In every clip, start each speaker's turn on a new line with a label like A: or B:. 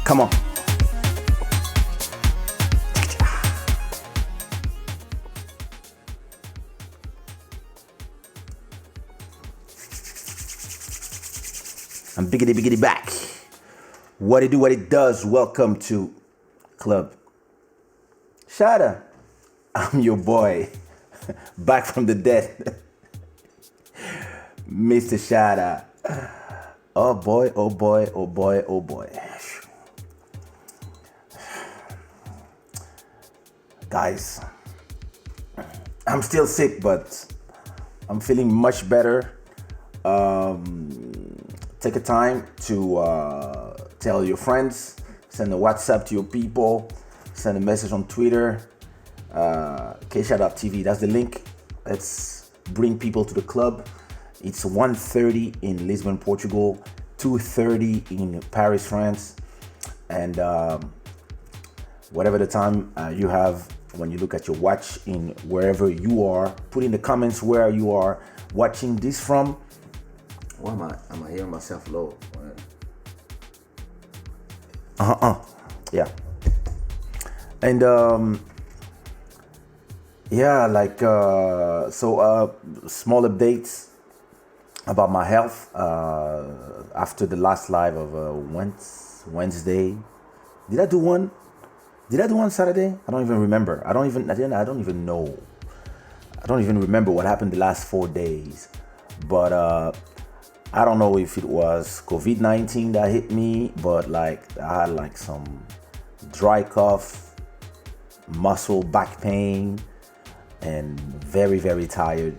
A: Come on. I'm biggity back. What it do, what it does. Welcome to Club Shada. I'm your boy, back from the dead, Mr. Shada. Oh boy, oh boy, oh boy, oh boy. Guys, I'm still sick, but I'm feeling much better. Take a time to tell your friends, send a WhatsApp to your people, send a message on Twitter, Kaysha.tv, that's the link. Let's bring people to the club. It's 1:30 in Lisbon, Portugal, 2:30 in Paris, France, and whatever the time you have when you look at your watch in wherever you are, put in the comments where you are watching this from. Why am I hearing myself low? Yeah. And yeah, like small updates about my health after the last live of Wednesday. Did I do one? Did I do one Saturday? I don't even remember. I don't even know. I don't even remember what happened the last 4 days. But I don't know if it was COVID-19 that hit me, but like I had like some dry cough, muscle back pain, and very, very tired.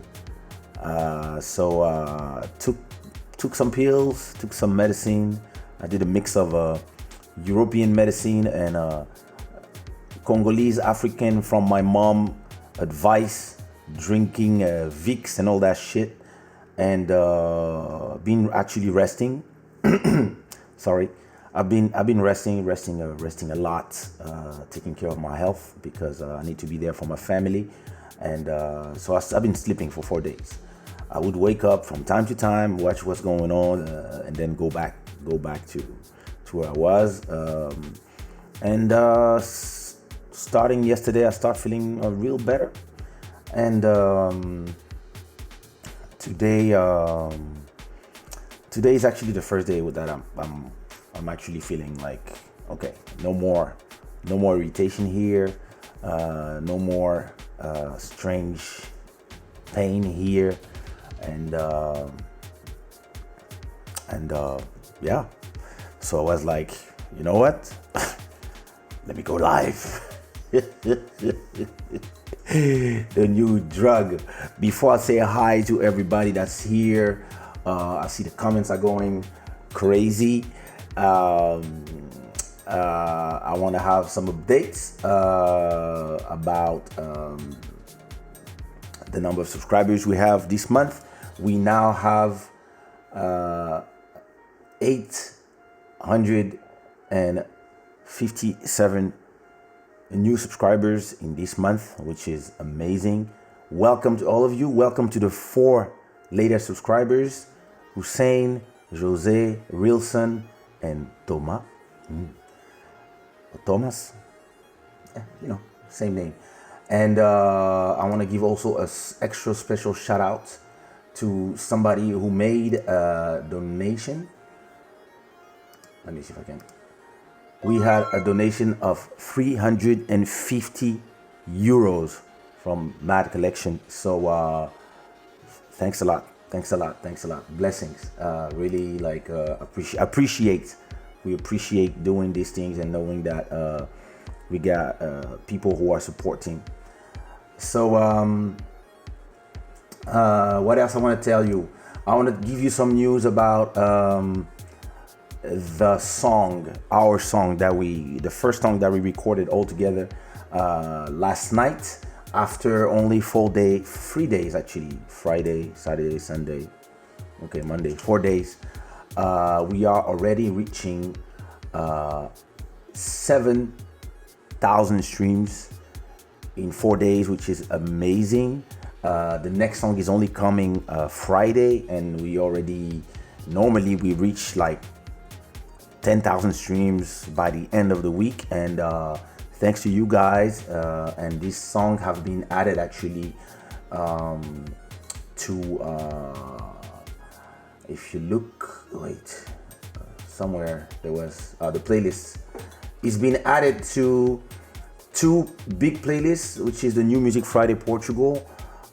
A: So took some pills, took some medicine. I did a mix of European medicine and Congolese African from my mom advice, drinking Vicks and all that shit. And been actually resting. Sorry, I've been resting a lot, taking care of my health because I need to be there for my family, and so I've been sleeping for 4 days. I would wake up from time to time, watch what's going on, and then go back to where I was. And starting yesterday, I start feeling real better, and. Today is actually the first day that I'm actually feeling like, okay, no more irritation here, no more strange pain here, and yeah. So I was like, you know what? Let me go live. The new drug. Before I say hi to everybody that's here, I see the comments are going crazy. I want to have some updates about the number of subscribers we have this month. We now have 857 new subscribers in this month, which is amazing. Welcome to all of you. Welcome to the 4 latest subscribers: Hussein, Jose, Rilson, and Thomas. Thomas, same name. And I want to give also a extra special shout out to somebody who made a donation. Let me see if I can. We had a donation of 350 euros from Mad Collection. So thanks a lot. Blessings. Really appreciate. We appreciate doing these things and knowing that we got people who are supporting. So what else I want to tell you? I want to give you some news about the first song that we recorded all together last night, after only 3 days actually, Friday, Saturday, Sunday, okay, Monday, 4 days. We are already reaching 7,000 streams in 4 days, which is amazing. The next song is only coming Friday, and we already, normally we reach like 10,000 streams by the end of the week, and thanks to you guys. And this song have been added actually to if you look, wait, somewhere there was the playlist. It's been added to two big playlists, which is the New Music Friday Portugal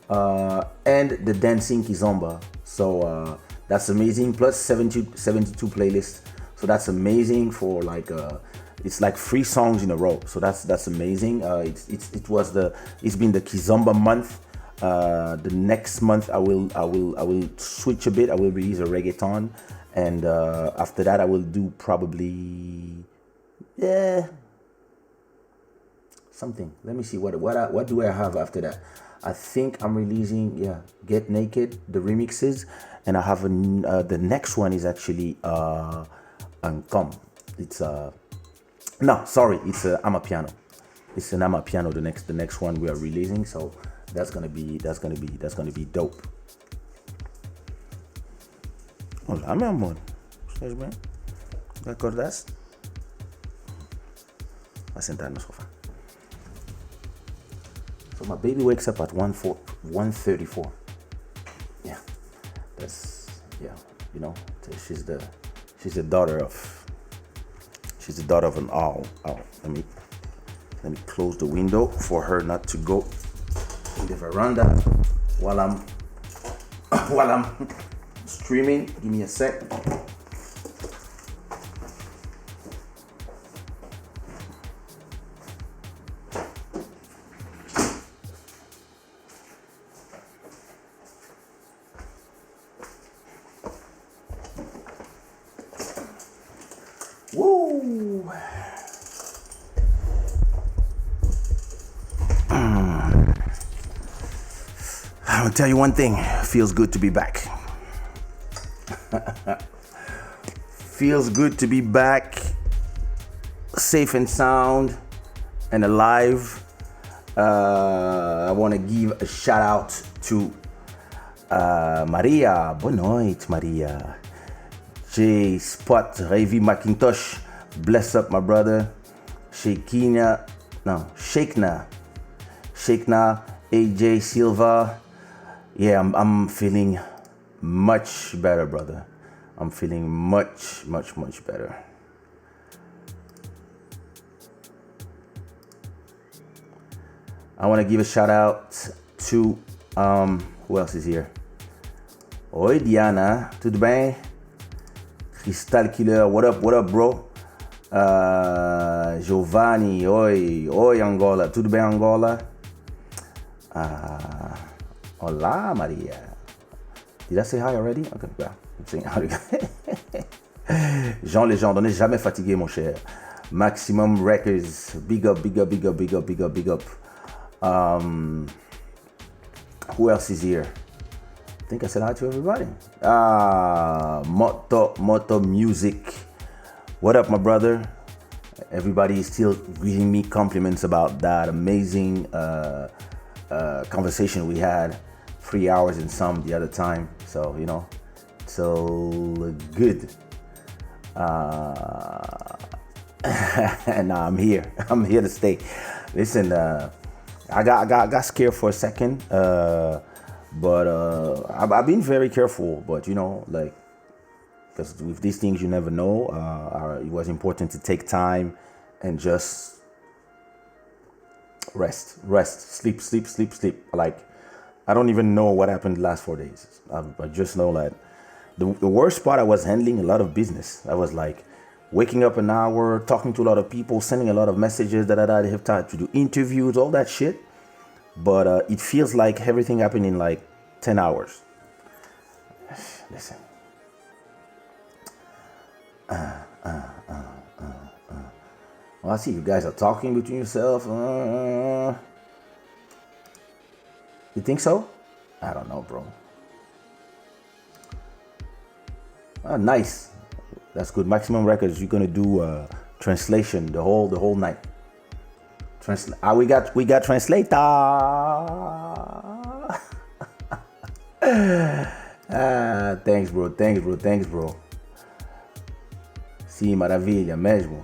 A: and the Dancing Kizomba. So that's amazing. Plus 72 playlists. So that's amazing for like it's like 3 songs in a row. So that's amazing. It's been the Kizomba month. The next month I will switch a bit. I will release a reggaeton, and after that I will do probably something. Let me see what do I have after that. I think I'm releasing Get Naked, the remixes, and I have the next one is actually Come. It's no, sorry, it's Amapiano. It's an Amapiano. The next one we are releasing. So that's gonna be dope. Olá, meu amor. Estás bem? Acordaste? Vai sentar no sofá. So my baby wakes up at 1:34. Yeah, that's you know, she's the daughter of an owl. Oh, let me close the window for her not to go in the veranda while I'm streaming. Give me a sec. Woo! I'll tell you one thing, feels good to be back. Feels good to be back, safe and sound and alive. I want to give a shout out to Maria. Boa noite, Maria. J Spot, Ravi Macintosh, bless up my brother. Shakina, AJ Silva. Yeah, I'm feeling much better, brother. I'm feeling much better. I want to give a shout out to who else is here? Oi, Diana, tudo bem? Crystal Killer, what up, bro? Giovanni, oi, Angola, tudo bem, Angola? Olá, Maria. Did I say hi already? Okay, yeah, I'm saying hi. Jean Legendre, on n'est jamais fatigué, mon cher. Maximum Records, big up. Who else is here? I think I said hi to everybody. Moto Music. What up, my brother? Everybody is still giving me compliments about that amazing conversation we had. 3 hours and some the other time. So, you know, so good. And I'm here. I'm here to stay. Listen, I got scared for a second. But I've been very careful, but you know, like, because with these things you never know. It was important to take time and just rest, sleep. Like, I don't even know what happened the last 4 days. I just know that the worst part, I was handling a lot of business. I was like waking up an hour, talking to a lot of people, sending a lot of messages that I have time to do interviews, all that shit. But it feels like everything happened in like 10 hours. Listen. Well, I see you guys are talking between yourself. You think so? I don't know, bro. Nice. That's good. Maximum Records, you're gonna do translation the whole night. We got translator. Thanks, bro. Si, maravilha, mesmo.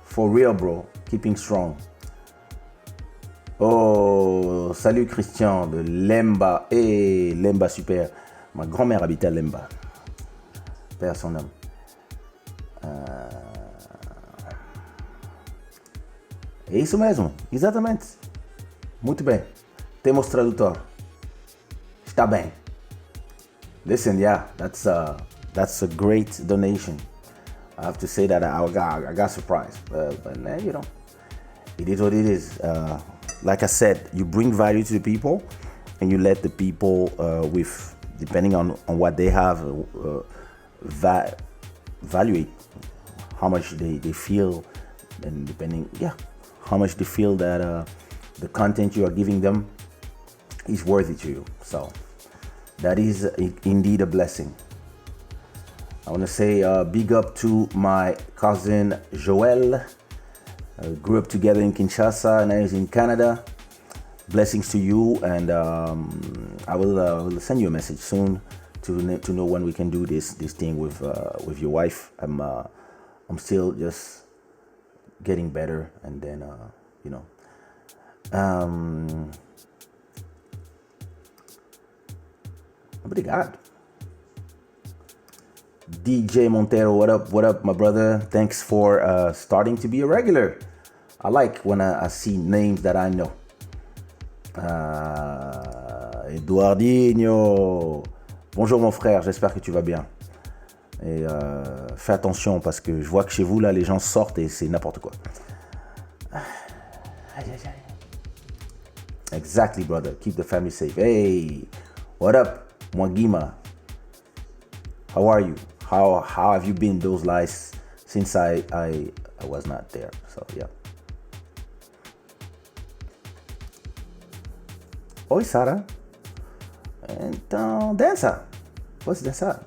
A: For real, bro. Keeping strong. Oh, salut Christian de Lemba. Hey, Lemba, super. Ma grand-mère habitait à Lemba. Paix à son âme. É isso mesmo, exatamente. Muito bem. Temos tradutor. Está bem. Listen, yeah, that's a great donation. I have to say that I got surprised, but you know, it is what it is. Like I said, you bring value to the people, and you let the people, with depending on what they have, evaluate how much they feel, and depending, how much they feel that the content you are giving them is worthy to you. So that is indeed a blessing. I want to say big up to my cousin Joel. Grew up together in Kinshasa, and now he's in Canada. Blessings to you, and I will send you a message soon to know when we can do this thing with your wife. I'm still just getting better, and then you know. Obrigado. DJ Montero, what up, my brother? Thanks for starting to be a regular. I like when I see names that I know. Eduardinho. Bonjour mon frère, j'espère que tu vas bien. Et fais attention parce que je vois que chez vous, là, les gens sortent et c'est n'importe quoi. Exactly, brother. Keep the family safe. Hey, what up, Mwagima? How are you? How have you been those lives since I was not there? So yeah. Oi, Sara. Então, dança. Pode dançar.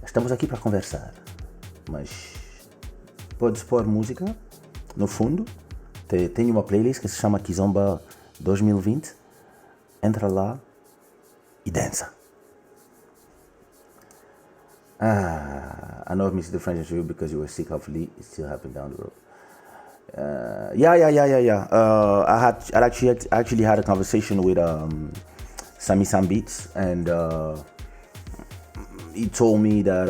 A: Estamos aqui para conversar. Mas podes pôr música no fundo. Tem uma playlist que se chama Kizomba 2020. Entra lá e dança. I know I've missed the French interview because you were sick. Hopefully, it still happened down the road. Yeah. I actually had a conversation with Sami Sam Beats, and he told me that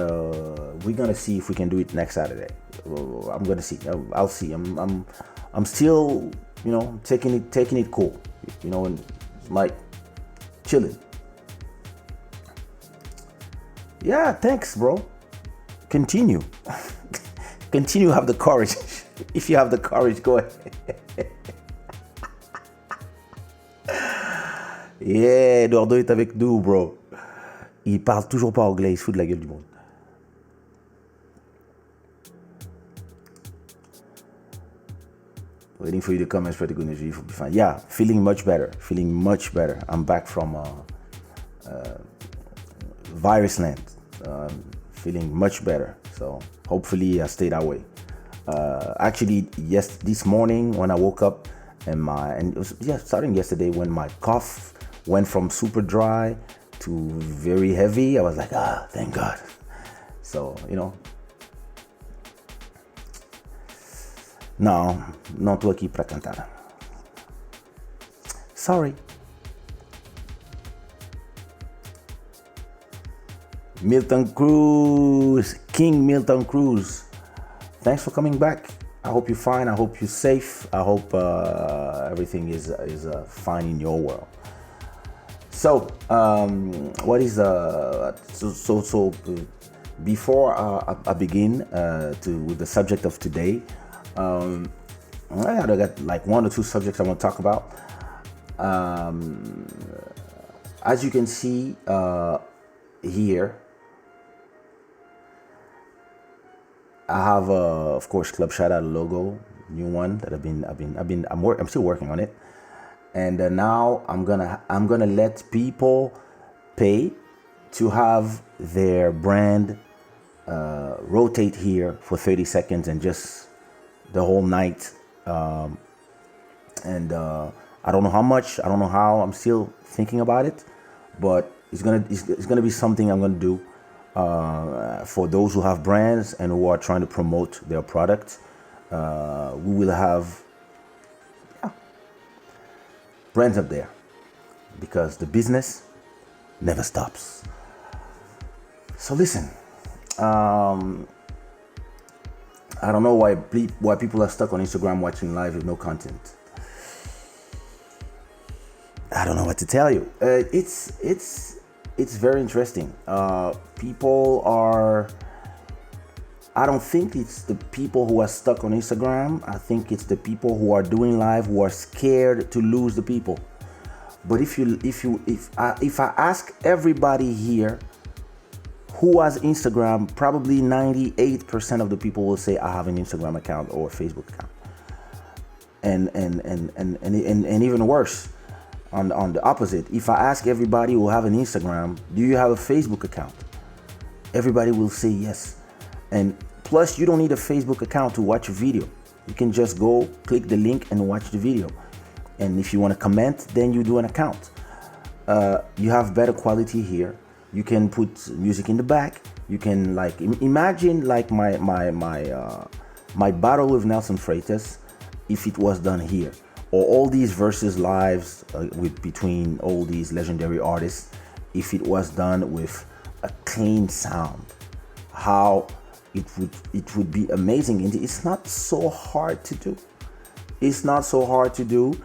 A: we're gonna see if we can do it next Saturday. I'm gonna see. I'll see. I'm still, you know, taking it cool, you know, and like chilling. Yeah, thanks, bro. Continue. Continue, have the courage. If you have the courage, go ahead. Yeah, Eduardo est avec nous, bro. Il parle toujours pas anglais, il se fout de la gueule du monde. Waiting for you to come and spread the good news. You'll be fine. Yeah, feeling much better. I'm back from virus land. Feeling much better. So hopefully I stay that way. Actually, this morning when I woke up, and it was starting yesterday when my cough went from super dry to very heavy. I was like, thank God. So, you know. Não tô aqui para cantar. Sorry. Milton Cruz, King Milton Cruz. Thanks for coming back. I hope you're fine. I hope you're safe. I hope everything is fine in your world. So, what is so before I begin with the subject of today, I got like one or two subjects I want to talk about. As you can see here, I have of course Club Shada logo, new one that I'm still working on it, and now I'm gonna let people pay to have their brand rotate here for 30 seconds and just the whole night, and I don't know how much, I don't know how, I'm still thinking about it, but it's gonna be something I'm gonna do. For those who have brands and who are trying to promote their products, we will have brands up there because the business never stops. So listen, I don't know why people are stuck on Instagram watching live with no content. I don't know what to tell you. It's very interesting. People are. I don't think it's the people who are stuck on Instagram. I think it's the people who are doing live who are scared to lose the people. But if I ask everybody here who has Instagram, probably 98% of the people will say I have an Instagram account or a Facebook account. And even worse, on the opposite, if I ask everybody who have an Instagram, do you have a Facebook account? Everybody will say yes. And plus, you don't need a Facebook account to watch a video. You can just go click the link and watch the video. And if you want to comment, then you do an account. You have better quality here. You can put music in the back. You can imagine like my battle with Nelson Freitas if it was done here, or all these versus lives between all these legendary artists, if it was done with a clean sound, how it would be amazing. And it's not so hard to do. It's not so hard to do,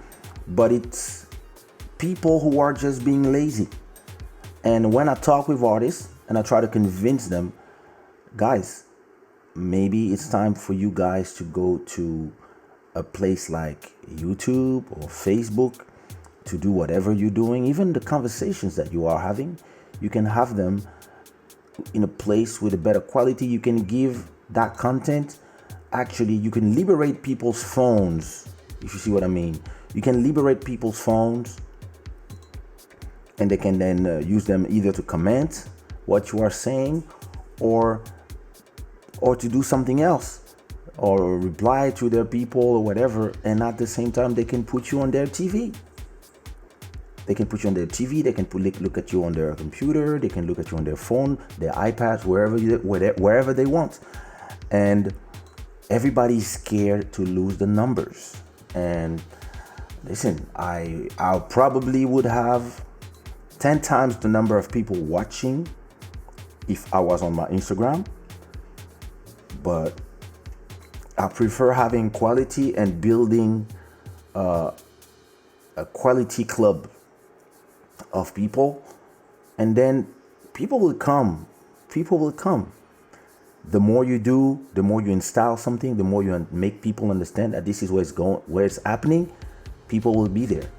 A: but it's people who are just being lazy. And when I talk with artists and I try to convince them, guys, maybe it's time for you guys to go to a place like YouTube or Facebook to do whatever you're doing. Even the conversations that you are having, you can have them in a place with a better quality. You can give that content. Actually, you can liberate people's phones, if you see what I mean. You can liberate people's phones, and they can then use them either to comment what you are saying or to do something else, or reply to their people or whatever. And at the same time, they can put you on their TV. They can put you on their TV. They can look at you on their computer. They can look at you on their phone, their iPads, wherever they want. And everybody's scared to lose the numbers. And listen, I probably would have 10 times the number of people watching if I was on my Instagram. But I prefer having quality and building a quality club of people, and then people will come. People will come. The more you do, the more you install something, the more you make people understand that this is where it's going, where it's happening, people will be there.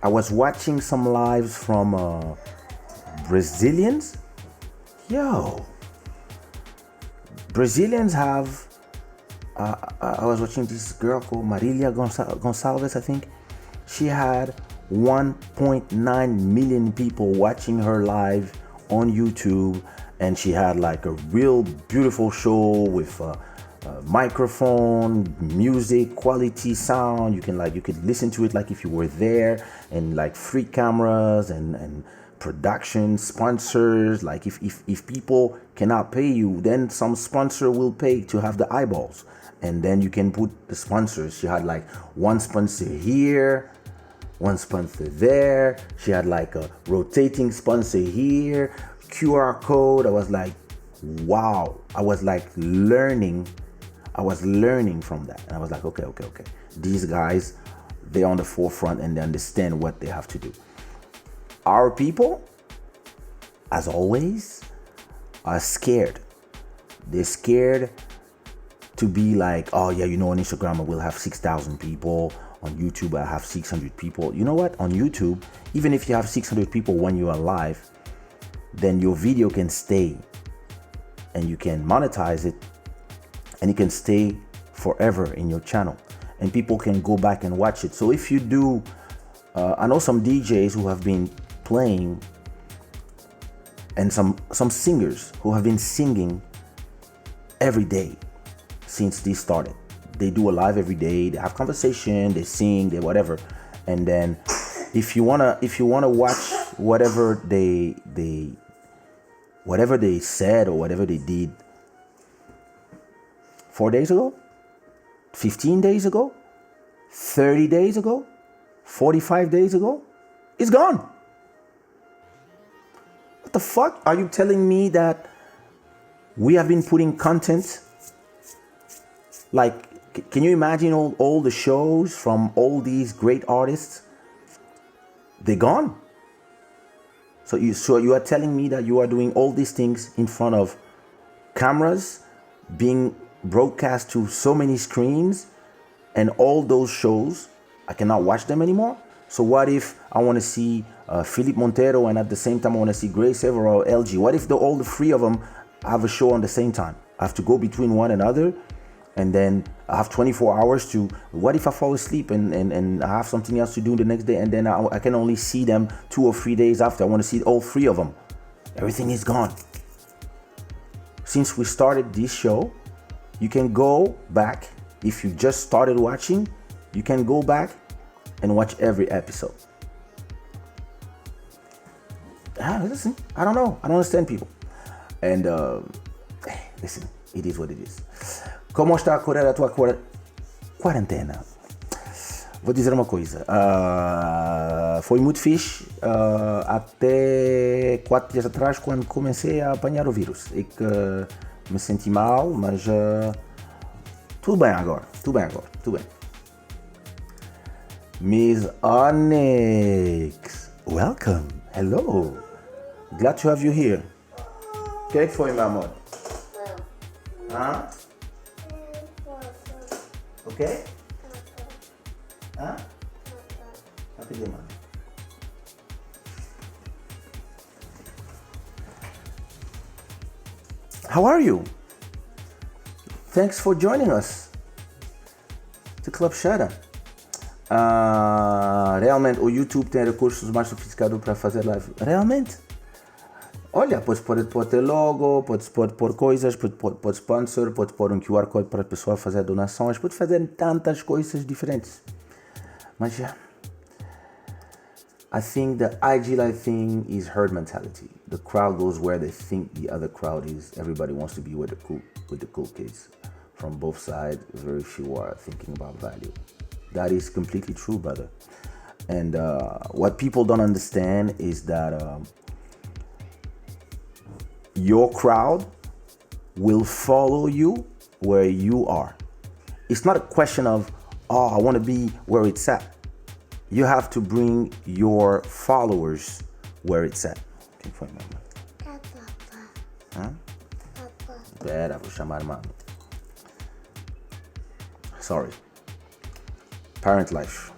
A: I was watching some lives from Brazilians. Brazilians have I was watching this girl called Marilia Gonçalves, I think. She had 1.9 million people watching her live on YouTube, and she had like a real beautiful show with microphone, music, quality sound. You could listen to it like if you were there, and like free cameras and production sponsors. Like if people cannot pay you, then some sponsor will pay to have the eyeballs, and then you can put the sponsors. She had like one sponsor here, one sponsor there. She had like a rotating sponsor here, QR code. I was like, wow. I was like learning from that. And I was like, okay. These guys, they're on the forefront and they understand what they have to do. Our people, as always, are scared. They're scared to be like, oh yeah, on Instagram I will have 6,000 people. On YouTube I have 600 people. You know what? On YouTube, even if you have 600 people when you are live, then your video can stay and you can monetize it, and it can stay forever in your channel, and people can go back and watch it. So if you do, I know some DJs who have been playing, and some singers who have been singing every day since this started. They do a live every day. They have conversation. They sing. They whatever. And then, if you wanna watch whatever they whatever they said or whatever they did 4 days ago, 15 days ago, 30 days ago, 45 days ago, is gone. What the fuck? Are you telling me that we have been putting content? Like, can you imagine all the shows from all these great artists? They're gone. So you are telling me that you are doing all these things in front of cameras, being broadcast to so many screens, and all those shows, I cannot watch them anymore? So what if I want to see Philip Montero and at the same time I want to see Grace Ever or LG? What if all the three of them have a show on the same time? I have to go between one another, and then I have 24 hours to, what if I fall asleep and I have something else to do the next day, and then I can only see them 2 or 3 days after. I want to see all three of them. Everything is gone. Since we started this show, you can go back. If you just started watching, you can go back and watch every episode. Listen, I don't know. I don't understand people. And listen, it is what it is. Como está a correr a tua quarentena? Vou dizer uma coisa. Foi muito fixe até 4 dias atrás, quando comecei a apanhar o vírus. E que me senti mal, mas tudo bem agora. Tudo bem. Miss Onyx, welcome. Hello. Glad to have you here. O que foi, meu amor? Hã? Okay? Huh? Happy day, man. How are you? Thanks for joining us to Club Shada. Realmente o YouTube tem recursos mais sofisticados para fazer live. Realmente? Olha, podes pôr teu logo, podes pôr coisas, podes sponsor, podes pôr um QR Code para a pessoa fazer donações, podes fazer tantas coisas diferentes. Mas yeah, I think the IG live thing is herd mentality. The crowd goes where they think the other crowd is. Everybody wants to be with the cool kids. From both sides, very few are thinking about value. That is completely true, brother. And what people don't understand is that your crowd will follow you where you are. It's not a question of, I want to be where it's at. You have to bring your followers where it's at. Quem foi, mamãe? Hã? Pera, vou chamar mãe. Sorry. Parent life.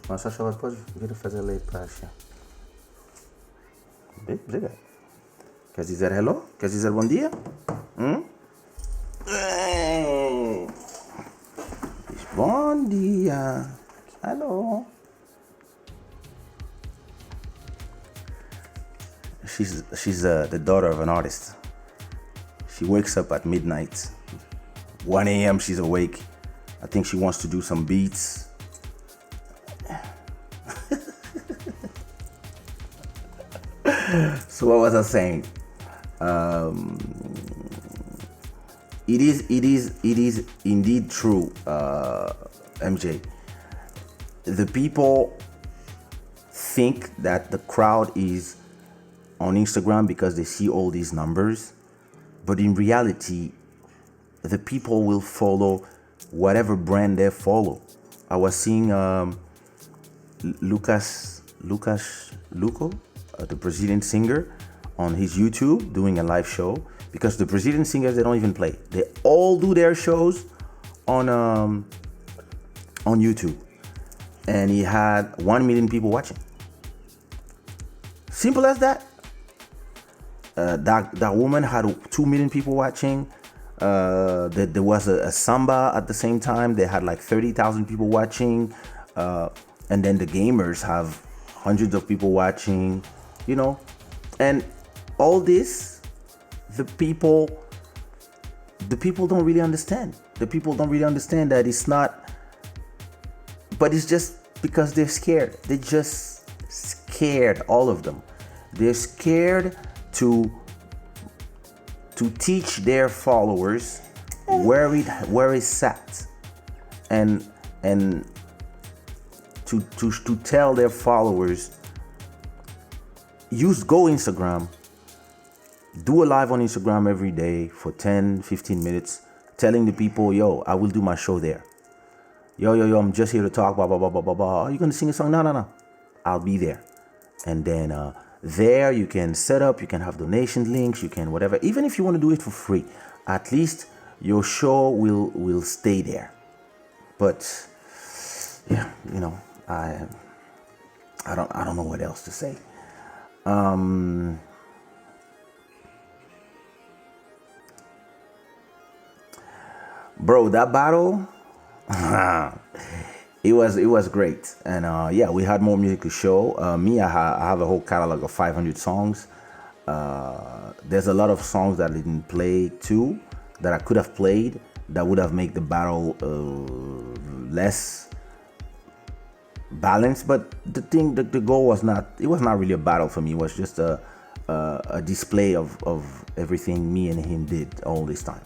A: Mas só chamar, pode vir fazer lei para achar. Bem, obrigado. Queres dizer hello? Queres dizer bom dia? Diz bom dia. Hello. She's the daughter of an artist. She wakes up at midnight. 1 a.m. she's awake. I think she wants to do some beats. So what was I saying? It is indeed true, MJ. The people think that the crowd is on Instagram because they see all these numbers, but in reality, the people will follow whatever brand they follow. I was seeing Lucas Luco, the Brazilian singer, on his YouTube doing a live show, because the Brazilian singers, they don't even play. They all do their shows on YouTube, and he had 1 million people watching. Simple as that. That woman had 2 million people watching. There was a samba at the same time. They had like 30,000 people watching. And then the gamers have hundreds of people watching, you know. And all this, the people the people don't really understand. The people don't really understand that it's not, but it's just because they're scared. They're just scared, all of them. They're scared to teach their followers where it's at, and to tell their followers, go Instagram, do a live on Instagram every day for 10-15 minutes, telling the people, yo, I will do my show there. Yo, I'm just here to talk, blah, blah, blah, blah, blah, blah. Are you going to sing a song? No. I'll be there. And then there you can set up, you can have donation links, you can whatever. Even if you want to do it for free, at least your show will stay there. But yeah, I don't know what else to say. Bro, that battle, it was great. And yeah, we had more music to show. Me, I have a whole catalog of 500 songs. There's a lot of songs that I didn't play too, that I could have played, that would have made the battle less balanced. But the goal was not really a battle for me. It was just a display of everything me and him did all this time.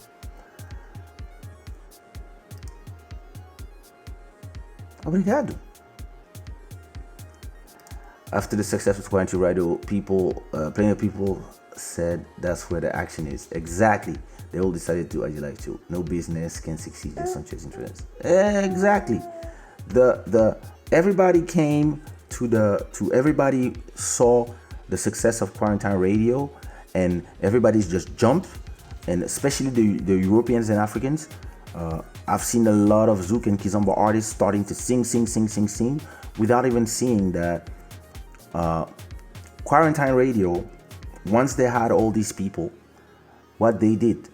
A: Obrigado. After the success of 6ix9ine Radio, plenty of people said that's where the action is. Exactly. They all decided to like to. No business can succeed just on chasing trends. Exactly. The everybody came to everybody saw the success of 6ix9ine Radio, and everybody's just jumped, and especially the Europeans and Africans. I've seen a lot of Zouk and Kizomba artists starting to sing without even seeing that 6ix9ine Radio, once they had all these people, what they did,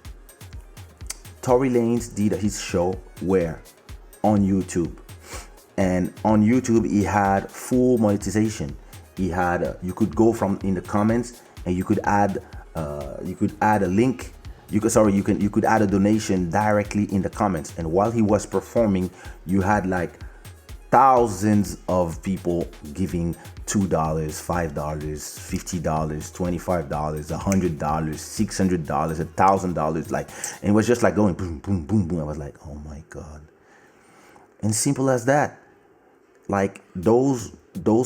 A: Tory Lanez did his show where? On YouTube. And on YouTube, he had full monetization. He had, you could go from in the comments and you could add a link. You could add a donation directly in the comments. And while he was performing, you had like thousands of people giving $2, $5, $50, $25, $100, $600, $1,000, like, and it was just like going boom, boom, boom, boom. I was like, oh my God. And simple as that. Like those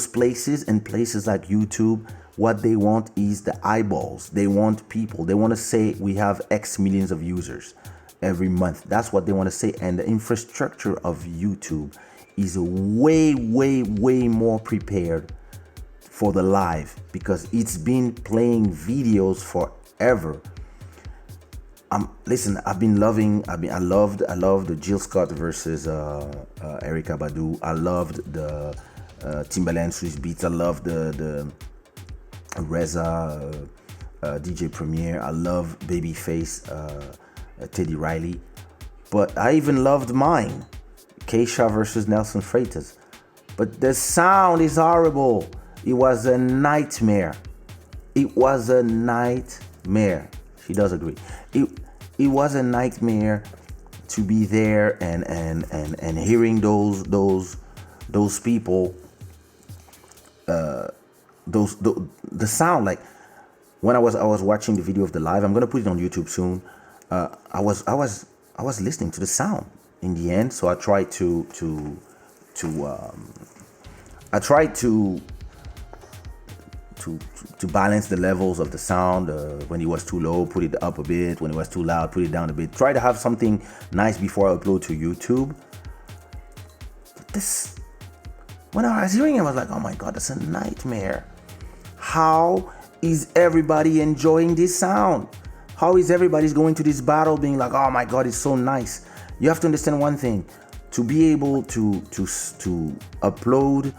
A: places and places like YouTube, what they want is the eyeballs. They want people. They want to say we have X millions of users every month. That's what they want to say. And the infrastructure of YouTube is way, way, way more prepared for the live, because it's been playing videos forever. Listen, I loved the Jill Scott versus Erykah Badu. I loved the Timbaland Swiss Beats. I loved the Reza DJ Premier. I love Babyface Teddy Riley. But I even loved mine, Kaysha versus Nelson Freitas. But the sound is horrible. It was a nightmare. It was a nightmare. She does agree. It was a nightmare to be there and hearing those people, the sound. Like when I was watching the video of the live, I'm gonna put it on YouTube soon. I was listening to the sound in the end, so I tried to balance the levels of the sound. When it was too low, put it up a bit. When it was too loud, put it down a bit. Try to have something nice before I upload to YouTube. But this, when I was hearing it, I was like, oh my God, that's a nightmare. How is everybody enjoying this sound? How is everybody going to this battle being like, oh my God, it's so nice? You have to understand one thing. To be able to upload,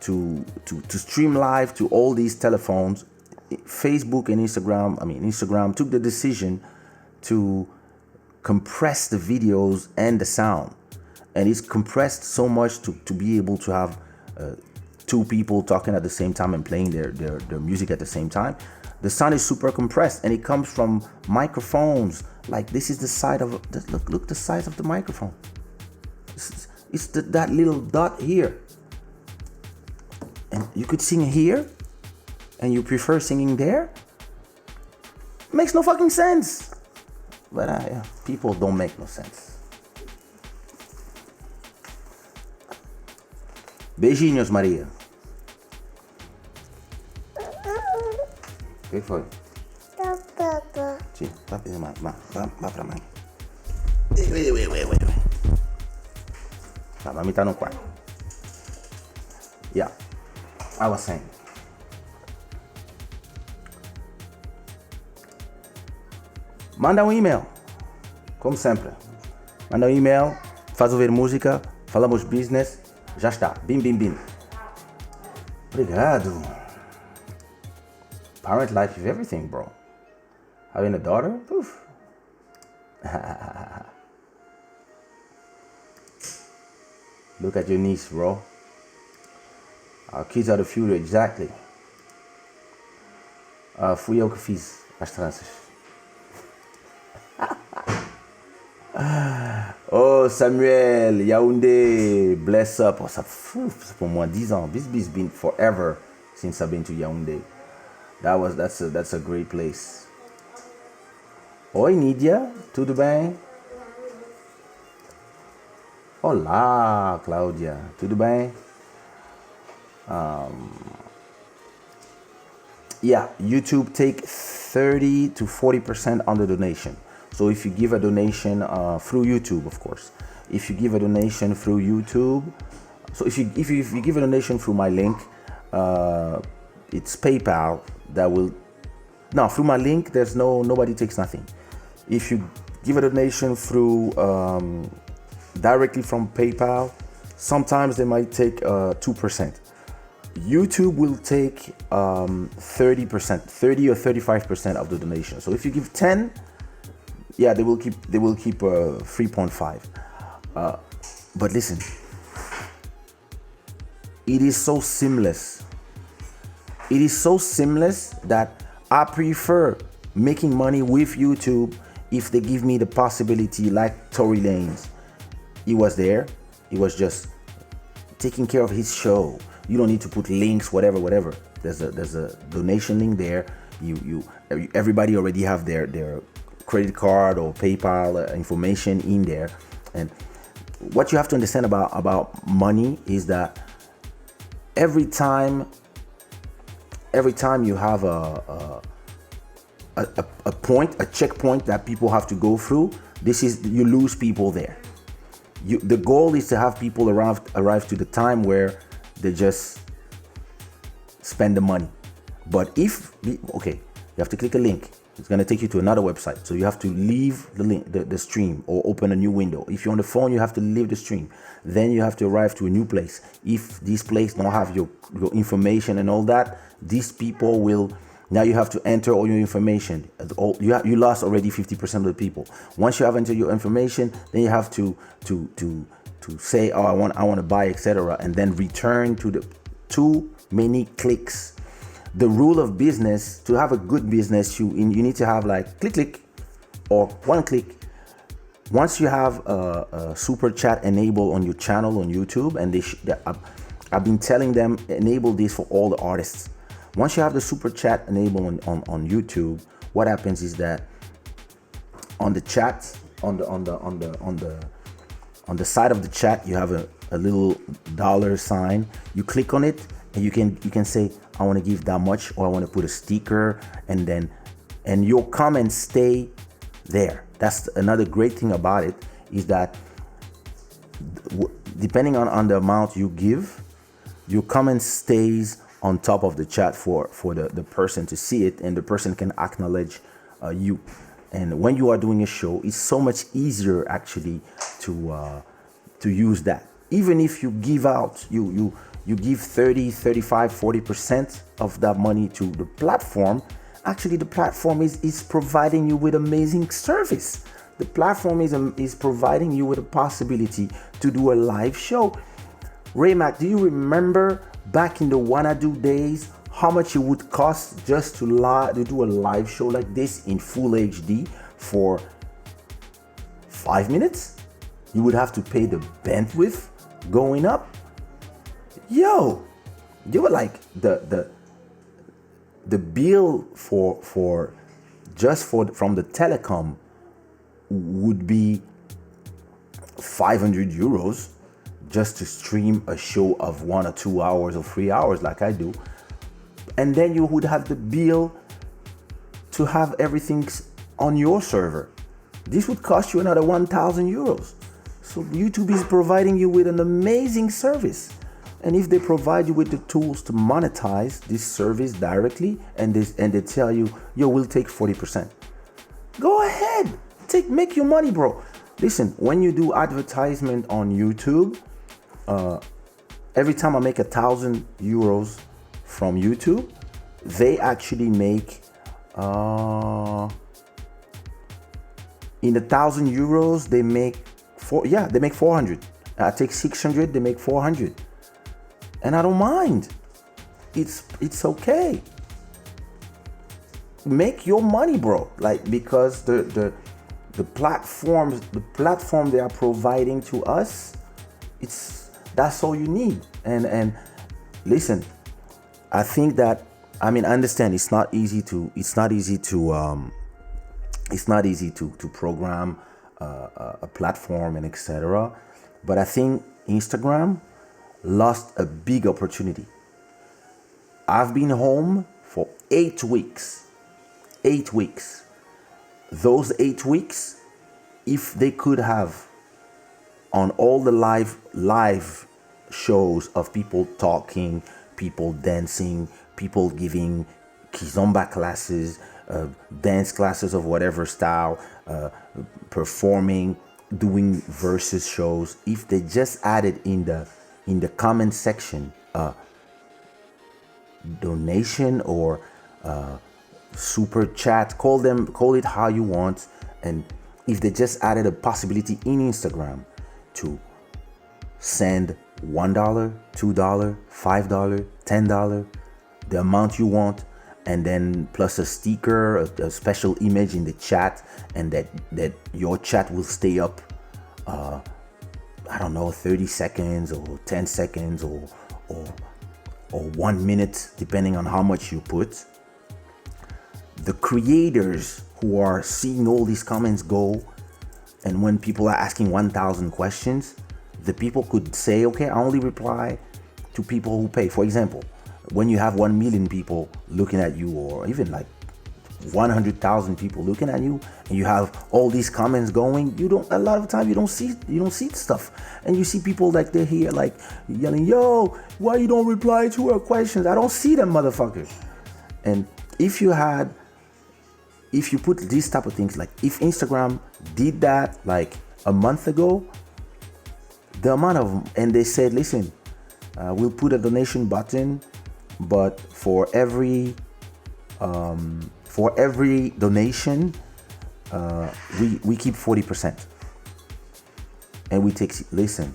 A: to stream live to all these telephones, Facebook and Instagram took the decision to compress the videos and the sound, and it's compressed so much to be able to have two people talking at the same time and playing their music at the same time. The sound is super compressed, and it comes from microphones. Like, this is the side of look the size of the microphone. It's that little dot here, and you could sing here, and you prefer singing there. Makes no fucking sense. But people don't make no sense. Beijinhos, Maria. O que foi? Sim, tá pedindo vá pra mãe. Ui. Tá, mãe tá no quarto. Yeah, I was saying. Manda um e-mail, como sempre. Manda um e-mail, faz ouvir música, falamos business, já está. Bim. Obrigado. Parent life is everything, bro. Having a daughter? Oof. Look at your niece, bro. Our kids are the future, exactly. Fui eu que fiz as tranças. Oh, Samuel, Yaoundé, bless up. Oh, ça c'est pour moi 10 ans. This been forever since I've been to Yaoundé. That's a great place. Oi, Nidia, tudo bem? Olá, Cláudia, tudo bem? Yeah, YouTube take 30 to 40% on the donation. So if you give a donation through YouTube, of course, if you give a donation through YouTube, so if you give a donation through my link, it's PayPal that will. No, through my link, there's nobody takes nothing. If you give a donation through directly from PayPal, sometimes they might take 2%. YouTube will take 30%, 30 or 35% of the donation. So if you give 10, yeah, they will keep 3.5. But listen, it is so seamless. It is so seamless that I prefer making money with YouTube if they give me the possibility, like Tory Lanez. He was there. He was just taking care of his show. You don't need to put links, whatever. There's a donation link there. Everybody already have their credit card or PayPal information in there. And what you have to understand about money is that every time you have a checkpoint that people have to go through, you lose people there. The goal is to have people arrive to the time where they just spend the money. But you have to click a link. It's going to take you to another website. So you have to leave the link, the stream, or open a new window. If you're on the phone, you have to leave the stream. Then you have to arrive to a new place. If this place don't have your information and all that, these people will. Now you have to enter all your information. You lost already 50% of the people. Once you have entered your information, then you have to say, oh, I want to buy, etc., and then return to the too many clicks. The rule of business, to have a good business, you need to have like click or one click. Once you have a super chat enabled on your channel on YouTube, and I've been telling them enable this for all the artists. Once you have the super chat enabled on YouTube, what happens is that on the chat, on the side of the chat, you have a little $sign. You click on it, and you can say, I want to give that much, or I want to put a sticker, and your comments stay there. That's another great thing about it, is that depending on the amount you give, your comment stays on top of the chat for the person to see it, and the person can acknowledge you. And when you are doing a show, it's so much easier actually to use that. Even if you give out, you give 30, 35, 40% of that money to the platform, actually the platform is providing you with amazing service. The platform is providing you with a possibility to do a live show. Raymac, do you remember back in the Wanadu days how much it would cost just to do a live show like this in full HD for 5 minutes? You would have to pay the bandwidth going up. Yo, you were like the bill for just from the telecom would be 500 euros just to stream a show of 1 or 2 hours or 3 hours like I do. And then you would have the bill to have everything on your server. This would cost you another 1,000 euros. So YouTube is providing you with an amazing service. And if they provide you with the tools to monetize this service directly, and they tell you, yo, we'll take 40%. Go ahead, make your money, bro. Listen, when you do advertisement on YouTube, every time I make 1,000 euros from YouTube, they actually make in 1,000 euros they make 400. I take 600, they make 400, and I don't mind. It's okay. Make your money, bro. Like, because the platform they are providing to us, that's all you need. And listen, I think that, I understand it's not easy to program a platform and etc. But I think Instagram lost a big opportunity. I've been home for 8 weeks. 8 weeks. Those 8 weeks, if they could have on all the live shows of people talking, people dancing, people giving kizomba classes, dance classes of whatever style, performing, doing versus shows, if they just added in the comment section donation or super chat, call it how you want, and if they just added a possibility in Instagram to send $1, $2, $5, $10, the amount you want, and then plus a sticker, a special image in the chat, and that your chat will stay up, I don't know, 30 seconds or 10 seconds or 1 minute, depending on how much you put. The creators who are seeing all these comments go, and when people are asking 1,000 questions, the people could say, okay, I only reply to people who pay. For example, when you have 1 million people looking at you, or even like 100,000 people looking at you, and you have all these comments going, a lot of time you don't see stuff, and you see people like they're here like yelling, yo, why you don't reply to our questions? I don't see them, motherfuckers. And if you put these type of things, like if Instagram did that like a month ago, the amount of, and they said, listen, we'll put a donation button, but for every donation, we keep 40%, and we take, listen,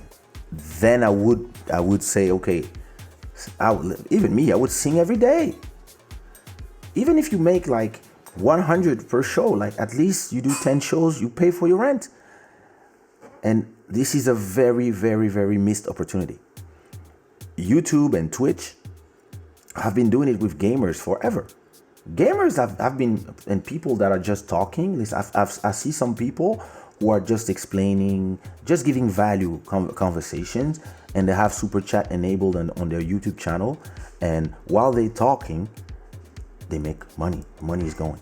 A: then I would say, okay, I would sing every day. Even if you make like 100 per show, like at least you do 10 shows, you pay for your rent. And this is a very, very, very missed opportunity. YouTube and Twitch have been doing it with gamers forever. Gamers have been, and people that are just talking. I see some people who are just explaining, just giving value conversations, and they have super chat enabled on their YouTube channel. And while they're talking, they make money. Money is going.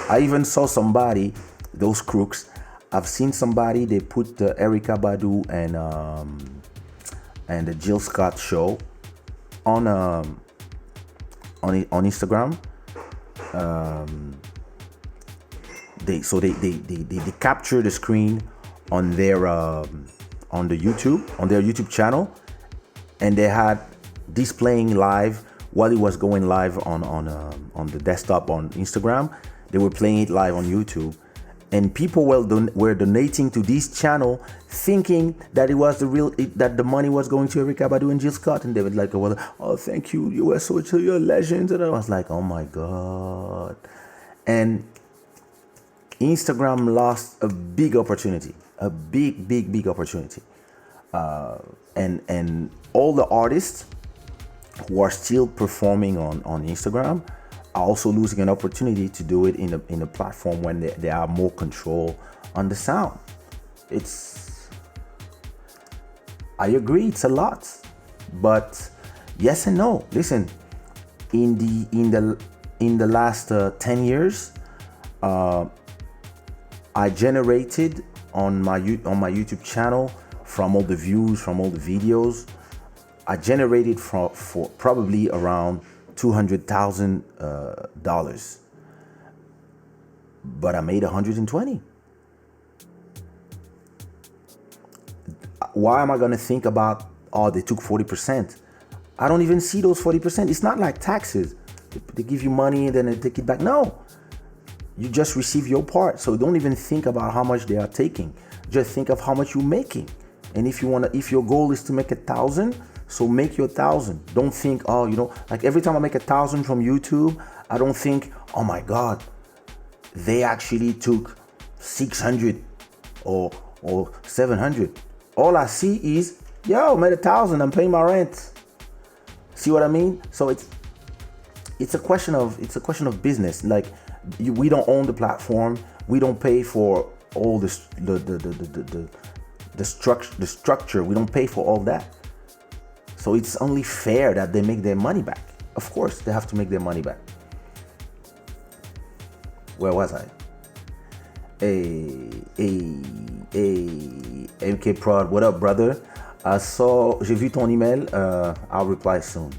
A: I even saw somebody, those crooks. I've seen somebody, they put the Erykah Badu and the Jill Scott show on Instagram. They capture the screen on their YouTube channel, and they had this playing live while it was going live on the desktop on Instagram. They were playing it live on YouTube, and people were donating to this channel, thinking that it was that the money was going to Erykah Badu and Jill Scott, and they were like, "Oh, thank you, you were you're legends," and I was like, "Oh my god!" And Instagram lost a big opportunity, a big opportunity, and all the artists who are still performing on Instagram are also losing an opportunity to do it in a platform when they have more control on the sound. I agree, it's a lot, but yes and no. Listen, in the last 10 years, I generated on my YouTube channel, from all the views, from all the videos, I generated for probably around $200,000, but I made 120. Why am I gonna think about, oh, they took 40%? I don't even see those 40%. It's not like taxes. They give you money and then they take it back. No, you just receive your part. So don't even think about how much they are taking. Just think of how much you're making. And if your goal is to make 1,000, so make your 1,000. Don't think, oh, like every time I make 1,000 from YouTube, I don't think, oh my God, they actually took 600 or 700. All I see is, yo, made 1,000, I'm paying my rent. See what I mean? So it's a question of business. Like, we don't own the platform. We don't pay for all the structure. We don't pay for all that. So it's only fair that they make their money back. Of course, they have to make their money back. Where was I? Hey, MK Prod, what up, brother? J'ai vu ton email. I'll reply soon.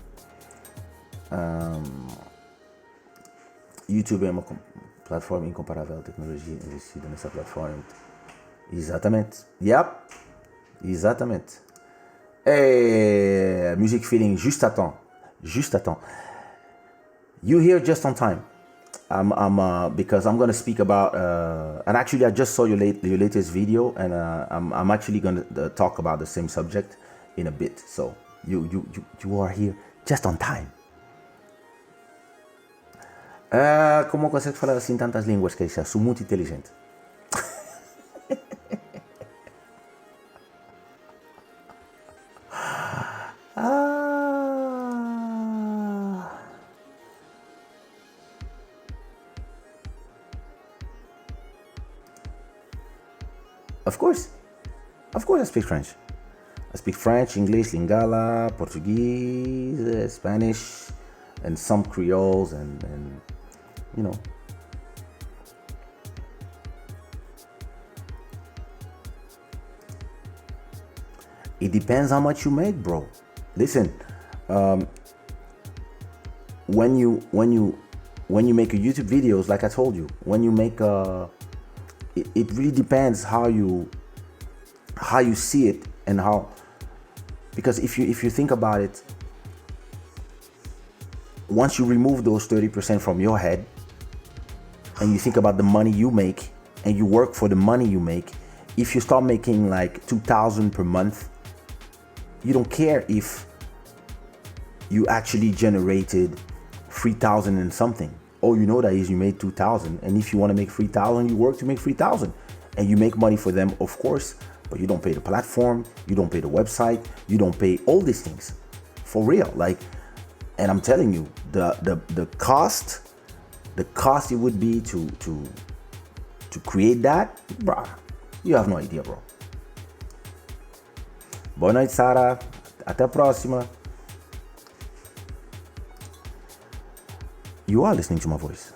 A: YouTube é uma plataforma incomparável. A tecnologia investida nessa plataforma. Exatamente. Yep. Exatamente. Hey, music feeling juste à temps. You here just on time. Because I'm gonna speak about and actually I just saw your latest video, and I'm actually gonna talk about the same subject in a bit. So you are here just on time. Como consegue falar assim tantas línguas, Kaysha? Sou muito inteligente. Of course I speak French. I speak French, English, Lingala, Portuguese, Spanish, and some Creoles, and It depends how much you make, bro. Listen, when you make a YouTube videos, like I told you, when you make it really depends how you see it, and how, because if you think about it, once you remove those 30% from your head and you think about the money you make and you work for the money you make, if you start making like 2,000 per month, you don't care if you actually generated 3,000 and something. All you know that is you made 2,000, and if you want to make 3,000, you work to make 3,000, and you make money for them, of course, but you don't pay the platform, you don't pay the website, you don't pay all these things, for real. Like, and I'm telling you, the cost it would be to create that, bruh, you have no idea, bro. Boa noite, Sara. Até a próxima. You are listening to my voice.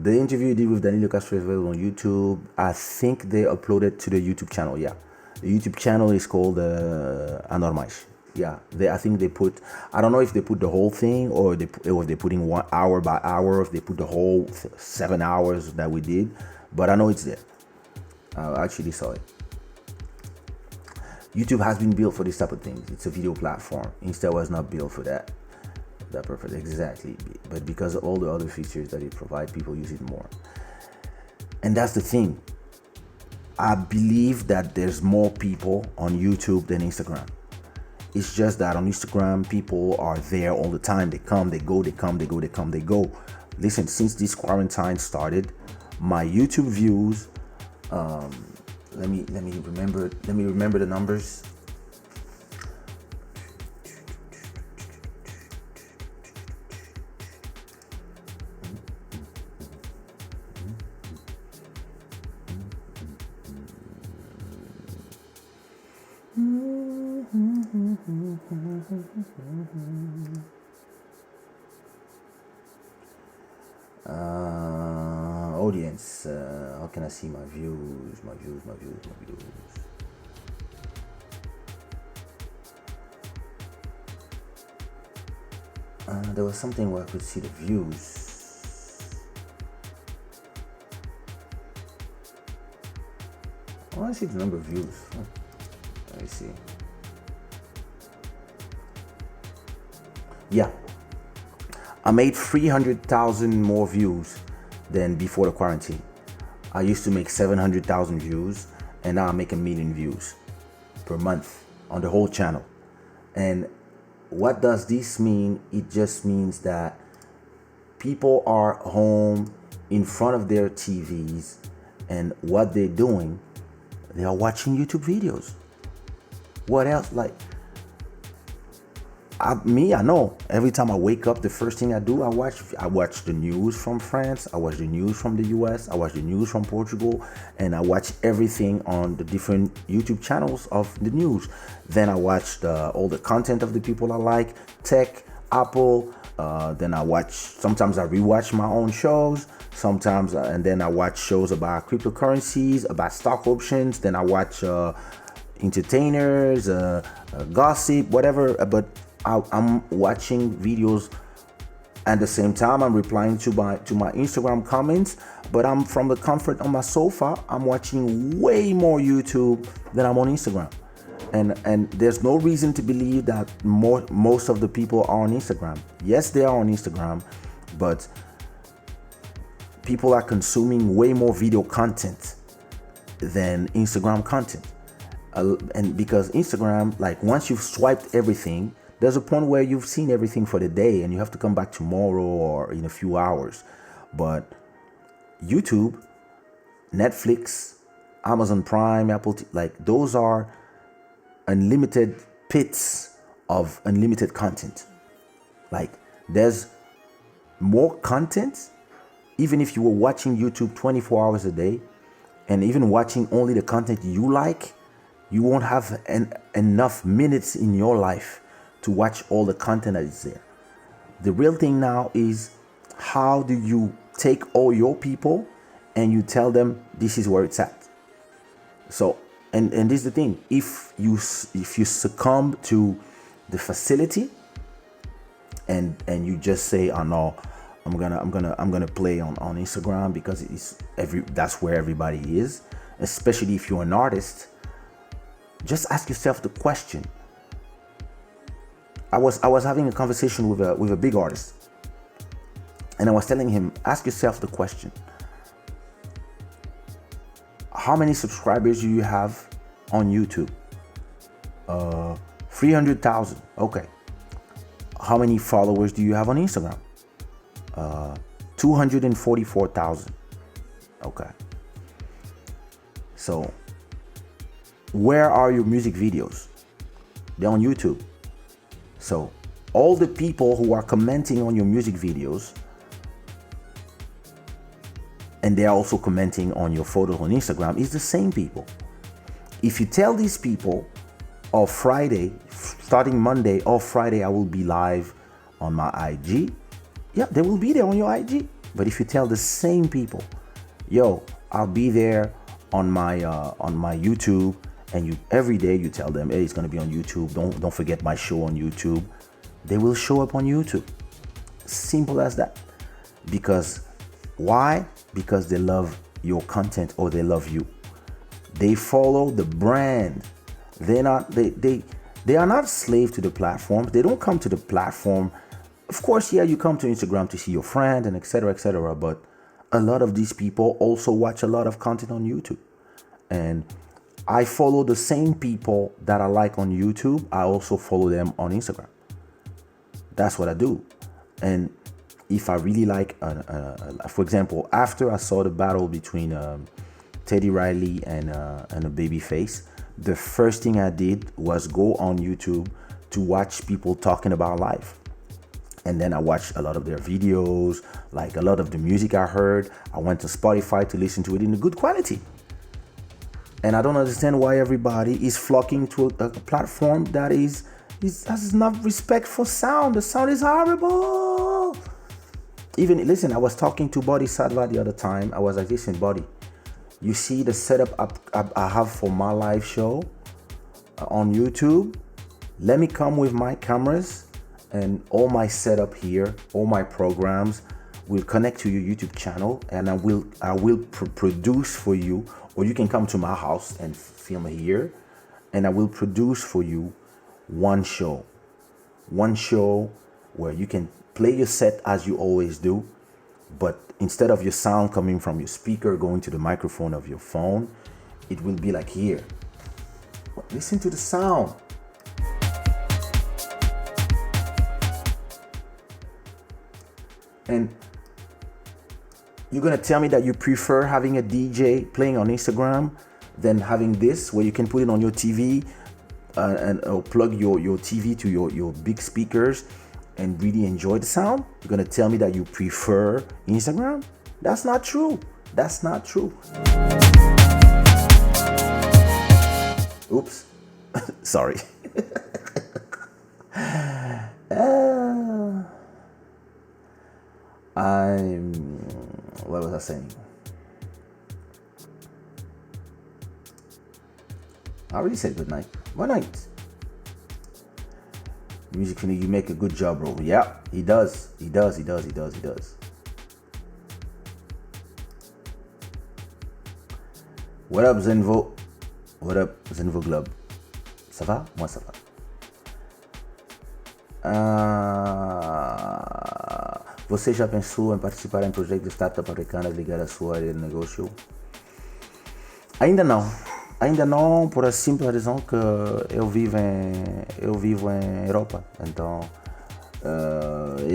A: The interview you did with Danilo Castro is available on YouTube. I think they uploaded to the YouTube channel. Yeah, the YouTube channel is called Anormais. Yeah, I think they put. I don't know if they put the whole thing, or they're putting 1 hour by hour. If they put the whole 7 hours that we did, but I know it's there. I actually saw it. YouTube has been built for this type of things. It's a video platform. Insta was not built for that. that purpose, exactly. But because of all the other features that it provides, people use it more. And that's the thing. I believe that there's more people on YouTube than Instagram. It's just that on Instagram, people are there all the time. They come, they go, they come, they go, they come, they go. Listen, since this quarantine started, my YouTube views, let me remember the numbers. Audience, how can I see my views? There was something where I could see the views. I want to see the number of views. Let me see. Yeah, I made 300,000 more views than before the quarantine. I used to make 700,000 views, and now I make 1 million views per month on the whole channel. And what does this mean? It just means that people are home in front of their TVs, and what they're doing, they are watching YouTube videos. What else? Like, I know every time I wake up, the first thing I do, I watch the news from France, I watch the news from the US, I watch the news from Portugal, and I watch everything on the different YouTube channels of the news. Then I watch all the content of the people I like, tech, Apple. Then sometimes I rewatch my own shows, sometimes, and then I watch shows about cryptocurrencies, about stock options. Then I watch entertainers, gossip, whatever. But I'm watching videos at the same time. I'm replying to my Instagram comments, but I'm from the comfort on my sofa. I'm watching way more YouTube than I'm on Instagram, and there's no reason to believe that most of the people are on Instagram. Yes, they are on Instagram, but people are consuming way more video content than Instagram content, and because Instagram, like, once you've swiped everything, there's a point where you've seen everything for the day and you have to come back tomorrow or in a few hours. But YouTube, Netflix, Amazon Prime, Apple, like, those are unlimited pits of unlimited content. Like, there's more content, even if you were watching YouTube 24 hours a day, and even watching only the content you like, you won't have enough minutes in your life to watch all the content that is there. The real thing now is, how do you take all your people and you tell them this is where it's at? So, and this is the thing: if you succumb to the facility and you just say, oh no, I'm gonna play on Instagram because that's where everybody is, especially if you're an artist. Just ask yourself the question. I was having a conversation with a big artist, and I was telling him, ask yourself the question: how many subscribers do you have on YouTube? 300,000. Okay. How many followers do you have on Instagram? 244,000. Okay. So, where are your music videos? They're on YouTube. So, all the people who are commenting on your music videos, and they are also commenting on your photos on Instagram, is the same people. If you tell these people, Friday, starting Monday or Friday, I will be live on my IG, yeah, they will be there on your IG. But if you tell the same people, yo, I'll be there on my YouTube, and every day you tell them, hey, it's gonna be on YouTube, don't forget my show on YouTube, they will show up on YouTube. Simple as that. Because why? Because they love your content, or they love you. They follow the brand. They are not slave to the platform. They don't come to the platform Of course, yeah, you come to Instagram to see your friend and etc., but a lot of these people also watch a lot of content on YouTube. And I follow the same people that I like on YouTube. I also follow them on Instagram. That's what I do. And if I really like, for example, after I saw the battle between Teddy Riley and a Babyface, the first thing I did was go on YouTube to watch people talking about life. And then I watched a lot of their videos, like a lot of the music I heard. I went to Spotify to listen to it in a good quality. And I don't understand why everybody is flocking to a platform that has not respect for sound. The sound is horrible. Even, listen, I was talking to Buddy Sadva the other time. I was like, listen, Buddy, you see the setup I have for my live show on YouTube? Let me come with my cameras and all my setup here, all my programs will connect to your YouTube channel, and I will produce for you, or you can come to my house and film here, and I will produce for you one show where you can play your set as you always do, but instead of your sound coming from your speaker going to the microphone of your phone, it will be like here. Listen to the sound. And you're gonna tell me that you prefer having a DJ playing on Instagram than having this, where you can put it on your TV and plug your TV to your big speakers and really enjoy the sound? You're gonna tell me that you prefer Instagram? That's not true. That's not true. Oops. Sorry. What was I saying? I already said good night. Good night. Musically, you make a good job, bro. Yeah, he does. He does. What up, Zenvo? What up, Zenvo Club? Ça va? Moi, ça va. Você já pensou em participar em projetos de startup americanas ligadas à sua área de negócio? Ainda não, por a simples razão que eu vivo em Europa, então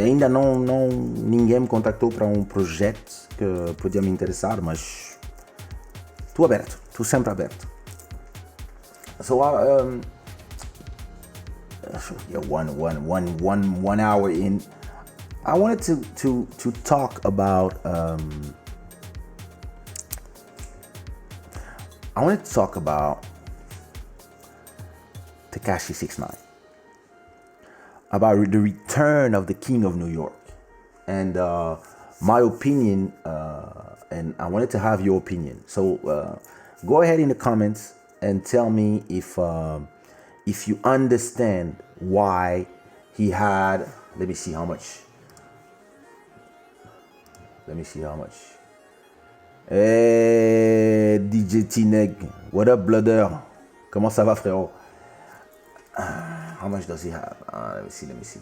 A: ainda não ninguém me contactou para um projeto que podia me interessar, mas estou aberto, estou sempre aberto. So yeah, one hour in, I wanted to talk about Tekashi 6ix9ine, about the return of the King of New York, and my opinion, and I wanted to have your opinion. So go ahead in the comments and tell me if you understand why he had. Let me see how much. Hey, DJ T-Neg, what up, brother? Comment ça va, frérot? How much does he have? Let me see.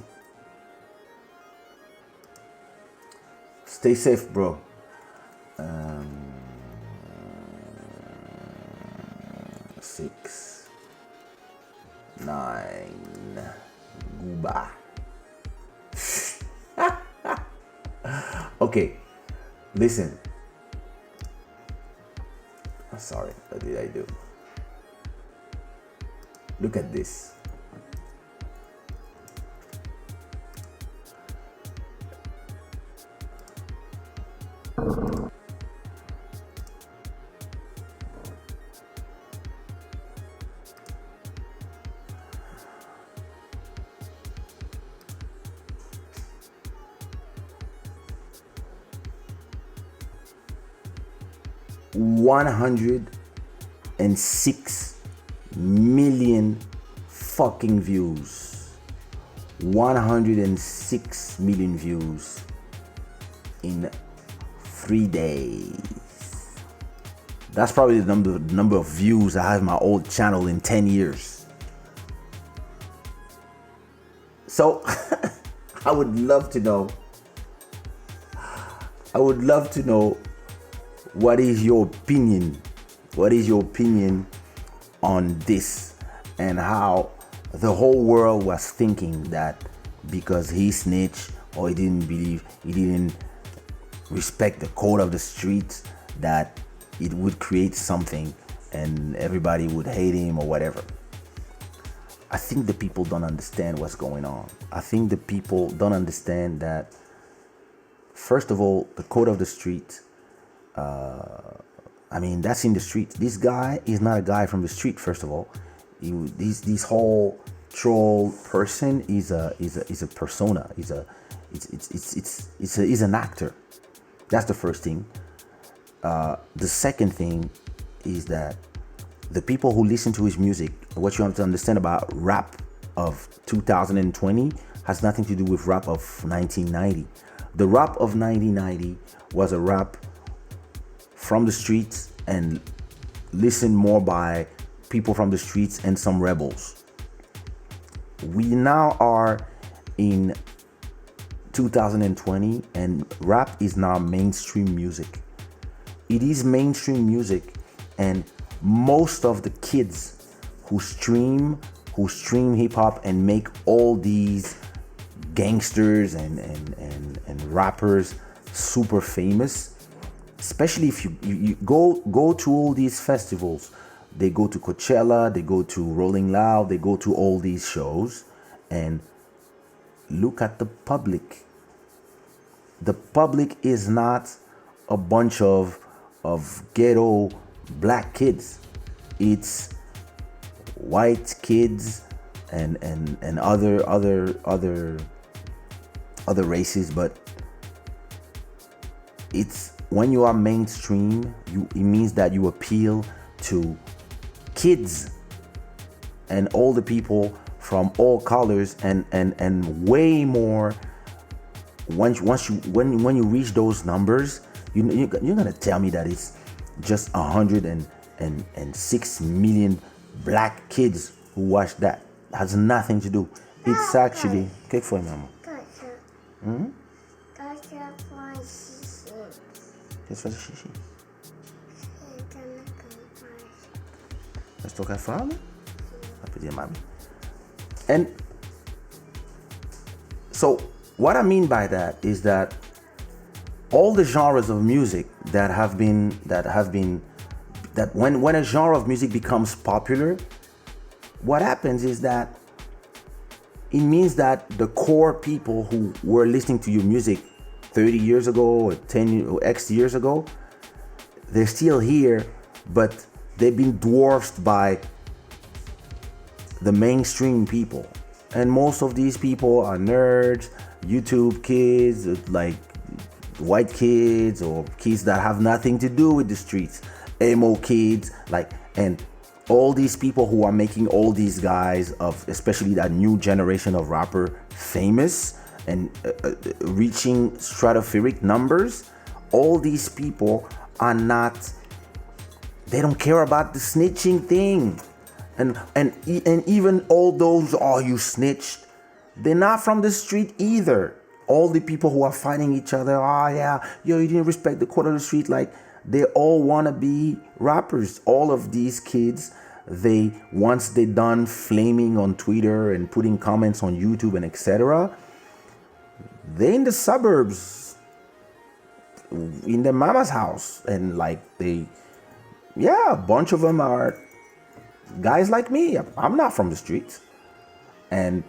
A: Stay safe, bro. 6ix9ine Gooba. Okay, listen. Sorry, what did I do? Look at this. $106 million fucking views. 106 million views in 3 days. That's probably the number of views I have in my old channel in 10 years. So I would love to know. I would love to know what is your opinion. What is your opinion on this and how the whole world was thinking that because he snitched or he didn't respect the code of the streets, that it would create something and everybody would hate him or whatever. I think the people don't understand what's going on. I think the people don't understand that, first of all, the code of the street, that's in the street. This guy is not a guy from the street, first of all. This whole troll person is a persona. He's an actor. That's the first thing. The second thing is that the people who listen to his music, what you have to understand about rap of 2020 has nothing to do with rap of 1990. The rap of 1990 was a rap from the streets and listened more by people from the streets and some rebels. We now are in 2020 and rap is now mainstream music. It is mainstream music, and most of the kids who stream hip hop and make all these gangsters and rappers super famous, especially if you go to all these festivals. They go to Coachella, they go to Rolling Loud, they go to all these shows, and look at the public. The public is not a bunch of ghetto black kids. It's white kids and other races, but it's when you are mainstream, it means that you appeal to kids and all the people from all colors and way more. When you reach those numbers, you're gonna tell me that it's just 106 million black kids who watch that. Has nothing to do. It's actually cake for mama. Quer fazer xixi? Vai tocar fralda? Vai pedir mami. And so what I mean by that is that all the genres of music that when a genre of music becomes popular, what happens is that it means that the core people who were listening to your music 30 years ago or 10 or X years ago, they're still here, but they've been dwarfed by the mainstream people. And most of these people are nerds, YouTube kids, like white kids or kids that have nothing to do with the streets, emo kids, and all these people who are making all these guys of especially that new generation of rapper famous and reaching stratospheric numbers. All these people are not, they don't care about the snitching thing. And even all those, oh, you snitched, they're not from the street either. All the people who are fighting each other, oh yeah, yo, you didn't respect the code of the street, like they all want to be rappers. All of these kids, once they done flaming on Twitter and putting comments on YouTube and etc., they in the suburbs, in their mama's house, and a bunch of them are guys like me. I'm not from the streets, and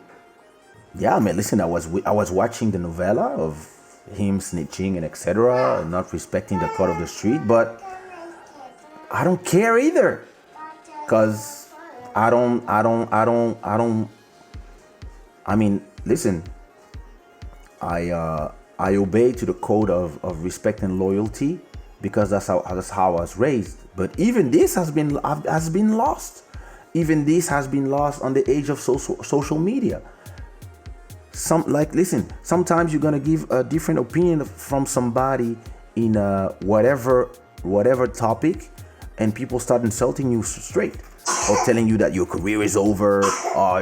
A: yeah, I mean, listen, I was watching the novella of him snitching and etc. and not respecting the code of the street, but I don't care either, cause I mean, listen, I obey to the code of respect and loyalty because that's how I was raised. But even this has been lost. Even this has been lost on the age of social media. Sometimes you're gonna give a different opinion from somebody in whatever topic, and people start insulting you straight or telling you that your career is over, or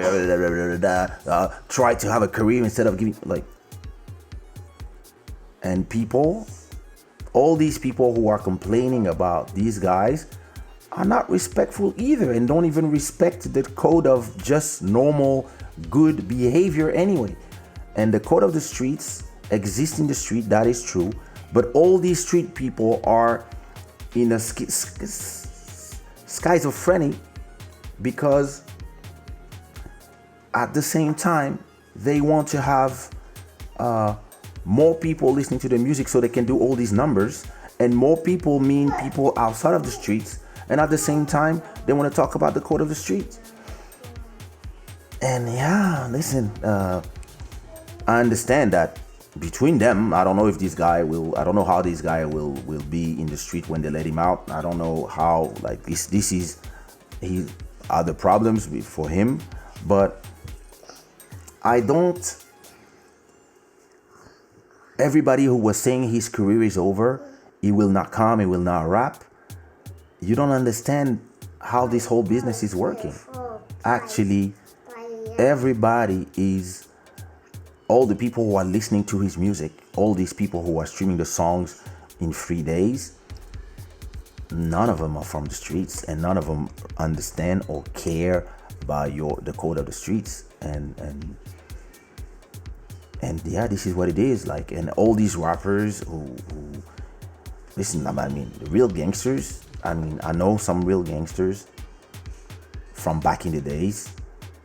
A: try to have a career instead of giving, And people, all these people who are complaining about these guys are not respectful either, and don't even respect the code of just normal good behavior anyway. And the code of the streets exists in the street, that is true, but all these street people are in a schizophrenic, because at the same time they want to have more people listening to the music so they can do all these numbers, and more people mean people outside of the streets, and at the same time they want to talk about the code of the streets. And yeah, listen, I understand that between them, I don't know if this guy will, I don't know how this guy will be in the street when they let him out. I don't know how, like, this is, he are the problems for him, but I don't, everybody who was saying his career is over, he will not come, he will not rap, you don't understand how this whole business is working. Actually, everybody is, all the people who are listening to his music, all these people who are streaming the songs in 3 days, none of them are from the streets, and none of them understand or care about the code of the streets. And yeah, this is what it is like. And all these rappers who listen, I mean, the real gangsters, I mean, I know some real gangsters from back in the days,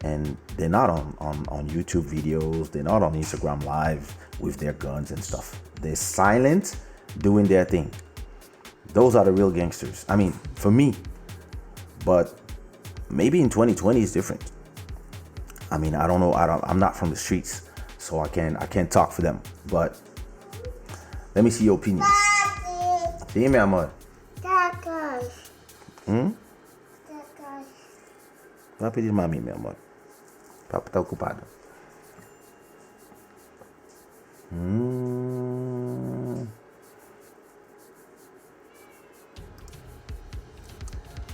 A: and they're not on YouTube videos, they're not on Instagram Live with their guns and stuff. They're silent, doing their thing. Those are the real gangsters, I mean, for me. But maybe in 2020 is different. I mean, I don't know, I'm not from the streets, so I can't talk for them. But let me see your opinions. Sí, mi amor. Vai pedir mami, meu amor. Papo tá ocupado.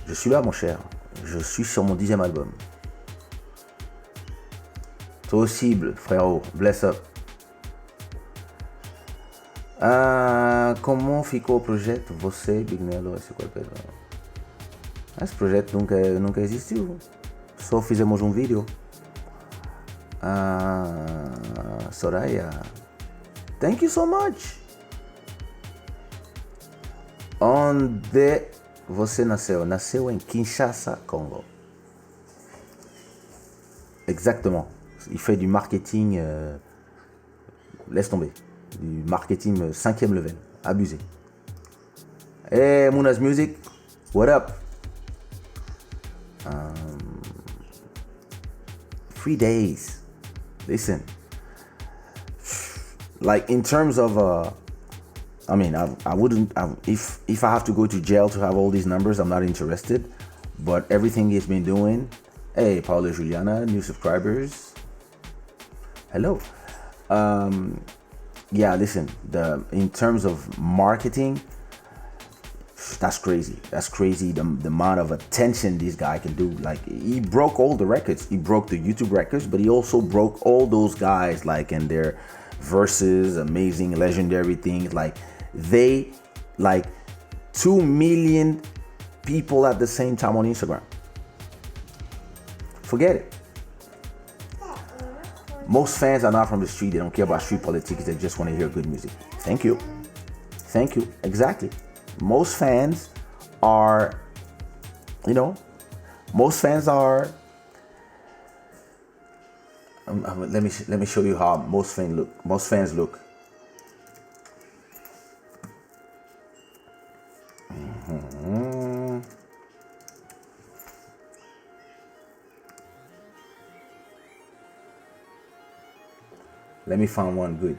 A: Je suis là, mon cher. Je suis sur mon 10e album. Toi aussi, frérot. Bless up. Como ficou o projeto? Você, Big Nelo, esse qualquer. Esse projeto nunca existiu. Só fizemos um vídeo. Soraya, thank you so much. Onde você nasceu? Nasceu em Kinshasa, Congo. Exactement. Il fait du marketing, laisse tomber, du marketing 5e level, abusé. Hey, Muna's Music, what up? 3 days. Listen, like, in terms of I mean, I wouldn't, if I have to go to jail to have all these numbers, I'm not interested. But everything he's been doing, hey, Paula Juliana, new subscribers, hello. Yeah, listen, in terms of marketing, that's crazy. That's crazy, the amount of attention this guy can do. Like, he broke all the records. He broke the YouTube records, but he also broke all those guys, like, in their verses, amazing, legendary things. Like, they, like, 2 million people at the same time on Instagram. Forget it. Most fans are not from the street. They don't care about street politics. They just want to hear good music. Thank you. Thank you. Exactly. Most fans are, most fans are, let me show you how most fans look. Let me find one good.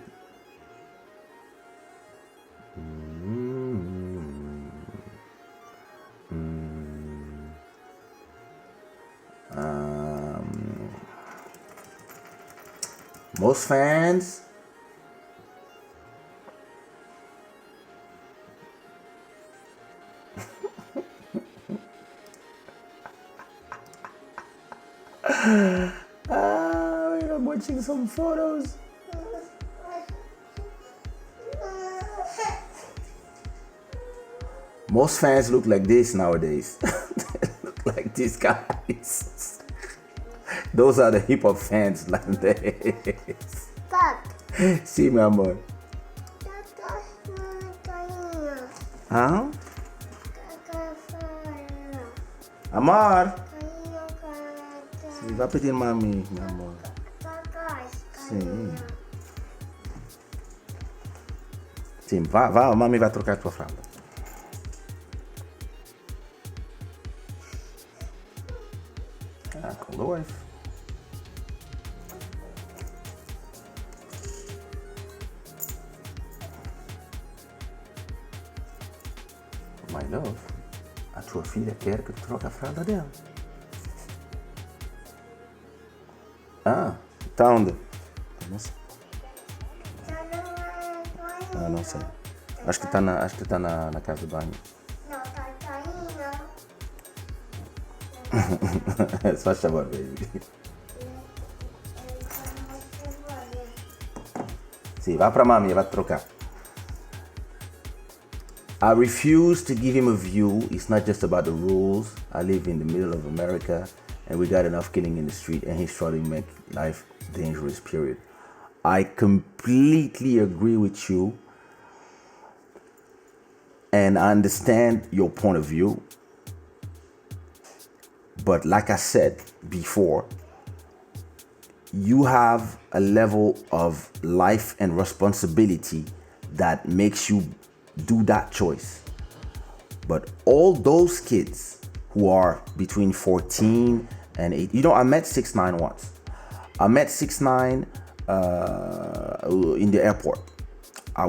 A: Most fans I'm watching some photos. Most fans look like this nowadays. They look like these guys. Those are the hip hop fans nowadays.
B: Pop.
A: See, mi amor. Huh? Amor. Sí, va a pedir mami, mi amor. Sí. Sim, vá, mami vai trocar a tua fralda. Ah, call the wife. My love, a tua filha quer que tu troque a fralda dela. Ah, tá onde? Não sei. Ah, não sei. Acho que tá na casa de banho.
B: Não, tá indo.
A: Só chamar, baby. Sim, vá pra mami, vai trocar. I refuse to give him a view. It's not just about the rules. I live in the middle of America and we got enough killing in the street and he's trying to make life dangerous, period. I completely agree with you and I understand your point of view. But like I said before, you have a level of life and responsibility that makes you do that choice. But all those kids who are between 14 and 8, I met 6ix9ine once. I met 6ix9ine in the airport. I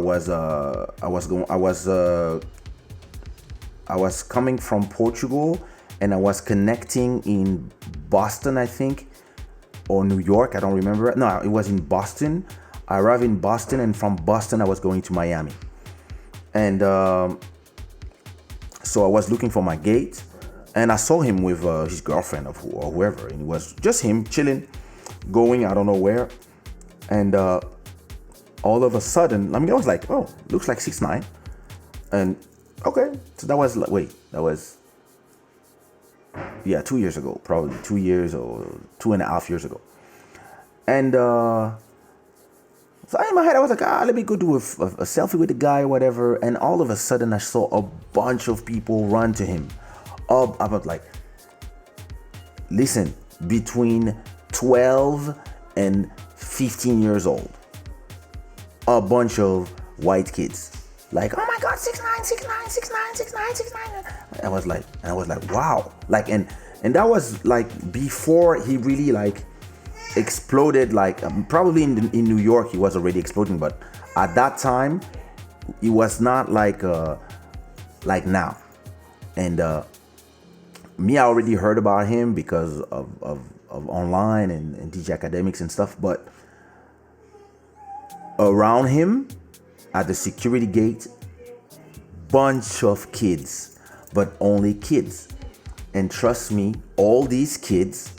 A: was coming from Portugal and I was connecting in Boston, I think, or New York, I don't remember. No, it was in Boston. I arrived in Boston and from Boston I was going to Miami. And so I was looking for my gate and I saw him with his girlfriend or whoever, and it was just him chilling, going I don't know where. And all of a sudden, I was like, oh, looks like 6ix9ine. And okay, so that was 2 years ago, probably 2 years or 2.5 years ago. And so in my head, I was like, let me go do a selfie with the guy or whatever. And all of a sudden, I saw a bunch of people run to him. I was like, listen, between 12 and 15 years old, a bunch of white kids. Like, oh my God, 6ix9ine, 6ix9ine, 6ix9ine, 6ix9ine, 6ix9ine. I was like, wow. Like, and that was like before he really like exploded. Like probably in New York he was already exploding, but at that time it was not like now. And me, I already heard about him because of online and DJ Academics and stuff, but around him at the security gate, bunch of kids, but only kids. And trust me, all these kids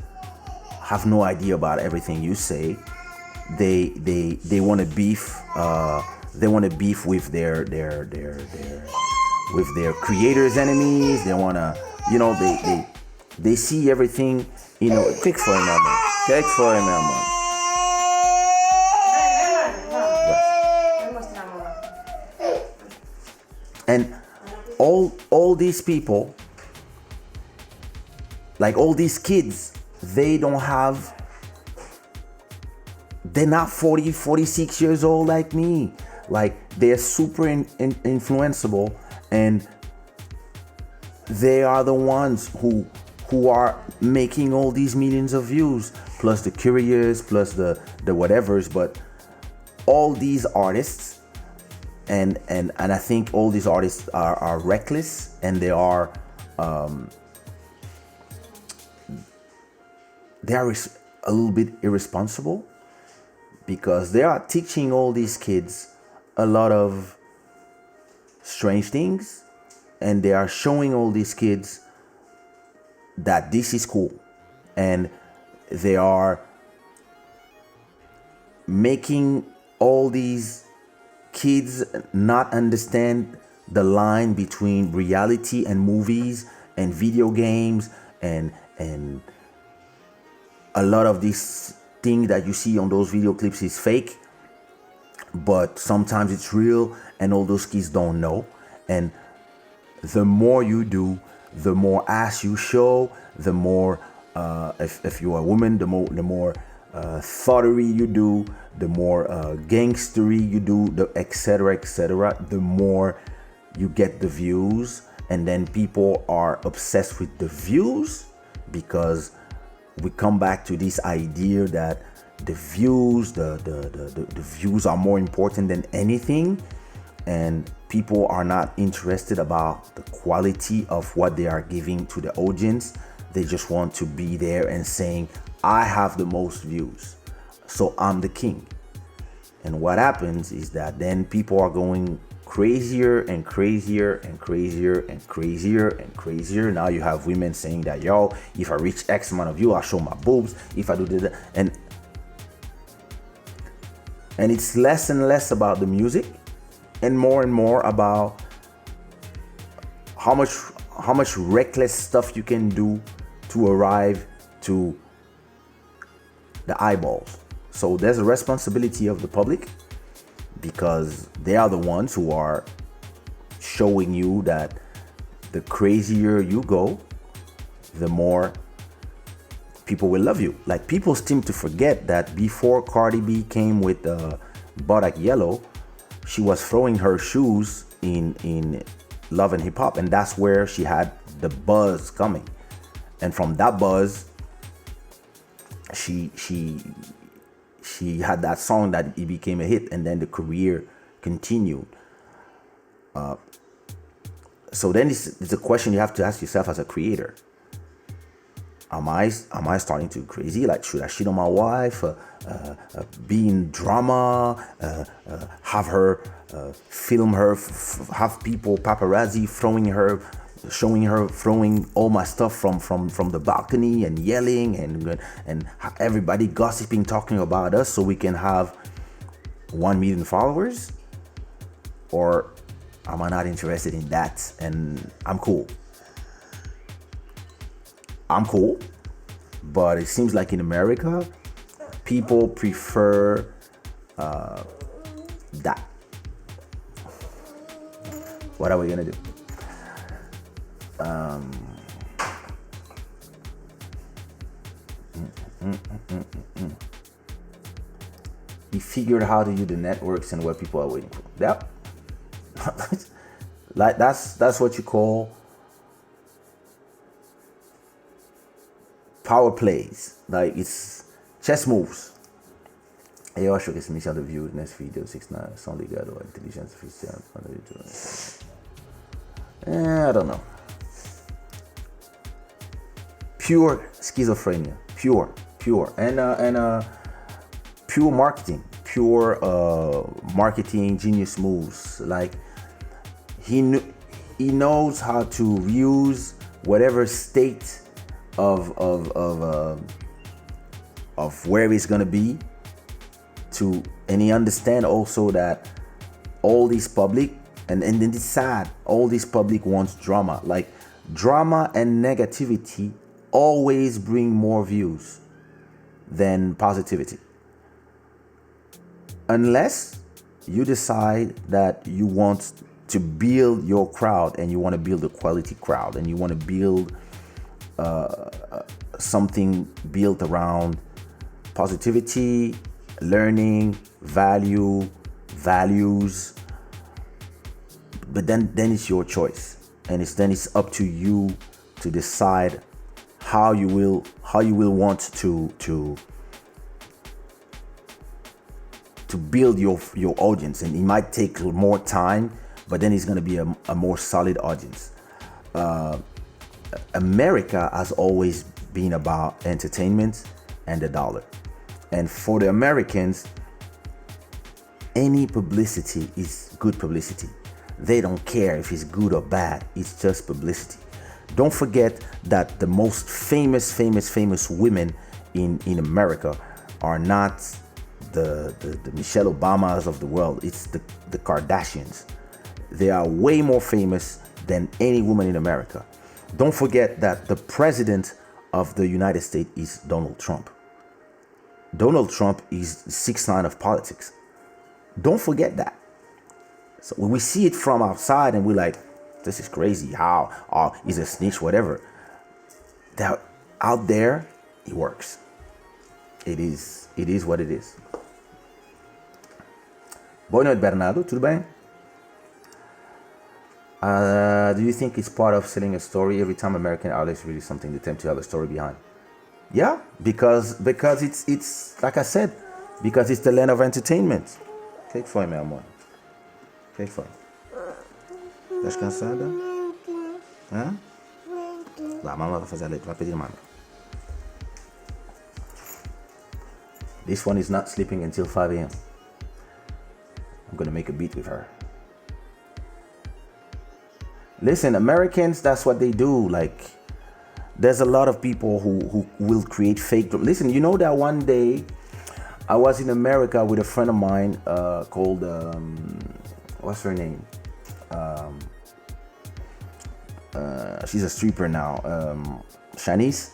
A: have no idea about everything you say. They want to beef. They want to beef with their creators' enemies. They want to, they see everything. Kijk voor hem, man. Kijk voor hem, man. And all these people, like all these kids, they're not 40, 46 years old like me. Like they're super influenceable, and they are the ones who are making all these millions of views, plus the couriers, plus the whatevers. But all these artists, and I think all these artists are reckless, and they are a little bit irresponsible, because they are teaching all these kids a lot of strange things, and they are showing all these kids that this is cool, and they are making all these kids not understand the line between reality and movies and video games and a lot of these things that you see on those video clips is fake, but sometimes it's real, and all those kids don't know. And the more you do, the more ass you show, the more if you're a woman, the more thottery you do, the more gangstery you do, the etc., the more you get the views. And then people are obsessed with the views, because we come back to this idea that the views, the views are more important than anything, and people are not interested about the quality of what they are giving to the audience. They just want to be there and saying, I have the most views, so I'm the king. And what happens is that then people are going crazier and crazier and crazier and crazier and crazier. Now you have women saying that, yo, if I reach X amount of views, I'll show my boobs. If I do that, and it's less and less about the music and more about how much reckless stuff you can do to arrive to the eyeballs. So there's a responsibility of the public, because they are the ones who are showing you that the crazier you go, the more people will love you. Like, people seem to forget that before Cardi B came with Bodak Yellow, she was throwing her shoes in Love and Hip Hop, and that's where she had the buzz coming. And from that buzz, she had that song that it became a hit, and then the career continued. So then it's a question you have to ask yourself as a creator. Am I starting to crazy? Like, should I shit on my wife, be in drama, have her film her, have people paparazzi showing her throwing all my stuff from the balcony and yelling and everybody gossiping, talking about us, so we can have 1 million followers? Or am I not interested in that, and I'm cool? But it seems like in America, people prefer that. What are we gonna do? He figured out how to use the networks and what people are waiting for. Yep. Like, that's what you call power plays. Like, it's chess moves. Eu acho que esse Michel viu nesse vídeo 6ix9ine são ligados à inteligência artificial. I don't know. Pure schizophrenia. Pure. And pure marketing. Pure marketing genius moves. Like, he knows how to use whatever state of where he's gonna be to, and he understand also that all these public, and then it's sad, all this public wants drama. Like, drama and negativity always bring more views than positivity, unless you decide that you want to build your crowd, and you want to build a quality crowd, and you want to build something built around positivity, learning, values. But then it's your choice, and it's up to you to decide how you will want to build your audience. And it might take more time, but then it's going to be a more solid audience. America has always been about entertainment and the dollar. And for the Americans, any publicity is good publicity. They don't care if it's good or bad. It's just publicity. Don't forget that the most famous women in America are not the Michelle Obamas of the world. It's the Kardashians. they are way more famous than any woman in America. Don't forget that the president of the United States is Donald Trump. Donald Trump is 6ix9ine of politics. Don't forget that. So when we see it from outside and we're like, this is crazy, how, he's a snitch, whatever. That out there, it works. It is what it is. Boa noite, Bernardo, tudo bem? Do you think it's part of selling a story every time American artists release something, they attempt to have a story behind? Yeah, because it's like I said, because it's the land of entertainment. O que foi, meu amor? O que foi? Estás cansada? Hã? Lá, mamãe vai fazer a leite, vai pedir mama. This one is not sleeping until 5 a.m. I'm gonna make a beat with her. Listen, Americans, that's what they do. Like, there's a lot of people who will create fake. Listen, you know that one day I was in America with a friend of mine called, what's her name? She's a stripper now, Shanice.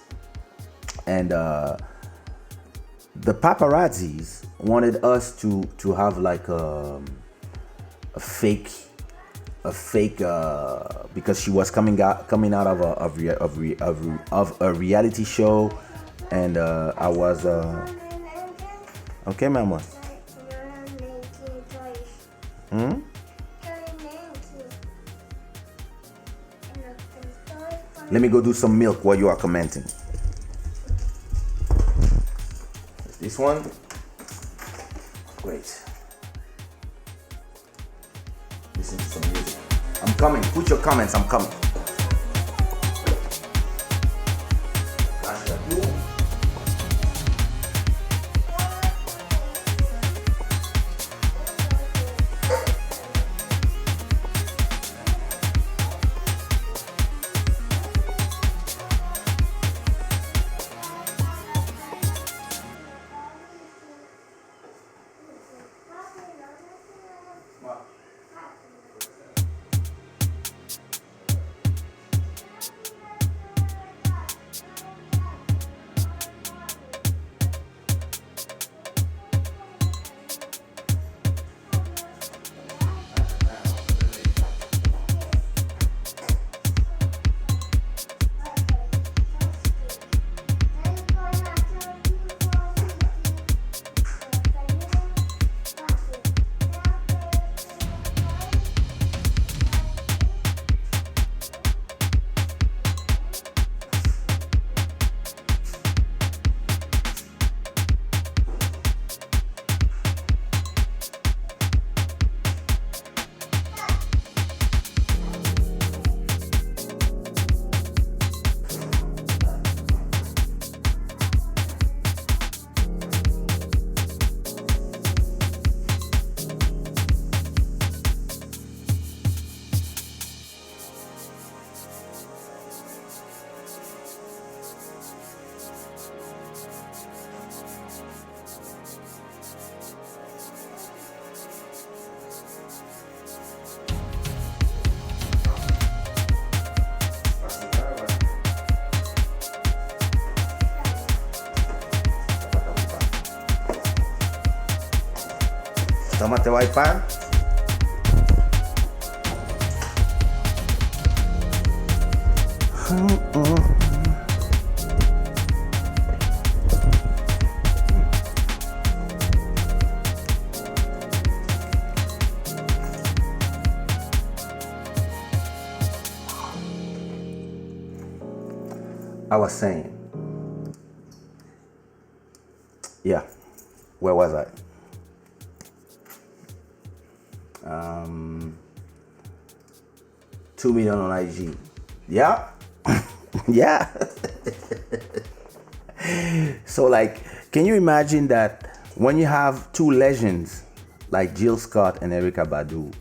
A: And the paparazzis wanted us to have like a fake because she was coming out of a reality show, and I was okay, mama. Let me go do some milk while you are commenting. This one, great. Listen to some music. I'm coming. Put your comments. I'm coming. Toma teu iPad. I was saying, yeah, where was I? 2 million on IG. Yeah. Yeah. So like, can you imagine that when you have two legends like Jill Scott and Erykah Badu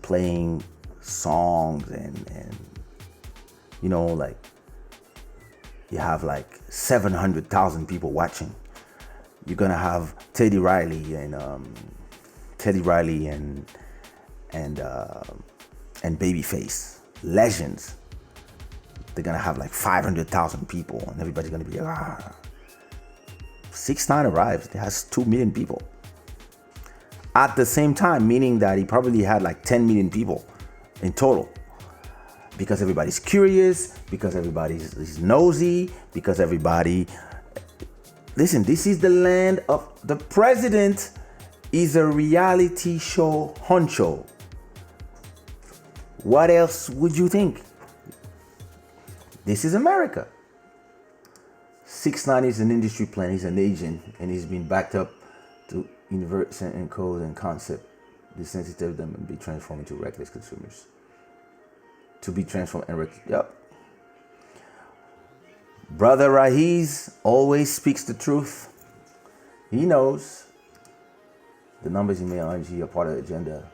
A: playing songs and you know, like you have like 700,000 people watching. You're gonna have Teddy Riley and and Babyface, legends. They're gonna have like 500,000 people, and everybody's gonna be 6ix9ine arrives. It has 2 million people. At the same time, meaning that he probably had like 10 million people in total. Because everybody's curious, because everybody's nosy, because everybody... Listen, this is the land of... The president is a reality show honcho. What else would you think? This is America. 6ix9ine is an industry plan. He's an agent, and he's been backed up to invert certain codes and concept, desensitize them, and be transformed into reckless consumers. To be transformed and yep. Brother Rahiz always speaks the truth. He knows the numbers in MLNG are part of the agenda.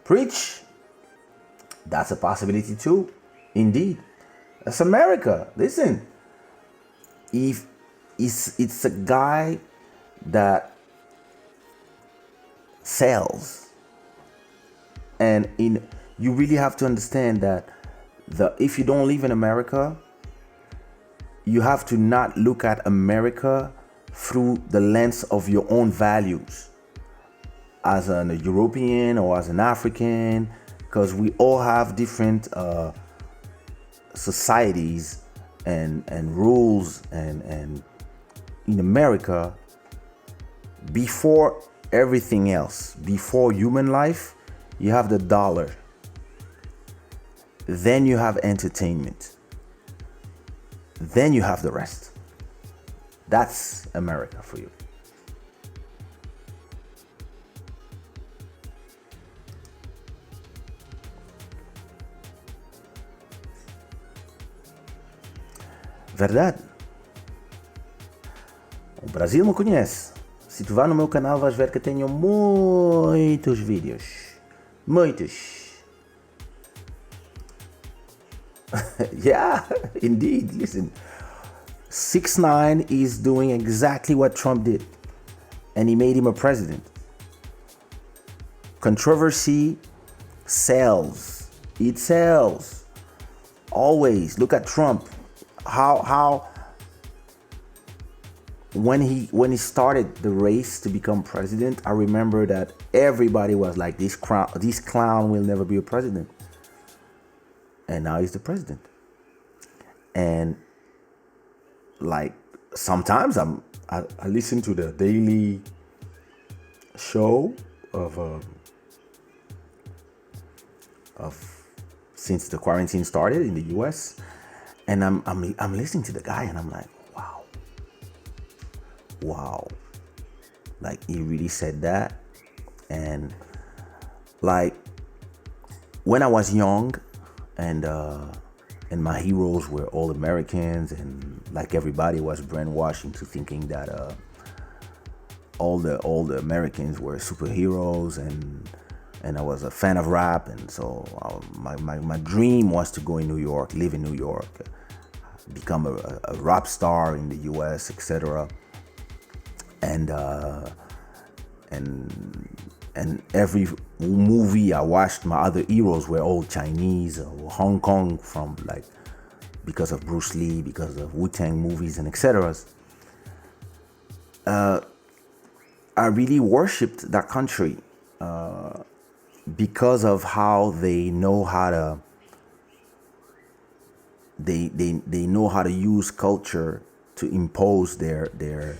A: Preach. That's a possibility too. Indeed. That's America. Listen. If it's a guy that sells, and you really have to understand that if you don't live in America, you have to not look at America through the lens of your own values as a European or as an African, because we all have different societies and rules, and in America, before everything else, before human life, you have the dollar, then you have entertainment, then you have the rest. That's America for you. Verdade? O Brasil me conhece. Se tu vai no meu canal, vais ver que tenho muitos vídeos. Muitos. Yeah, indeed. Listen, 6ix9ine is doing exactly what Trump did, and he made him a president. Controversy sells. It sells. Always. Look at Trump. How when he started the race to become president, I remember that everybody was like, this clown will never be a president. And now he's the president. And like sometimes I listen to the daily show of since the quarantine started in the US, and I'm listening to the guy, and I'm like, wow, like he really said that. And like when I was young, and my heroes were all Americans, and like everybody was brainwashed into thinking that all the Americans were superheroes, and I was a fan of rap, and so my dream was to go in New York, live in New York, become a rap star in the US, etc. And every movie I watched, my other heroes were all Chinese or Hong Kong, from like, because of Bruce Lee, because of Wu-Tang movies, and etc. I really worshipped that country because of how they know how to they know how to use culture to impose their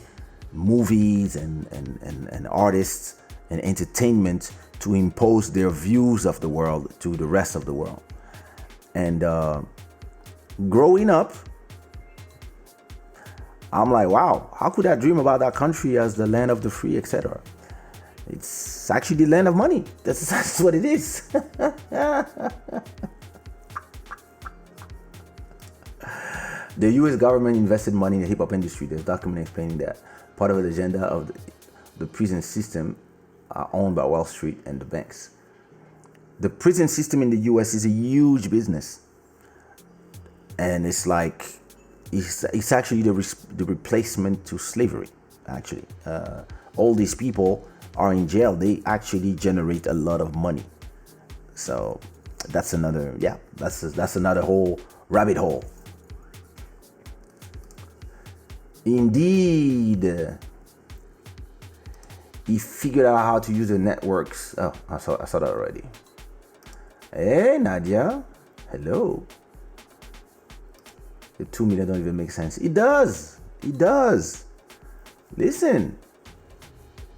A: movies and artists and entertainment, to impose their views of the world to the rest of the world. And growing up, I'm like, wow, how could I dream about that country as the land of the free, etc.? It's actually the land of money. That's what it is. The US government invested money in the hip-hop industry. There's a document explaining that. Part of the agenda of the prison system are owned by Wall Street and the banks. The prison system in the US is a huge business. And it's like, it's actually the replacement to slavery. actually. All these people are in jail. They actually generate a lot of money. So that's another, yeah, that's another whole rabbit hole. Indeed. He figured out how to use the networks. Oh, I saw that already. Hey, Nadia. Hello. The 2 million don't even make sense. It does. It does. Listen.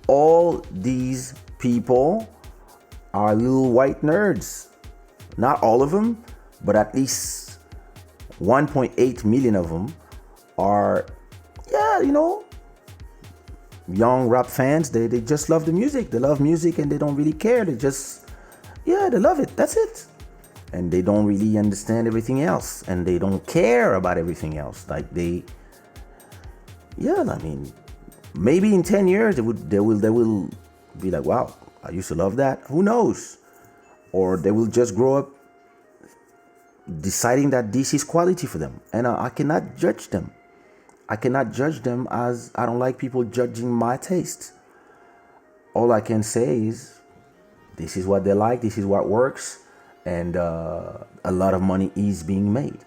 A: All these people are little white nerds. Not all of them, but at least 1.8 million of them are, yeah, young rap fans. They just love the music. They love music and they don't really care. They just, yeah, they love it. That's it. And they don't really understand everything else. And they don't care about everything else. Like they, yeah, I mean, maybe in 10 years they will be like, wow, I used to love that. Who knows? Or they will just grow up deciding that this is quality for them. And I cannot judge them. I cannot judge them, as I don't like people judging my taste. All I can say is, this is what they like, this is what works, and a lot of money is being made.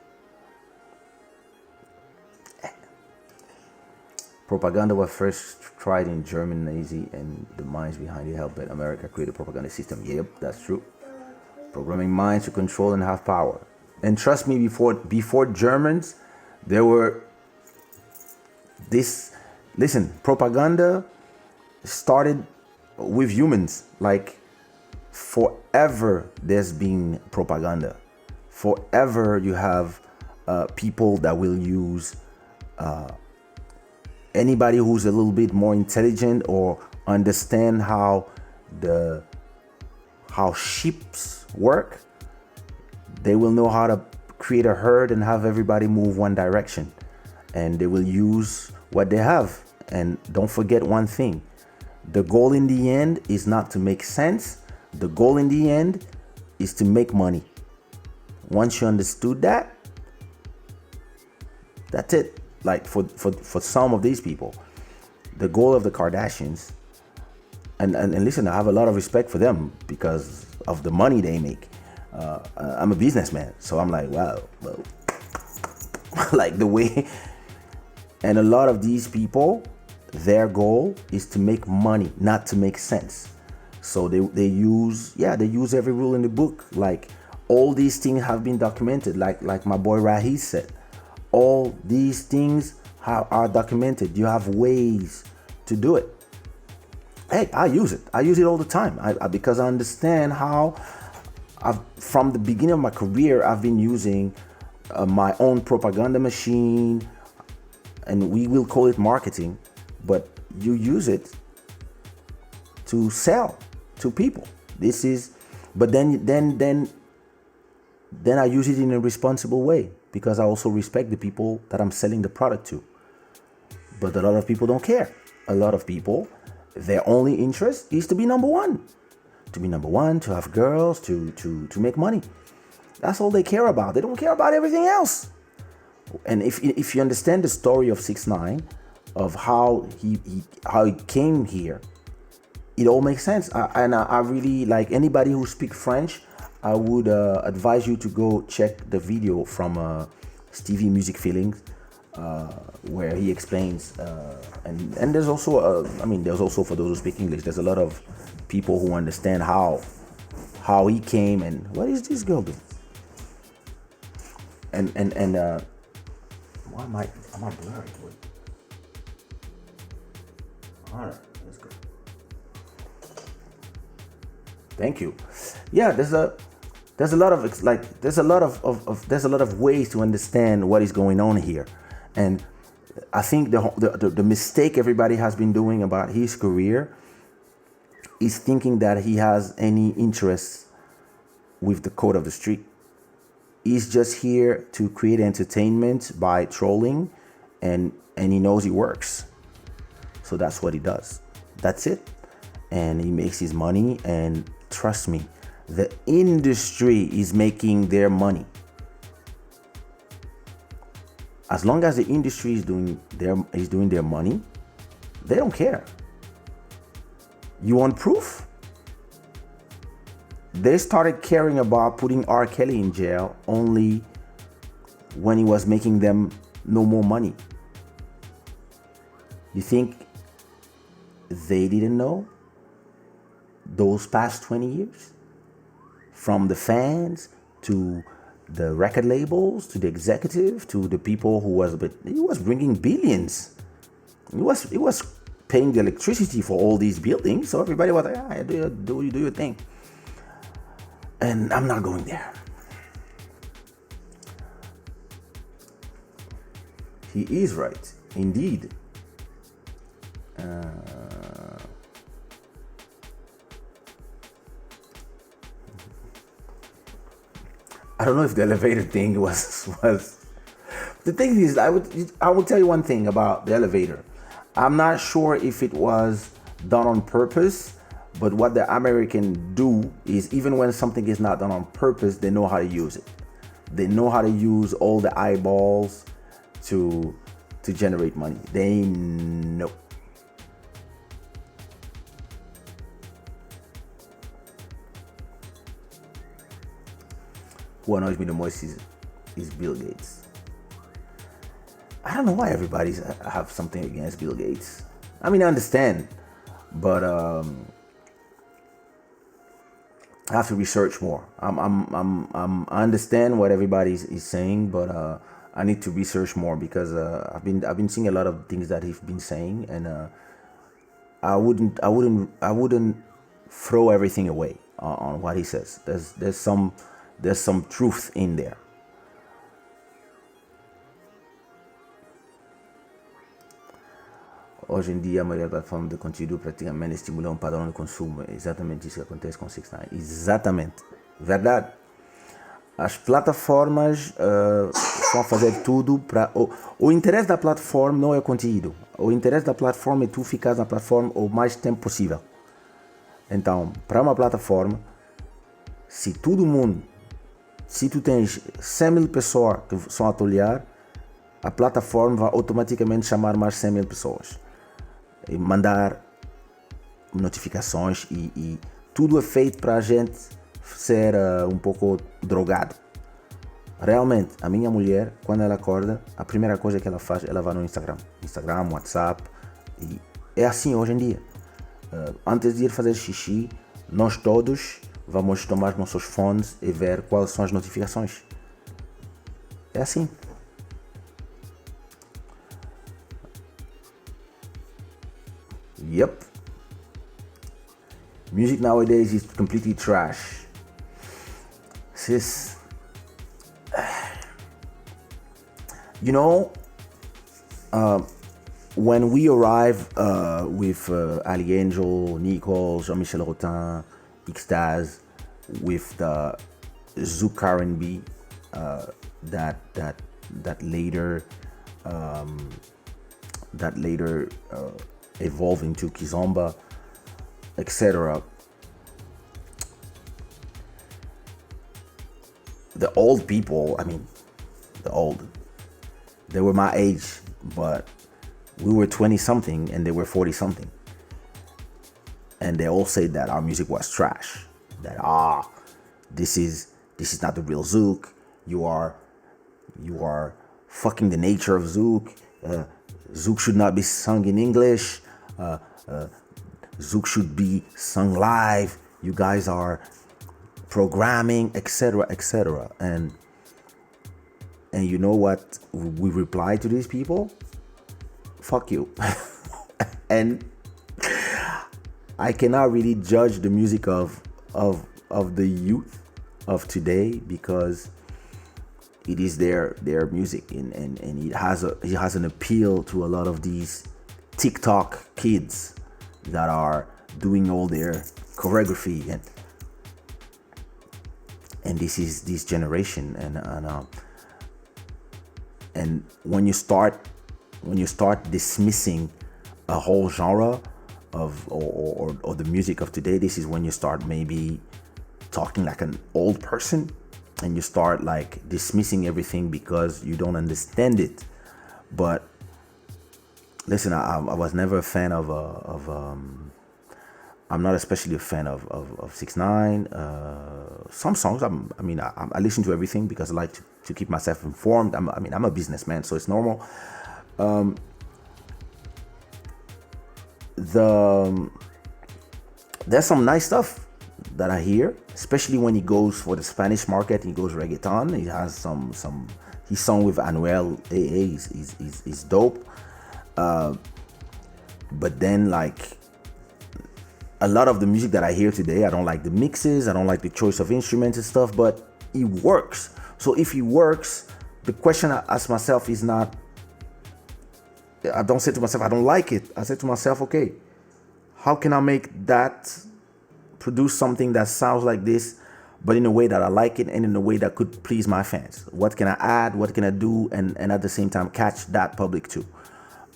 A: Propaganda was first tried in German Nazi, and the minds behind it helped America create a propaganda system. Yep, that's true. Programming minds to control and have power. And trust me, before Germans, there were propaganda started with humans. Like forever there's been propaganda. Forever you have people that will use anybody who's a little bit more intelligent or understand how sheeps work. They will know how to create a herd and have everybody move one direction. And they will use what they have. And don't forget one thing. The goal in the end is not to make sense. The goal in the end is to make money. Once you understood that, that's it. Like for some of these people, the goal of the Kardashians, and listen, I have a lot of respect for them because of the money they make. I'm a businessman, so I'm like, wow, well, like the way. And a lot of these people, their goal is to make money, not to make sense. So they use every rule in the book. Like all these things have been documented. Like my boy Rahi said, all these things are documented. You have ways to do it. Hey, I use it. I use it all the time. Because I understand how. From the beginning of my career, I've been using my own propaganda machine. And we will call it marketing, but you use it to sell to people. But then I use it in a responsible way because I also respect the people that I'm selling the product to. But a lot of people don't care. A lot of people, their only interest is to be number one. To be number one, to have girls, to make money. That's all they care about. They don't care about everything else. And if you understand the story of 6ix9ine, of how he came here, it all makes sense. I really, like anybody who speaks French, I would advise you to go check the video from Stevie Music Feelings, where he explains. And there's also, there's also, for those who speak English, there's a lot of people who understand how he came and what is this girl doing. And why am I blurry? All right, let's go. Thank you. Yeah, there's a lot of ways to understand what is going on here, and I think the mistake everybody has been doing about his career is thinking that he has any interest with the code of the street. He's just here to create entertainment by trolling, and he knows it works. So that's what he does. That's it. And he makes his money, and trust me, the industry is making their money. As long as the industry is doing their money, They don't care. You want proof? They started caring about putting R. Kelly in jail only when he was making them no more money. You think they didn't know those past 20 years? From the fans to the record labels to the executive to the people who he was bringing billions. He was paying the electricity for all these buildings, so everybody was like, do your thing. And I'm not going there. He is right, indeed. I don't know if the elevator thing was. The thing is, I will tell you one thing about the elevator. I'm not sure if it was done on purpose, but what the American do is, even when something is not done on purpose, they know how to use it. They know how to use all the eyeballs to generate money. They know. Who annoys me the most is Bill Gates. I don't know why everybody have something against Bill Gates. I mean, I understand, but I have to research more. I understand what everybody is saying, but I need to research more because I've been seeing a lot of things that he's been saying, and I wouldn't throw everything away on what he says. There's some truth in there. Hoje em dia, a maioria das plataformas de conteúdo praticamente estimulam um padrão de consumo. É exatamente isso que acontece com 6ix9ine. Exatamente. Verdade. As plataformas vão fazer tudo para... O interesse da plataforma não é o conteúdo. O interesse da plataforma é tu ficar na plataforma o mais tempo possível. Então, para uma plataforma, se tu tens 100 mil pessoas que são a te olhar, a plataforma vai automaticamente chamar mais 100 mil pessoas. E mandar notificações e tudo é feito para a gente ser um pouco drogado. Realmente, a minha mulher, quando ela acorda, a primeira coisa que ela faz, ela vai no Instagram, WhatsApp, e é assim hoje em dia. Antes de ir fazer xixi, nós todos vamos tomar nossos fones e ver quais são as notificações. É assim. Yep. Music nowadays is completely trash. Sis. You know, when we arrive with Ali Angel, Nichols, Jean-Michel Rotin, Xtaz, with the Zouk R&B that later evolved into Kizomba, etc. The old people, they were my age, but we were 20 something and they were 40 something. And they all said that our music was trash. That this is not the real Zouk. You are fucking the nature of Zouk. Zouk should not be sung in English. Zouk should be sung live. You guys are programming, etc., etc. And you know what we reply to these people? Fuck you. And I cannot really judge the music of the youth of today because it is their music and it has an appeal to a lot of these TikTok kids that are doing all their choreography and this is this generation and when you start dismissing a whole genre of or the music of today, this is when you start maybe talking like an old person and you start like dismissing everything because you don't understand it. But listen, I was never a fan I'm not especially a fan of 6ix9ine. Some songs, I listen to everything because I like to keep myself informed. I'm a businessman, so it's normal. The There's some nice stuff that I hear, especially when he goes for the Spanish market. He goes reggaeton. He has some. His song with Anuel AA is dope. But then, like, a lot of the music that I hear today, I don't like the mixes, I don't like the choice of instruments and stuff, but it works. So if it works, the question I ask myself is not, I don't say to myself, I don't like it. I say to myself, okay, how can I make that, produce something that sounds like this, but in a way that I like it and in a way that could please my fans? What can I add? What can I do? And at the same time, catch that public too.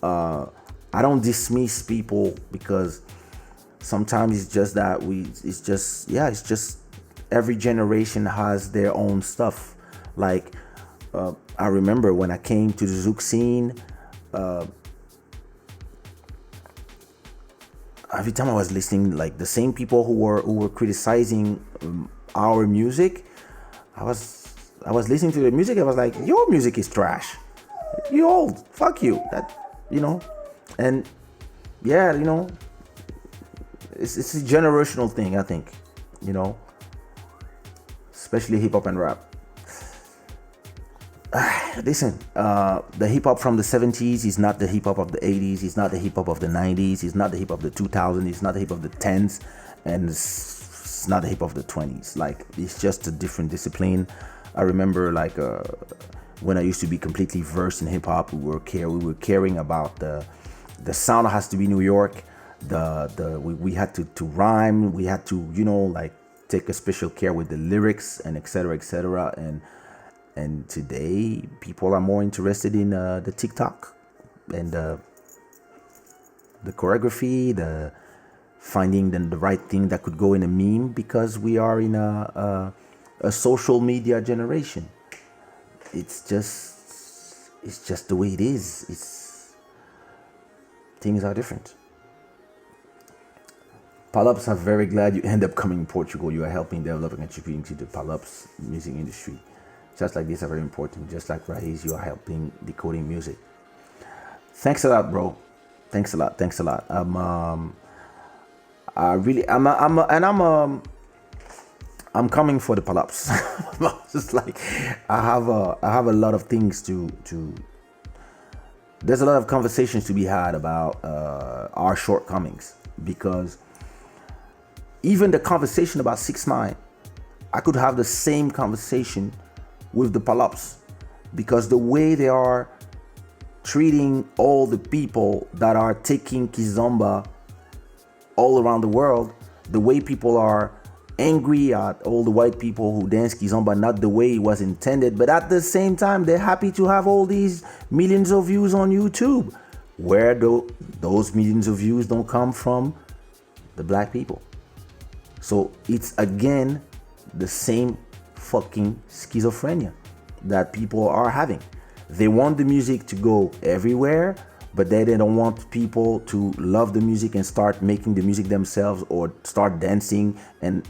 A: I don't dismiss people because sometimes it's just that it's just every generation has their own stuff. Like, I remember when I came to the Zouk scene, every time I was listening, like the same people who were criticizing our music, I was listening to the music. I was like, your music is trash. You old. Fuck you. And yeah, it's a generational thing, I think, especially hip hop and rap. Listen, the hip hop from the 70s is not the hip hop of the 80s. It's not the hip hop of the 90s. It's not the hip hop of the 2000s. It's not the hip hop of the 10s, and it's not the hip hop of the 20s. Like, it's just a different discipline. I remember, like, when I used to be completely versed in hip hop, we were caring about the sound has to be New York. We had to rhyme. We had to, like, take a special care with the lyrics and etc. etc. And today people are more interested in the TikTok and the choreography, the finding the right thing that could go in a meme, because we are in a social media generation. It's just the way it is. Things are different. Pal-ups, I'm very glad you end up coming in Portugal. You are helping develop and contributing to the Pal-ups music industry. Just like this are very important. Just like Rahiz, you are helping decoding music. Thanks a lot, bro. Thanks a lot. I'm coming for the Pal-ups. Just like I have a lot of things to. There's a lot of conversations to be had about our shortcomings, because even the conversation about 6ix9ine, I could have the same conversation with the Pal-ups, because the way they are treating all the people that are taking Kizomba all around the world, the way people are angry at all the white people who dance Kizomba, not the way it was intended, but at the same time, they're happy to have all these millions of views on YouTube, where those millions of views don't come from the black people. So it's again the same fucking schizophrenia that people are having. They want the music to go everywhere, but they don't want people to love the music and start making the music themselves or start dancing. And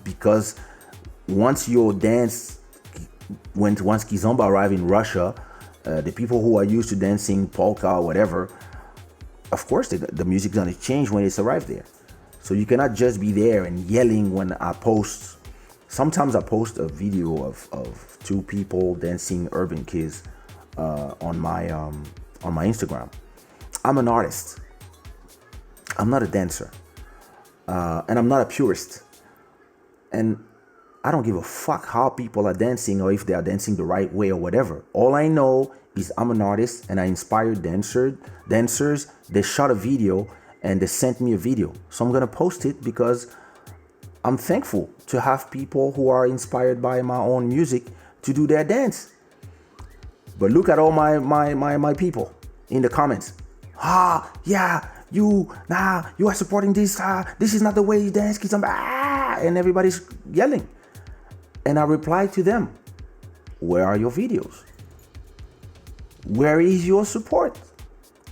A: because once Kizomba arrived in Russia, the people who are used to dancing polka or whatever, of course the music's gonna change when it's arrived there. So you cannot just be there and yelling when I post. Sometimes I post a video of two people dancing urban kids on my Instagram. I'm an artist. I'm not a dancer, and I'm not a purist. And I don't give a fuck how people are dancing or if they are dancing the right way or whatever. All I know is I'm an artist and I inspire dancers. They shot a video and they sent me a video, so I'm gonna post it because I'm thankful to have people who are inspired by my own music to do their dance. But look at all my people in the comments. You are supporting this. This is not the way you dance. And everybody's yelling. And I reply to them, where are your videos? Where is your support?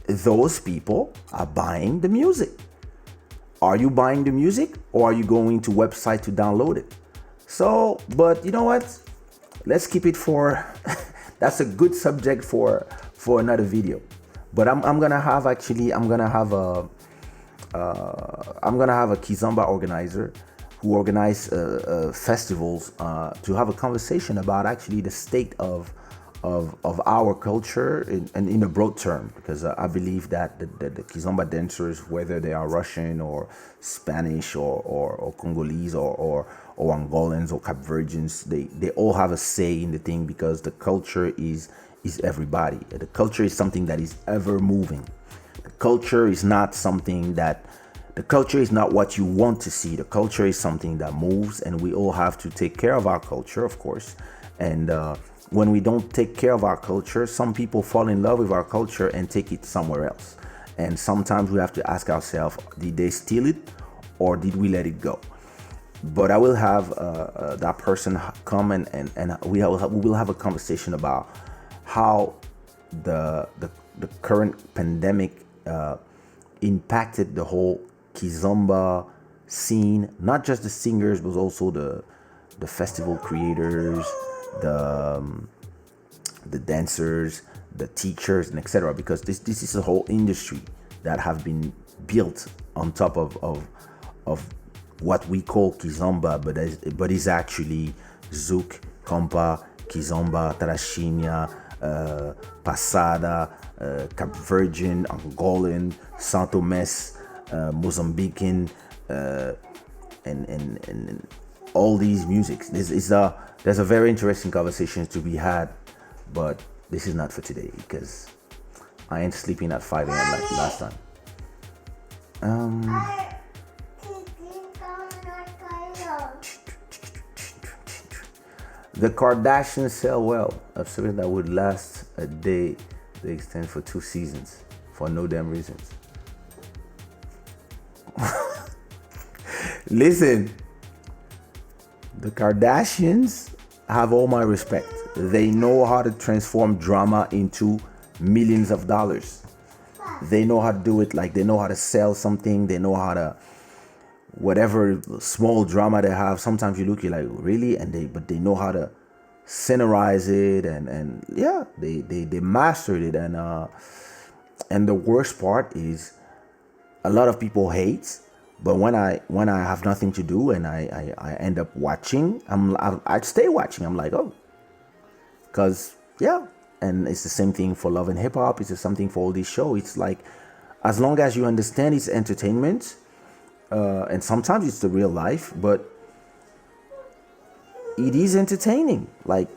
A: those people are buying the music. Are you buying the music, or are you going to website to download it? So, but you know what? Let's keep it for that's a good subject for another video. But I'm gonna have actually I'm gonna have a Kizomba organizer who organize festivals to have a conversation about actually the state of our culture in a broad term, because I believe that the Kizomba dancers, whether they are Russian or Spanish or Congolese or Angolans or Cape Verdeans, they all have a say in the thing, because the culture is everybody. The culture is something that is ever moving. The culture is not what you want to see. The culture is something that moves, and we all have to take care of our culture, of course. And when we don't take care of our culture, some people fall in love with our culture and take it somewhere else. And sometimes we have to ask ourselves, did they steal it, or did we let it go? But I will have that person come and we will have a conversation about how the current pandemic impacted the whole Kizomba scene, not just the singers, but also the festival creators, the dancers, the teachers, and etc. Because this is a whole industry that have been built on top of what we call Kizomba, but is actually Zouk, Compa, Kizomba, Tarashinha, Passada, Cape Verdean, Angolan, Santo Mes, Mozambican, and all these musics. There's a very interesting conversation to be had, but this is not for today, because I ain't sleeping at 5 a.m. like last time. The Kardashians sell well. A service that would last a day, they extend for 2 seasons for no damn reasons. Listen, the Kardashians have all my respect. They know how to transform drama into millions of dollars. They know how to do it. Like, they know how to sell something. They know how to, whatever small drama they have, sometimes you're like, really? But they know how to scenize it, and yeah, they mastered it. And the worst part is, a lot of people hate, but when I have nothing to do and I end up watching, I stay watching. I'm like, oh, because yeah. And it's the same thing for Love and Hip Hop. It's the same thing for all these shows. It's like, as long as you understand it's entertainment, and sometimes it's the real life, but it is entertaining. Like,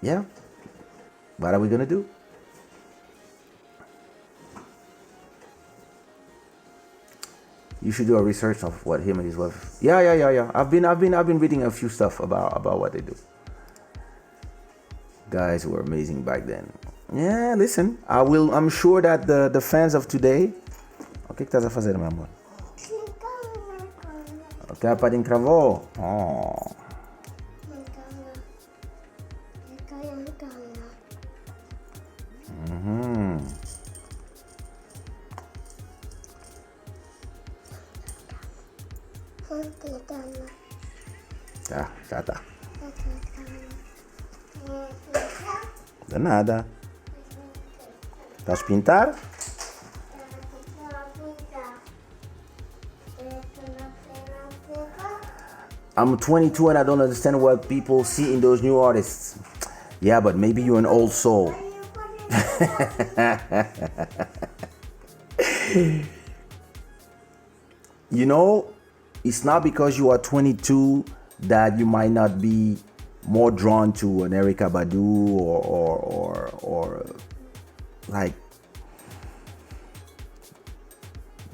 A: yeah, what are we gonna do? You should do a research of what him and his wife. Yeah. I've been reading a few stuff about what they do. Guys were amazing back then. Yeah, listen, I'm sure that the fans of today. O que estás a fazer, meu amor? Ok, a Padinho cravou. Oh. Tá, já tá. De nada. Estás a pintar? I'm 22 and I don't understand what people see in those new artists. Yeah, but maybe you're an old soul. You know, it's not because you are 22 that you might not be more drawn to an Erykah Badu or like.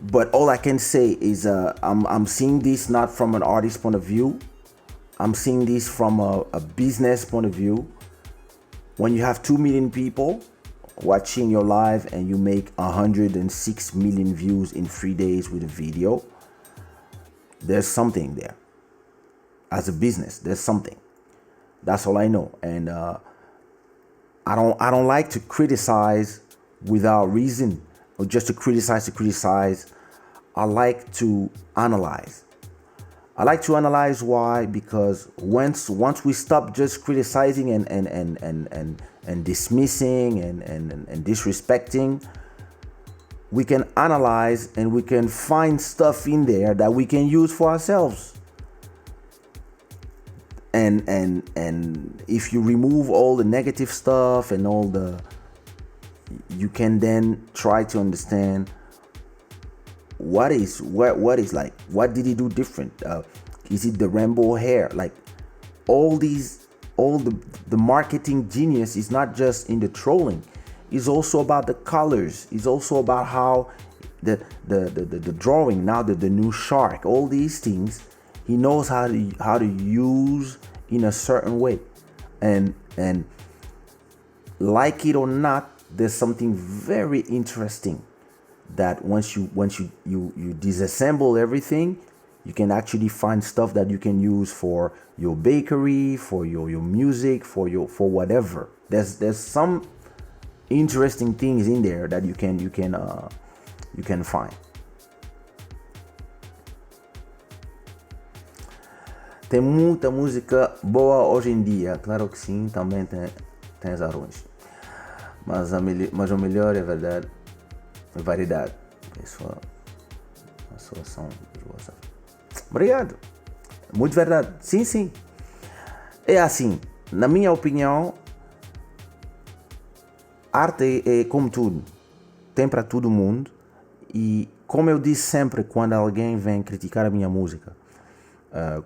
A: But all I can say is I'm seeing this not from an artist point of view. I'm seeing this from a business point of view. When you have 2 million people watching your live and you make 106 million views in 3 days with a video, there's something there. As a business, there's something. That's all I know. And I don't like to criticize without reason. or just to criticize. I like to analyze. I like to analyze. Why? Because once we stop just criticizing and dismissing and disrespecting, we can analyze and we can find stuff in there that we can use for ourselves. And if you remove all the negative stuff and all the, you can then try to understand what is like, what did he do different? Is it the rainbow hair? Like all the marketing genius is not just in the trolling. It's also about the colors. It's also about how the drawing, now the new shark, all these things he knows how to use in a certain way. And like it or not, there's something very interesting that once you disassemble everything, you can actually find stuff that you can use for your bakery, for your music, for whatever. There's some interesting things in there that you can find. Tem muita música boa hoje em dia, claro que sim, também tem as ruins. Mas o melhor é verdade, é variedade. Isso é a solução de WhatsApp. Obrigado. Muito verdade. Sim. É assim, na minha opinião, arte é como tudo. Tem para todo mundo. E como eu disse sempre, quando alguém vem criticar a minha música,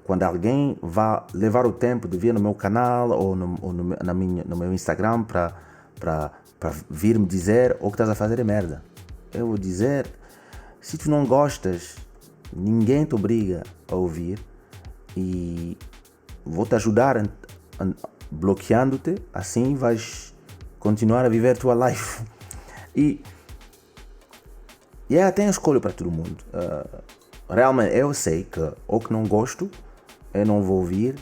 A: quando alguém vai levar o tempo de vir no meu canal ou no meu Instagram para vir me dizer o que estás a fazer é merda, eu vou dizer, se tu não gostas, ninguém te obriga a ouvir e vou te ajudar bloqueando-te, assim vais continuar a viver tua life. E tem escolha para todo mundo. Realmente eu sei que o que não gosto eu não vou ouvir,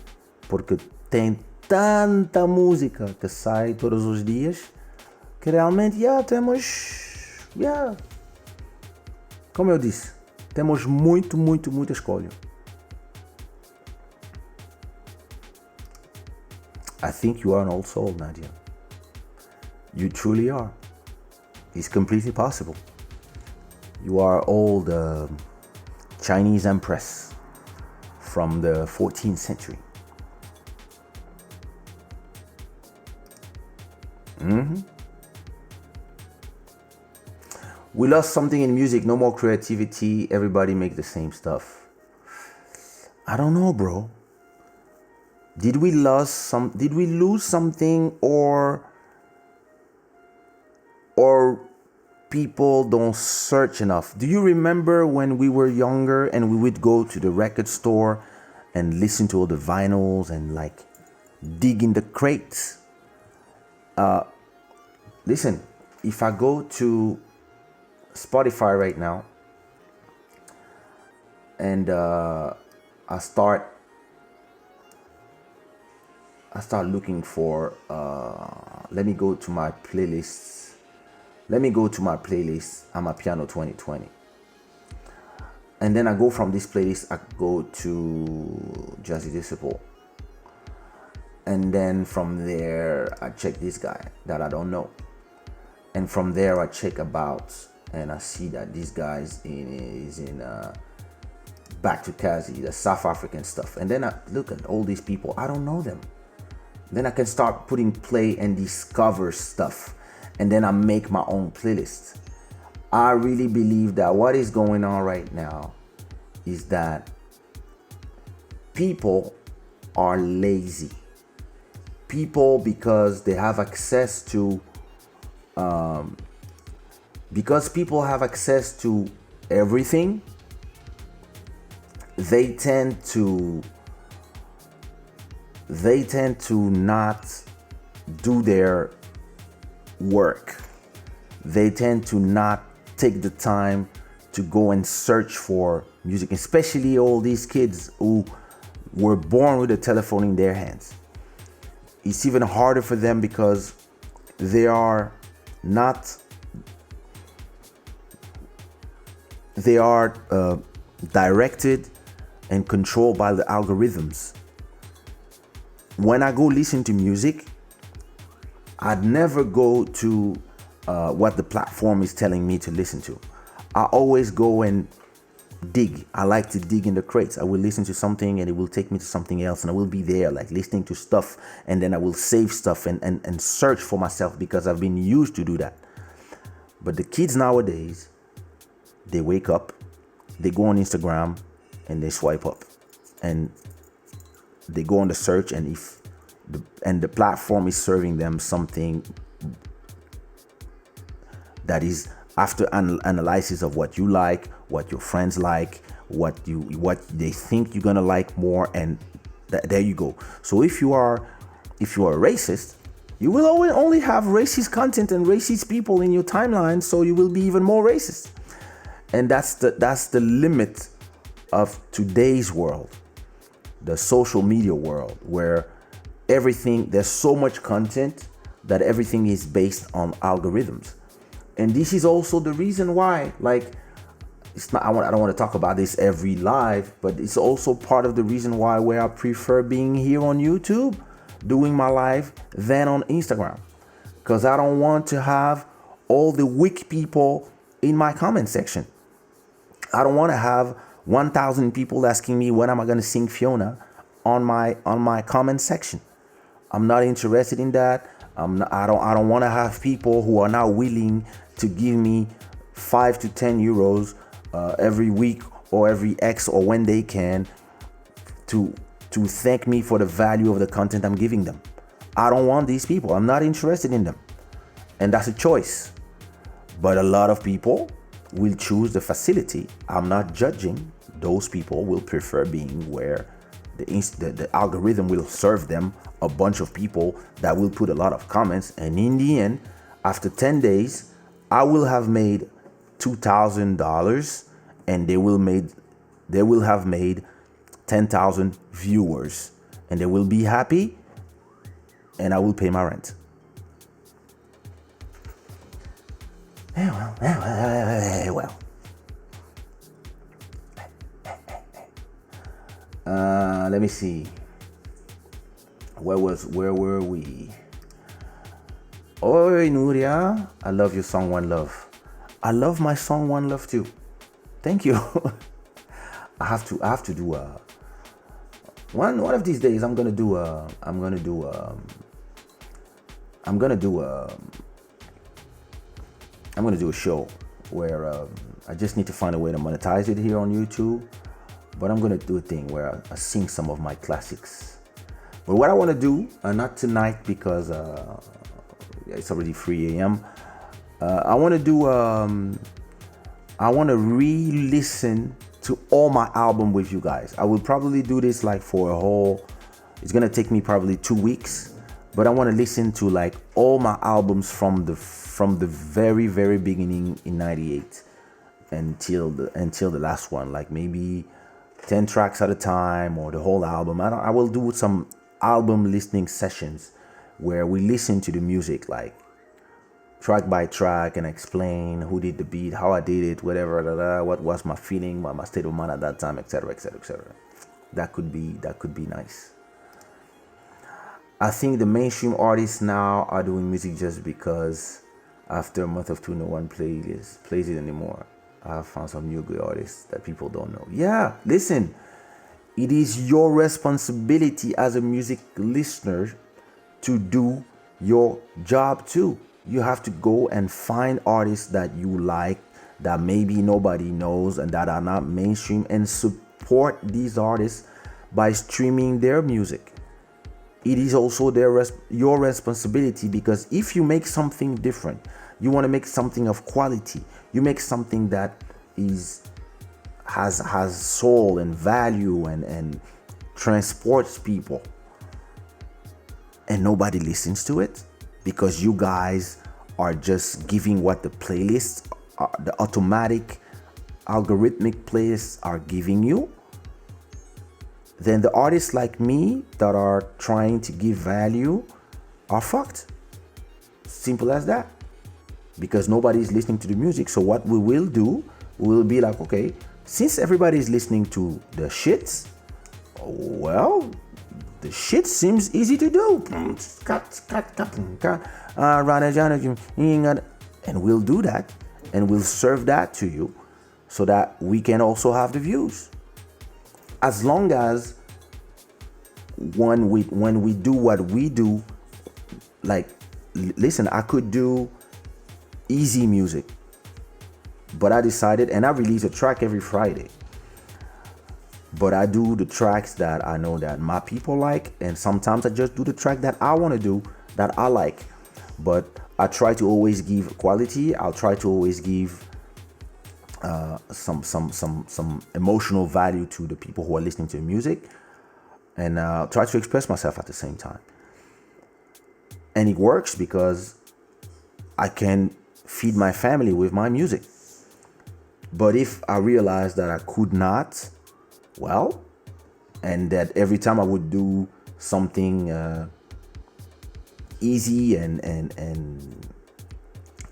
A: porque tem tanta música que sai todos os dias que realmente temos, como eu disse, temos muita escolha. I think you are an old soul, Nadia. You truly are. It's completely possible. You are old Chinese empress from the 14th century. We lost something in music, no more creativity, everybody make the same stuff. I don't know, bro. Did we lose something, or people don't search enough? Do you remember when we were younger and we would go to the record store and listen to all the vinyls and like dig in the crates? Listen, if I go to Spotify right now and I start looking for let me go to my playlist. Amapiano 2020. And then I go from this playlist, I go to Jazzy Disciple. And then from there, I check this guy that I don't know. And from there, I check about, and I see that this guy is in Back to Kazi, the South African stuff. And then I look at all these people, I don't know them. Then I can start putting play and discover stuff. And then I make my own playlist. I really believe that what is going on right now is that people are lazy. People, because they have access to, because people have access to everything, they tend to not do their work. They tend to not take the time to go and search for music, especially all these kids who were born with a telephone in their hands. It's even harder for them because they are not they are directed and controlled by the algorithms. When I go listen to music, I'd never go to what the platform is telling me to listen to. I always go and dig. I like to dig in the crates. I will listen to something and it will take me to something else, and I will be there like listening to stuff, and then I will save stuff and search for myself because I've been used to do that. But the kids nowadays, they wake up, they go on Instagram and they swipe up, and they go on the search, and if the platform is serving them something that is after analysis of what you like, what your friends like, what they think you're gonna like more, and there you go. So if you are a racist, you will always only have racist content and racist people in your timeline, so you will be even more racist. And that's the limit of today's world, the social media world, where there's so much content that everything is based on algorithms. And this is also the reason why, like, I don't want to talk about this every live, but it's also part of the reason where I prefer being here on YouTube, doing my live, than on Instagram. Because I don't want to have all the weak people in my comment section. I don't want to have 1,000 people asking me when am I going to sing Fiona on my comment section. I'm not interested in that. I don't want to have people who are now willing to give me 5 to 10 euros every week or every X or when they can to thank me for the value of the content I'm giving them. I don't want these people. I'm not interested in them. And that's a choice. But a lot of people will choose the facility. I'm not judging. Those people will prefer being where the algorithm will serve them a bunch of people that will put a lot of comments, and in the end, after 10 days, I will have made $2,000, and they will have made 10,000 viewers, and they will be happy, and I will pay my rent. Well. Let me see. Where were we? Oi, Nuria, I love your song One Love. I love my song One Love too. Thank you. I have to do one of these days. I'm gonna do a show where I just need to find a way to monetize it here on YouTube. But I'm gonna do a thing where I sing some of my classics. But what I want to do, not tonight because it's already 3 a.m. I want to re-listen to all my album with you guys. I will probably do this like for it's gonna take me probably 2 weeks. But I want to listen to like all my albums from the very, very beginning in '98 until the last one, like maybe 10 tracks at a time or the whole album. I will do some album listening sessions where we listen to the music like track by track and explain who did the beat, how I did it, whatever, what was my feeling, my state of mind at that time, etc., etc., etc. That could be nice. I think the mainstream artists now are doing music just because after a month of two, no one plays it anymore. I have found some new good artists that people don't know. Yeah, listen, it is your responsibility as a music listener to do your job too. You have to go and find artists that you like, that maybe nobody knows and that are not mainstream, and support these artists by streaming their music. It is also your responsibility, because if you make something different, you want to make something of quality, you make something that has soul and value and transports people, and nobody listens to it because you guys are just giving what the playlists, the automatic algorithmic playlists are giving you, then the artists like me that are trying to give value are fucked. Simple as that. Because nobody is listening to the music. So what we will do, we'll be like, okay, since everybody's listening to the shits, well, the shit seems easy to do. And we'll do that, and we'll serve that to you so that we can also have the views. As long as when we do what we do, like, listen, I could do easy music, but I decided, and I release a track every Friday, but I do the tracks that I know that my people like, and sometimes I just do the track that I want to do, that I like. But I try to always give quality. I'll try to always give some emotional value to the people who are listening to the music, and try to express myself at the same time. And it works because I can feed my family with my music. But if I realized that I could not, well, and that every time I would do something easy and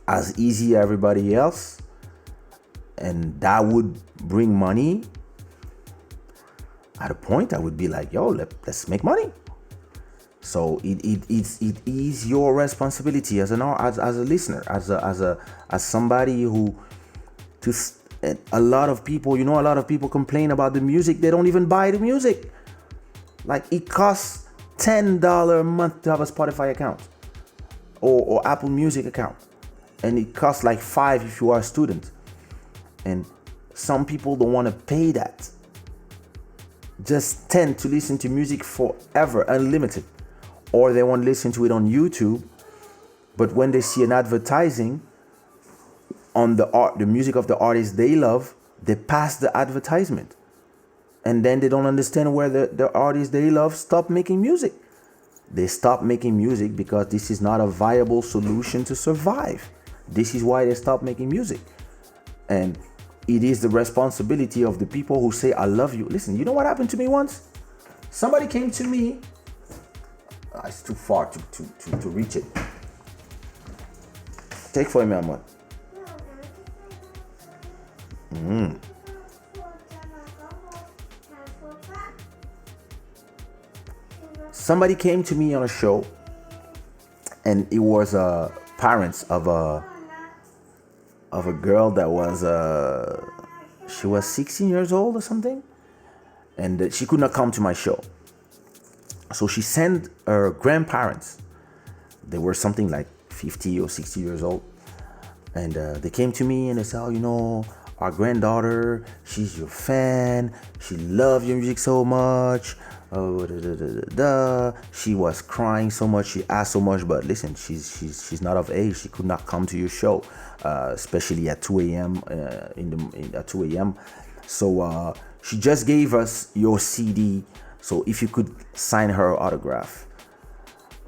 A: as easy as everybody else, and that would bring money, at a point I would be like, yo, let's make money. So it is your responsibility as a listener, as somebody who, a lot of people complain about the music. They don't even buy the music. Like, it costs $10 a month to have a Spotify account or Apple Music account, and it costs like $5 if you are a student. And some people don't want to pay that. Just tend to listen to music forever, unlimited, or they want to listen to it on YouTube. But when they see an advertising on the music of the artist they love, they pass the advertisement, and then they don't understand where the artist they love stop making music. They stop making music because this is not a viable solution to survive. This is why they stop making music. And it is the responsibility of the people who say, I love you. Listen, you know what happened to me once? Somebody came to me. It's too far to reach it. Take for me, Ahmad. Somebody came to me on a show, and it was parents of a girl that was she was 16 years old or something, and she could not come to my show. So she sent her grandparents. They were something like 50 or 60 years old, and they came to me and they said, oh, our granddaughter, she's your fan. She loves your music so much. She was crying so much. She asked so much, but listen, she's not of age. She could not come to your show, especially at 2 a.m. At 2 a.m. So she just gave us your CD. So if you could sign her autograph.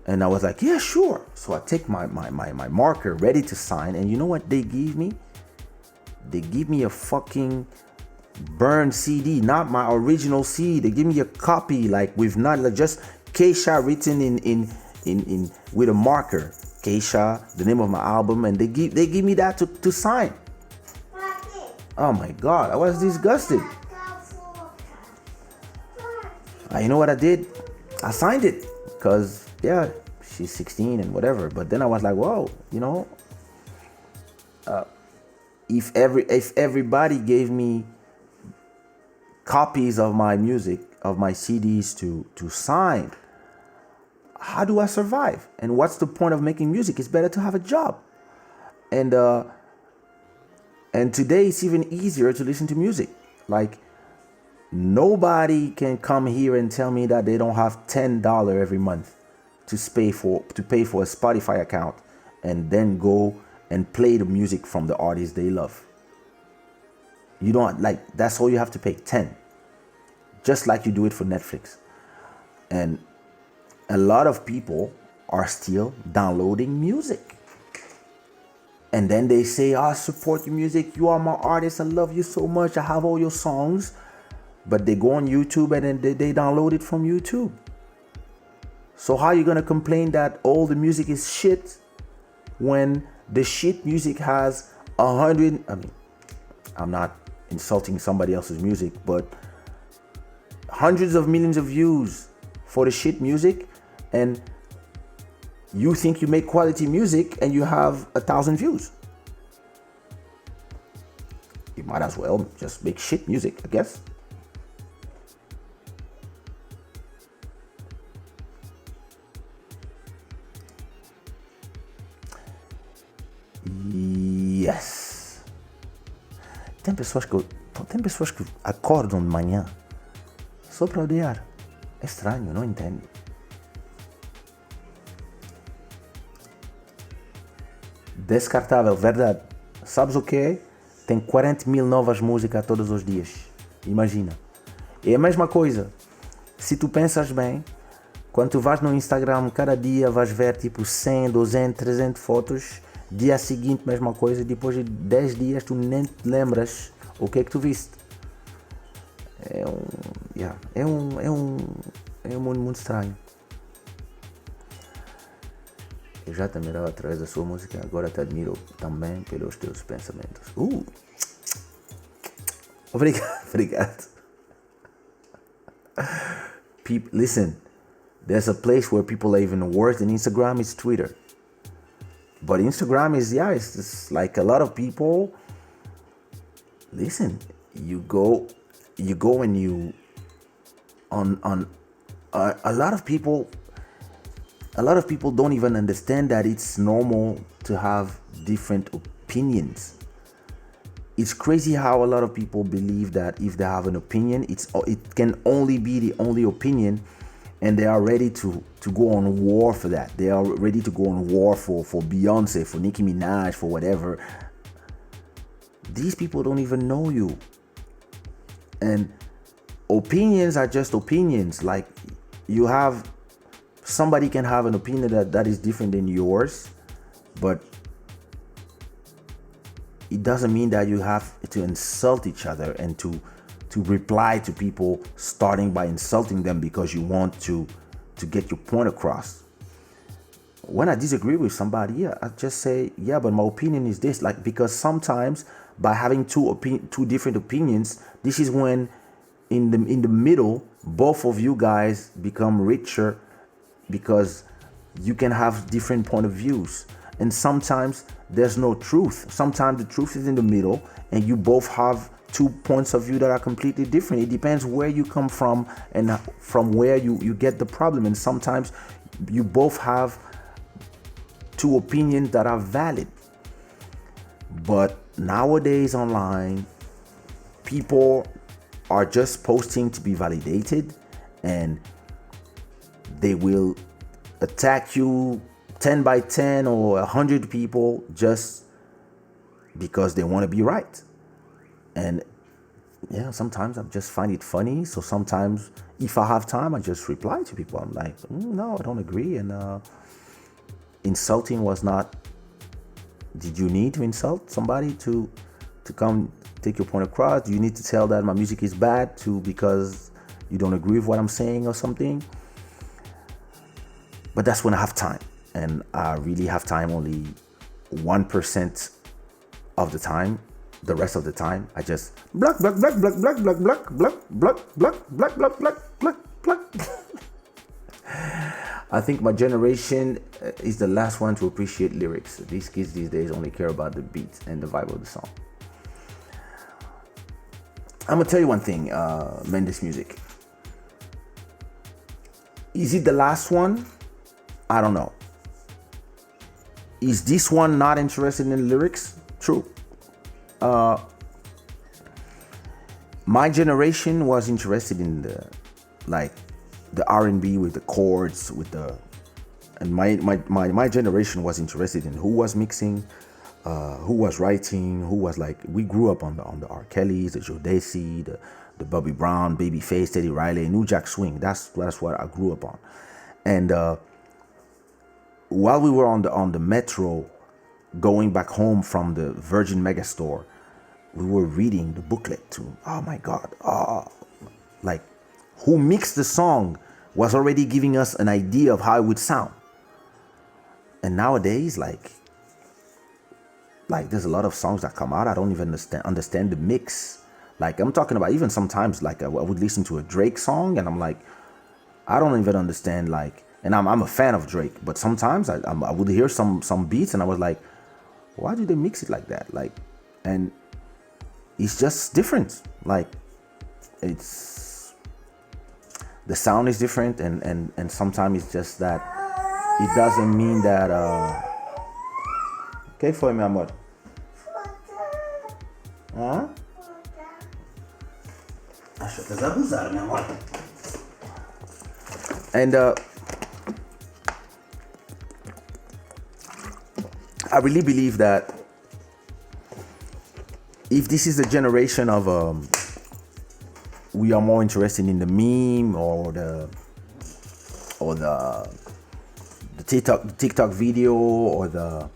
A: And I was like, yeah, sure. So I take my marker ready to sign, and you know what they give me? They give me a fucking burned CD, not my original CD. They give me a copy, like with not like just Kaysha written in with a marker. Kaysha, the name of my album, and they give me that to sign. Oh my God, I was disgusted. You know what I did? I signed it because yeah, she's 16 and whatever. But then I was like, whoa, if everybody gave me copies of my music, of my CDs to sign, how do I survive? And what's the point of making music? It's better to have a job. And today it's even easier to listen to music. Like, nobody can come here and tell me that they don't have $10 every month to pay for a Spotify account and then go and play the music from the artists they love. You don't, like, that's all you have to pay, 10. Just like you do it for Netflix. And a lot of people are still downloading music. And then they say, I support your music. You are my artist. I love you so much. I have all your songs. But they go on YouTube and then they download it from YouTube. So how are you going to complain that all the music is shit when the shit music has I'm not insulting somebody else's music, but hundreds of millions of views for the shit music, and you think you make quality music and you have 1,000 views. You might as well just make shit music, I guess. Yes. Tem pessoas que acordam de manhã só para odiar. É estranho, não entendo. Descartável, verdade. Sabes o que é? Tem 40 mil novas músicas todos os dias. Imagina. É a mesma coisa. Se tu pensas bem, quando tu vais no Instagram, cada dia vais ver tipo 100, 200, 300 fotos. Dia seguinte, mesma coisa. Depois de 10 dias, tu nem te lembras o que é que tu viste. É um mundo muito estranho. Eu já te admirava através da sua música, agora te admiro também pelos teus pensamentos. Obrigado. Listen, there's a place where people are even worse than Instagram is Twitter. But Instagram is, it's just like a lot of people. Listen, you go and you on a lot of people don't even understand that it's normal to have different opinions. It's crazy how a lot of people believe that if they have an opinion, it can only be the only opinion, and they are ready to go on war for that. They are ready to go on war for Beyonce, for Nicki Minaj, for whatever. These people don't even know you. And opinions are just opinions. Like, somebody can have an opinion that is different than yours, but it doesn't mean that you have to insult each other and to reply to people starting by insulting them because you want to get your point across. When I disagree with somebody, I just say, but my opinion is this. Like, because sometimes by having two different opinions, this is when in the middle, both of you guys become richer, because you can have different point of views. And sometimes there's no truth. Sometimes the truth is in the middle, and you both have 2 points of view that are completely different. It depends where you come from and from where you get the problem. And sometimes you both have 2 opinions that are valid. But nowadays online, people are just posting to be validated, and they will attack you 10 by 10 or 100 people just because they want to be right. And sometimes I just find it funny. So sometimes if I have time, I just reply to people. I'm like, no, I don't agree. And insulting was not, did you need to insult somebody to come take your point across? Do you need to tell that my music is bad because you don't agree with what I'm saying or something? But that's when I have time. And I really have time only 1% of the time. The rest of the time, I just block. I think my generation is the last one to appreciate lyrics. These kids these days only care about the beat and the vibe of the song. I'm gonna tell you one thing, Mendes Music. Is it the last one? I don't know. Is this one not interested in lyrics? True. My generation was interested in the R&B with the chords, and my generation was interested in who was mixing, who was writing, who was like, we grew up on the R. Kellys, the Joe Desi, the Bobby Brown, Babyface, Teddy Riley, New Jack Swing. That's what I grew up on. And while we were on the metro going back home from the Virgin Megastore, we were reading the booklet to, oh my God, like who mixed the song was already giving us an idea of how it would sound. And nowadays, like, Like there's a lot of songs that come out, I don't even understand the mix. Like I'm talking about even sometimes like I would listen to a Drake song and I'm like, I don't even understand like, and I'm a fan of Drake, but sometimes I would hear some beats and I was like, why do they mix it like that? Like, and it's just different. Like it's, the sound is different and sometimes it's just that it doesn't mean that okay foi, meu amor? Hã? Acho que vocês abusaram, meu amor. And I really believe that if this is the generation of we are more interested in the meme or the TikTok video or the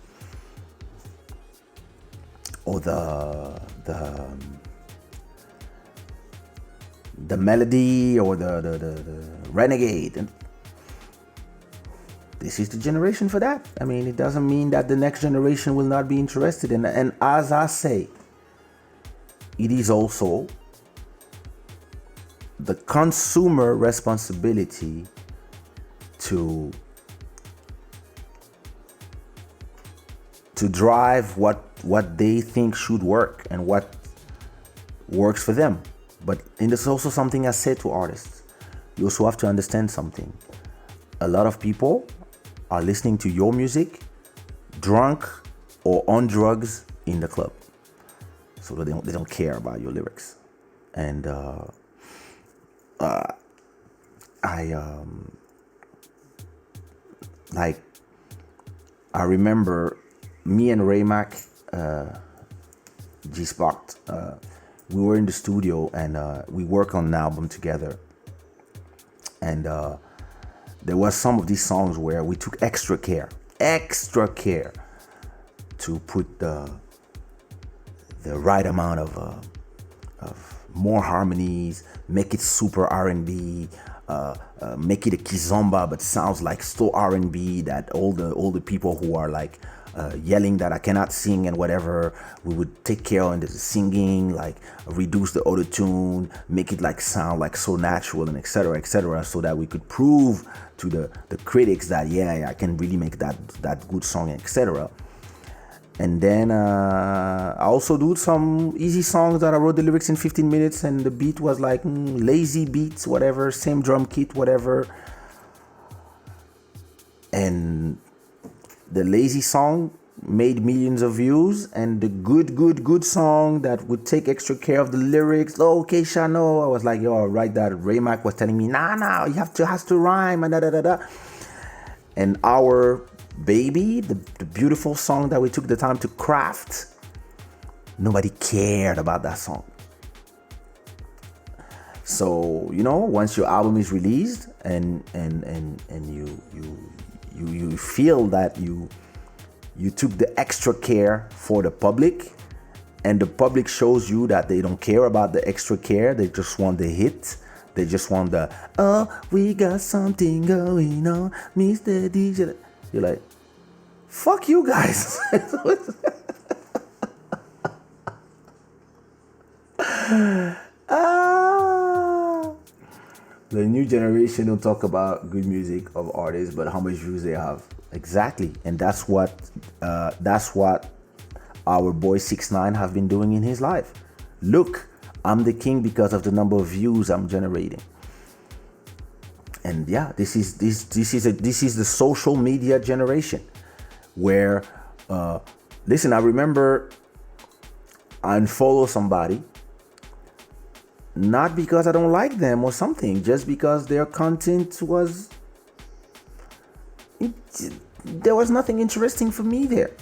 A: melody or the renegade, and this is the generation for that. I mean, it doesn't mean that the next generation will not be interested in, and as I say, it is also the consumer responsibility to drive what they think should work and what works for them. But and there's also something I said to artists. You also have to understand something. A lot of people are listening to your music drunk or on drugs in the club. So they don't care about your lyrics. And I remember me and Raymac, G-Spot, we were in the studio and we worked on an album together. And there was some of these songs where we took extra care to put the right amount of more harmonies, make it super R&B, make it a kizomba but sounds like still R&B, that all the people who are like yelling that I cannot sing and whatever, we would take care of the singing, like reduce the auto tune, make it like sound like so natural and etc, so that we could prove to the critics that yeah, I can really make that good song, etc. And then I also do some easy songs that I wrote the lyrics in 15 minutes and the beat was like lazy beats, whatever, same drum kit, whatever. And the lazy song made millions of views, and the good song that would take extra care of the lyrics, oh, Kaysha, no, I was like, yo, right, that Raymac was telling me, nah, you has to rhyme, and da. And our baby, the beautiful song that we took the time to craft, nobody cared about that song. So, you know, once your album is released and you feel that you took the extra care for the public, and the public shows you that they don't care about the extra care, they just want the hit. They just want the, oh, we got something going on, Mr. DJ. You're like, fuck you guys. The new generation don't talk about good music of artists, but how much views they have. Exactly, and that's what our boy 6ix9ine have been doing in his life. Look, I'm the king because of the number of views I'm generating. And yeah, this is the social media generation where listen, I remember I unfollow somebody not because I don't like them or something, just because their content was there was nothing interesting for me there.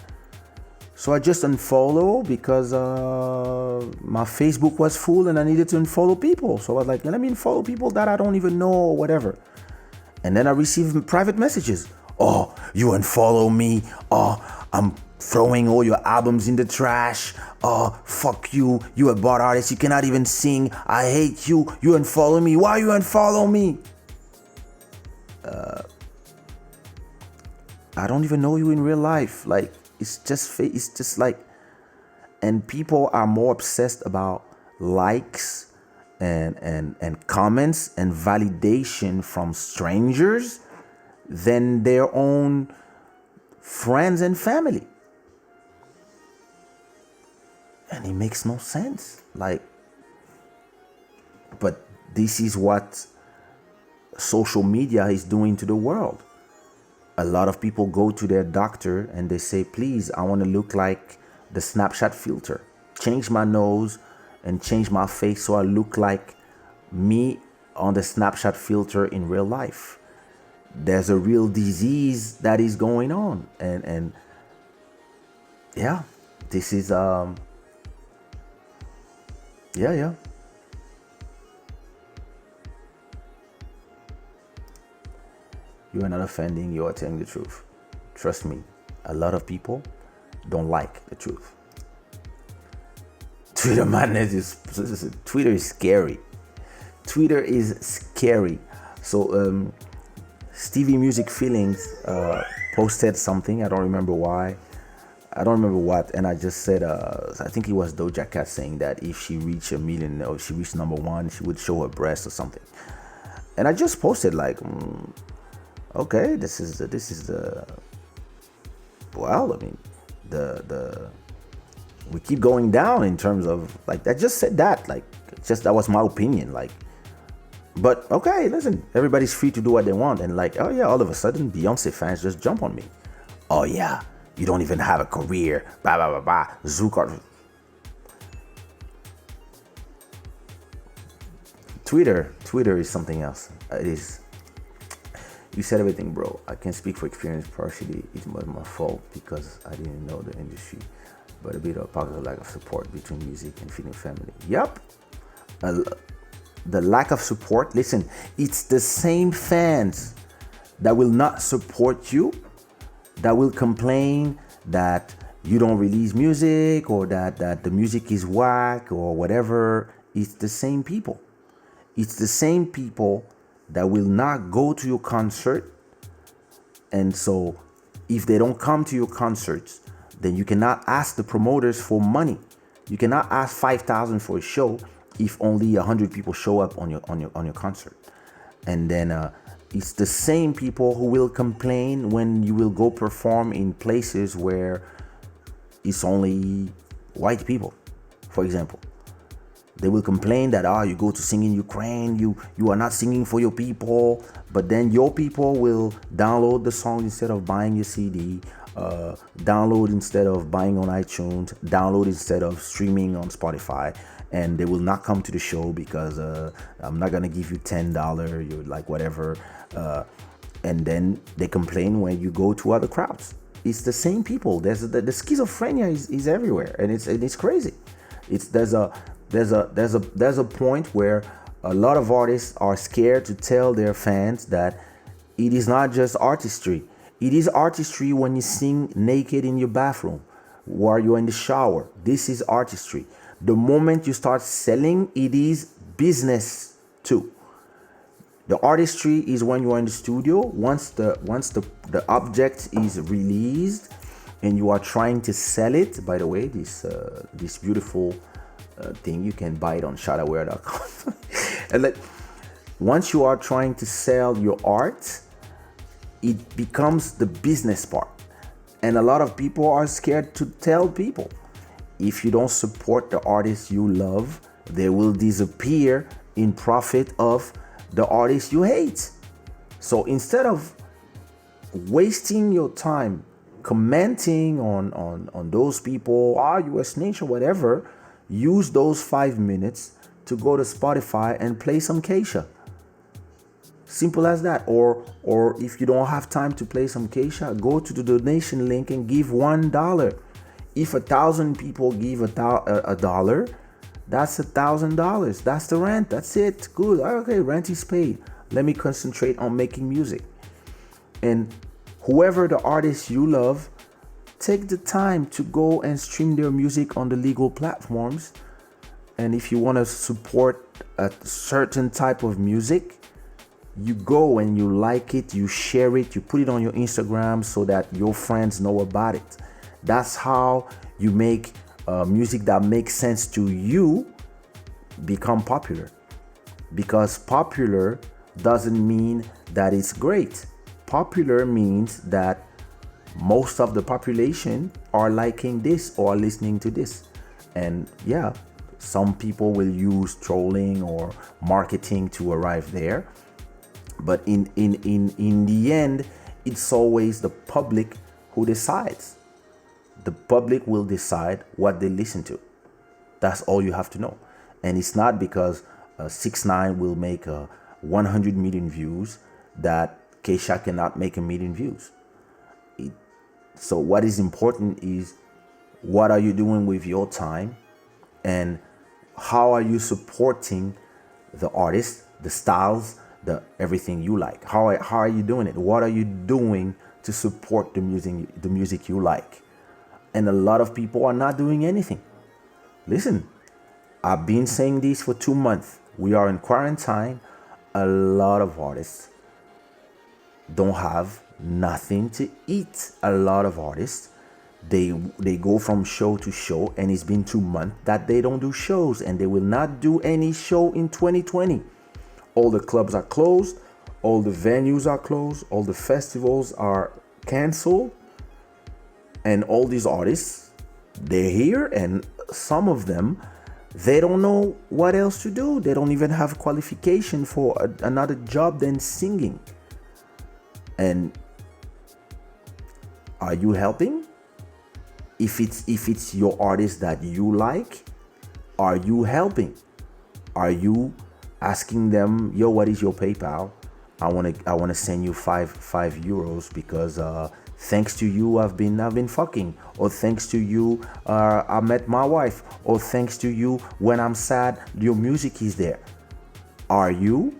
A: So I just unfollow because my Facebook was full and I needed to unfollow people. So I was like, let me unfollow people that I don't even know or whatever. And then I received private messages. Oh, you unfollow me. Oh, I'm throwing all your albums in the trash. Oh, fuck you. You a bot artist. You cannot even sing. I hate you. You unfollow me. Why you unfollow me? I don't even know you in real life. Like, it's just like, And people are more obsessed about likes and comments and validation from strangers than their own friends and family. And it makes no sense. Like, but this is what social media is doing to the world. A lot of people go to their doctor and they say, please, I want to look like the Snapchat filter. Change my nose and change my face so I look like me on the Snapchat filter in real life. There's a real disease that is going on. And yeah, this is, yeah. You are not offending, you are telling the truth. Trust me, a lot of people don't like the truth. Twitter madness Twitter is scary. Twitter is scary. So Stevie Music Feelings posted something. I don't remember why. I don't remember what. And I just said, I think it was Doja Cat saying that if she reached 1 million or she reached number one, she would show her breast or something. And I just posted like, okay, this is the well, I mean, the we keep going down in terms of like, I just said that, like, just that was my opinion, like, but okay, listen, everybody's free to do what they want. And like, oh yeah, all of a sudden Beyonce fans just jump on me. Oh yeah, you don't even have a career, blah blah blah blah. Zucker. Twitter is something else. It is. You said everything, bro. I can speak for experience partially. It was my fault because I didn't know the industry, but a bit of positive lack of support between music and feeling family. Yep. The lack of support. Listen, it's the same fans that will not support you, that will complain that you don't release music or that the music is whack or whatever. It's the same people. It's the same people that will not go to your concert. And so if they don't come to your concerts, then you cannot ask the promoters for money. You cannot ask 5,000 for a show if only 100 people show up on your concert. And then it's the same people who will complain when you will go perform in places where it's only white people, for example. They will complain that you go to sing in Ukraine, you are not singing for your people, but then your people will download the song instead of buying your CD, download instead of buying on iTunes, download instead of streaming on Spotify, and they will not come to the show because I'm not gonna give you $10, you're like whatever, and then they complain when you go to other crowds. It's the same people. There's the schizophrenia is everywhere, and it's crazy. There's a point where a lot of artists are scared to tell their fans that it is not just artistry. It is artistry when you sing naked in your bathroom while you're in the shower. This is artistry. The moment you start selling, it is business too. The artistry is when you are in the studio. Once the object is released and you are trying to sell it. By the way, this beautiful thing, you can buy it on shadaware.com. And like, once you are trying to sell your art, it becomes the business part. And a lot of people are scared to tell people. If you don't support the artists you love, they will disappear in profit of the artists you hate. So instead of wasting your time commenting on those people, US Nation, whatever, use those 5 minutes to go to Spotify and play some Kaysha. Simple as that. Or if you don't have time to play some Kaysha, go to the donation link and give $1. If 1,000 people give a dollar, that's $1,000. That's the rent. That's it. Good. Okay, rent is paid. Let me concentrate on making music. And whoever the artist you love, take the time to go and stream their music on the legal platforms. And if you want to support a certain type of music, you go and you like it, you share it, you put it on your Instagram so that your friends know about it. That's how you make music that makes sense to you become popular. Because popular doesn't mean that it's great. Popular means that most of the population are liking this or listening to this. And yeah, some people will use trolling or marketing to arrive there. But in the end, it's always the public who decides. The public will decide what they listen to. That's all you have to know. And it's not because 6ix9ine will make 100 million views that Kaysha cannot make 1 million views. So what is important is, what are you doing with your time, and how are you supporting the artist, the styles, the everything you like? How are you doing it? What are you doing to support the music you like? And a lot of people are not doing anything. Listen, I've been saying this for 2 months. We are in quarantine. A lot of artists don't have nothing to eat. A lot of artists, they go from show to show, and it's been 2 months that they don't do shows, and they will not do any show in 2020. All the clubs are closed, all the venues are closed, all the festivals are canceled, and all these artists, they're here, and some of them, they don't know what else to do. They don't even have qualification for another job than singing. And are you helping? If it's your artist that you like, are you helping? Are you asking them, yo, what is your PayPal? I wanna send you five euros because thanks to you I've been fucking, or thanks to you I met my wife, or thanks to you when I'm sad your music is there. Are you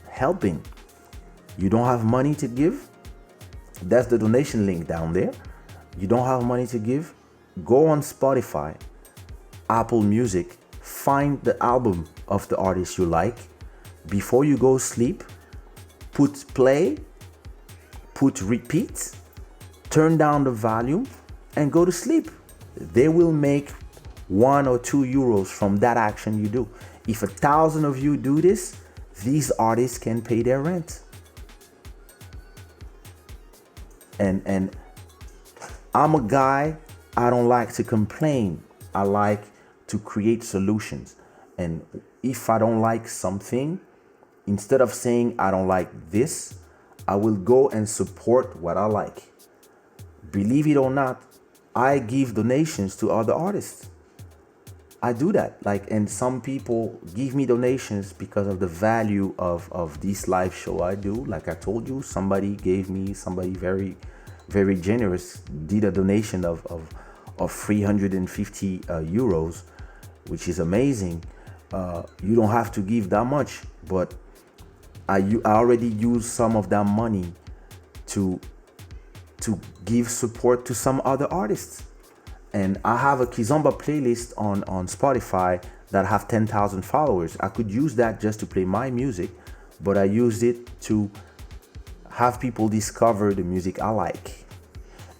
A: helping? You don't have money to give? That's the donation link down there. You don't have money to give? Go on Spotify, Apple Music, find the album of the artist you like. Before you go sleep, put play, put repeat, turn down the volume, and go to sleep. They will make 1 or 2 euros from that action you do. If 1,000 of you do this, these artists can pay their rent. And I'm a guy, I don't like to complain. I like to create solutions. And if I don't like something, instead of saying I don't like this, I will go and support what I like. Believe it or not, I give donations to other artists. I do that. And some people give me donations because of the value of this live show I do. Like I told you, somebody very, very generous, did a donation of 350 euros, which is amazing. You don't have to give that much, but I already used some of that money to give support to some other artists. And I have a Kizomba playlist on Spotify that have 10,000 followers. I could use that just to play my music, but I used it to have people discover the music I like.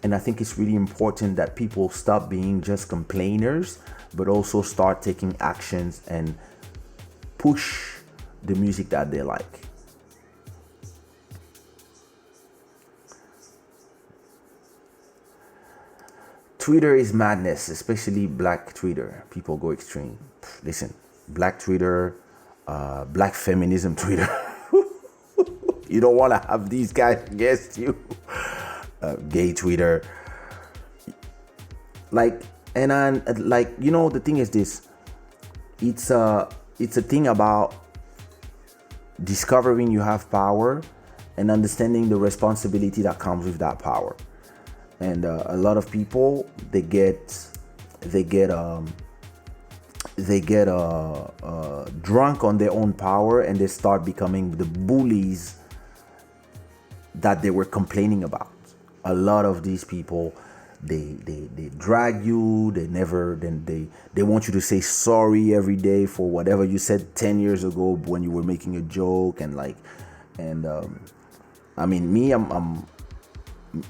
A: And I think it's really important that people stop being just complainers, but also start taking actions and push the music that they like. Twitter is madness, especially black Twitter. People go extreme. Listen, black Twitter, black feminism Twitter. You don't want to have these guys against you. Gay Twitter. The thing is this. It's a thing about discovering you have power and understanding the responsibility that comes with that power. And a lot of people, they get drunk on their own power, and they start becoming the bullies that they were complaining about. A lot of these people, they drag you. They want you to say sorry every day for whatever you said 10 years ago when you were making a joke.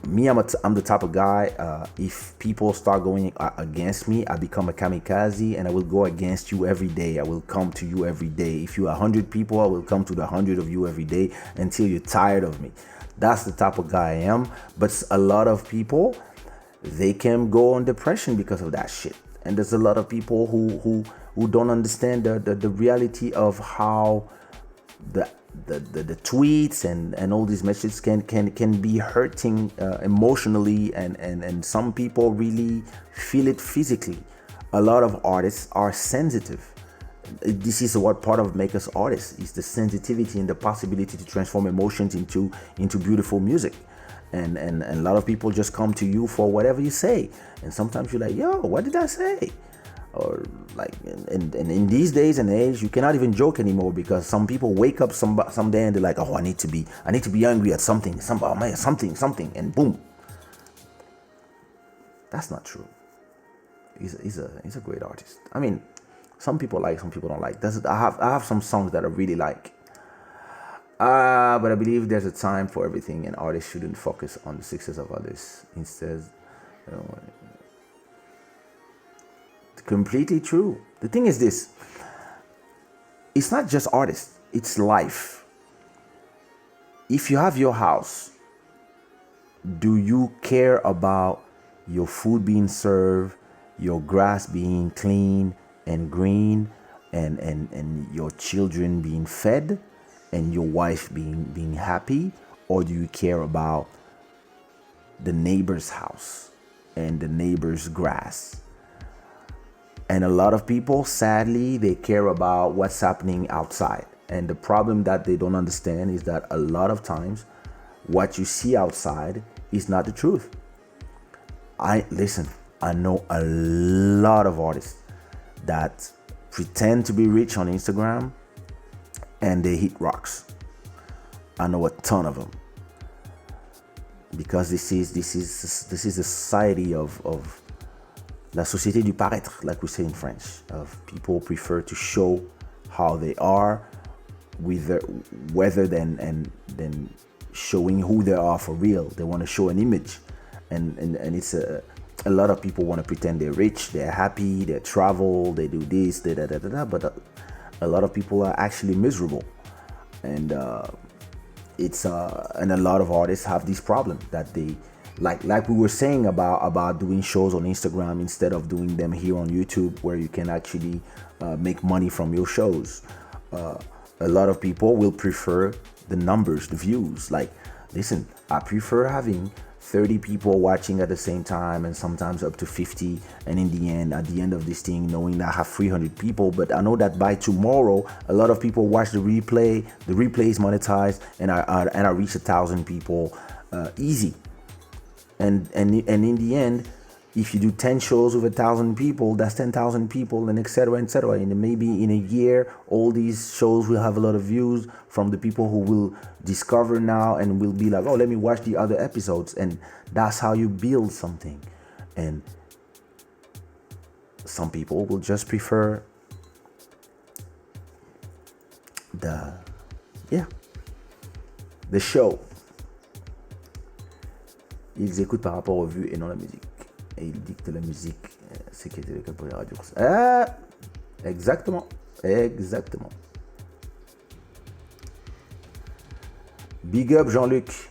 A: me, I'm the type of guy, if people start going against me, I become a kamikaze, and I will go against you every day. I will come to you every day. If you're 100 people, I will come to the 100 of you every day until you're tired of me. That's the type of guy I am. But a lot of people, they can go on depression because of that shit. And there's a lot of people who don't understand the reality of how the tweets and all these messages can be hurting emotionally, and some people really feel it physically. A lot of artists are sensitive. This is what part of make us artists, is the sensitivity and the possibility to transform emotions into beautiful music. And a lot of people just come to you for whatever you say, and sometimes you're like, yo, what did I say? Or like, and in these days and age, you cannot even joke anymore, because some people wake up someday and they're like, oh, I need to be angry at something, something, and boom. That's not true. He's a great artist. I mean, some people like, some people don't like. I have some songs that I really like. But I believe there's a time for everything, and artists shouldn't focus on the success of others. Instead, completely true. The thing is this: it's not just artists, it's life. If you have your house, do you care about your food being served, your grass being clean and green, and your children being fed, and your wife being happy? Or do you care about the neighbor's house and the neighbor's grass? And a lot of people, sadly, they care about what's happening outside. And the problem that they don't understand is that a lot of times what you see outside is not the truth. I know a lot of artists that pretend to be rich on Instagram and they hit rocks. I know a ton of them, because this is the society of la société du paraître, like we say in French, of people prefer to show how they are, rather than showing who they are for real. They want to show an image, and it's a lot of people want to pretend they're rich, they're happy, they travel, they do this, but a lot of people are actually miserable, and and a lot of artists have this problem that they like we were saying about doing shows on Instagram instead of doing them here on YouTube, where you can actually make money from your shows. A lot of people will prefer the numbers, the views. Like, listen, I prefer having 30 people watching at the same time, and sometimes up to 50, and at the end of this thing, knowing that I have 300 people, but I know that by tomorrow a lot of people watch the replay is monetized, and I reach 1,000 people easy. And in the end, if you do 10 shows with 1,000 people, that's 10,000 people, and etc. And maybe in a year, all these shows will have a lot of views from the people who will discover now and will be like, oh, let me watch the other episodes. And that's how you build something. And some people will just prefer the show. Ils écoutent par rapport aux vues et non la musique. Et ils dictent la musique. C'est qui était le cas pour les radios. Exactement. Big up Jean-Luc.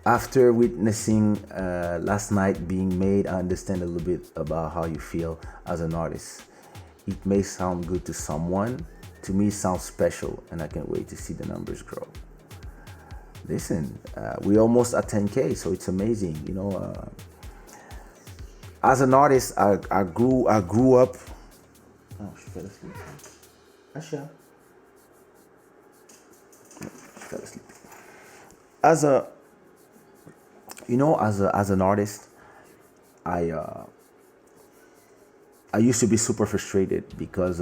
A: After witnessing last night being made, I understand a little bit about how you feel as an artist. It may sound good to someone. To me, it sounds special, and I can't wait to see the numbers grow. Listen, we almost at 10K, so it's amazing. As an artist, I grew up. Oh, she fell asleep. Asha. She fell asleep. As an artist, I used to be super frustrated because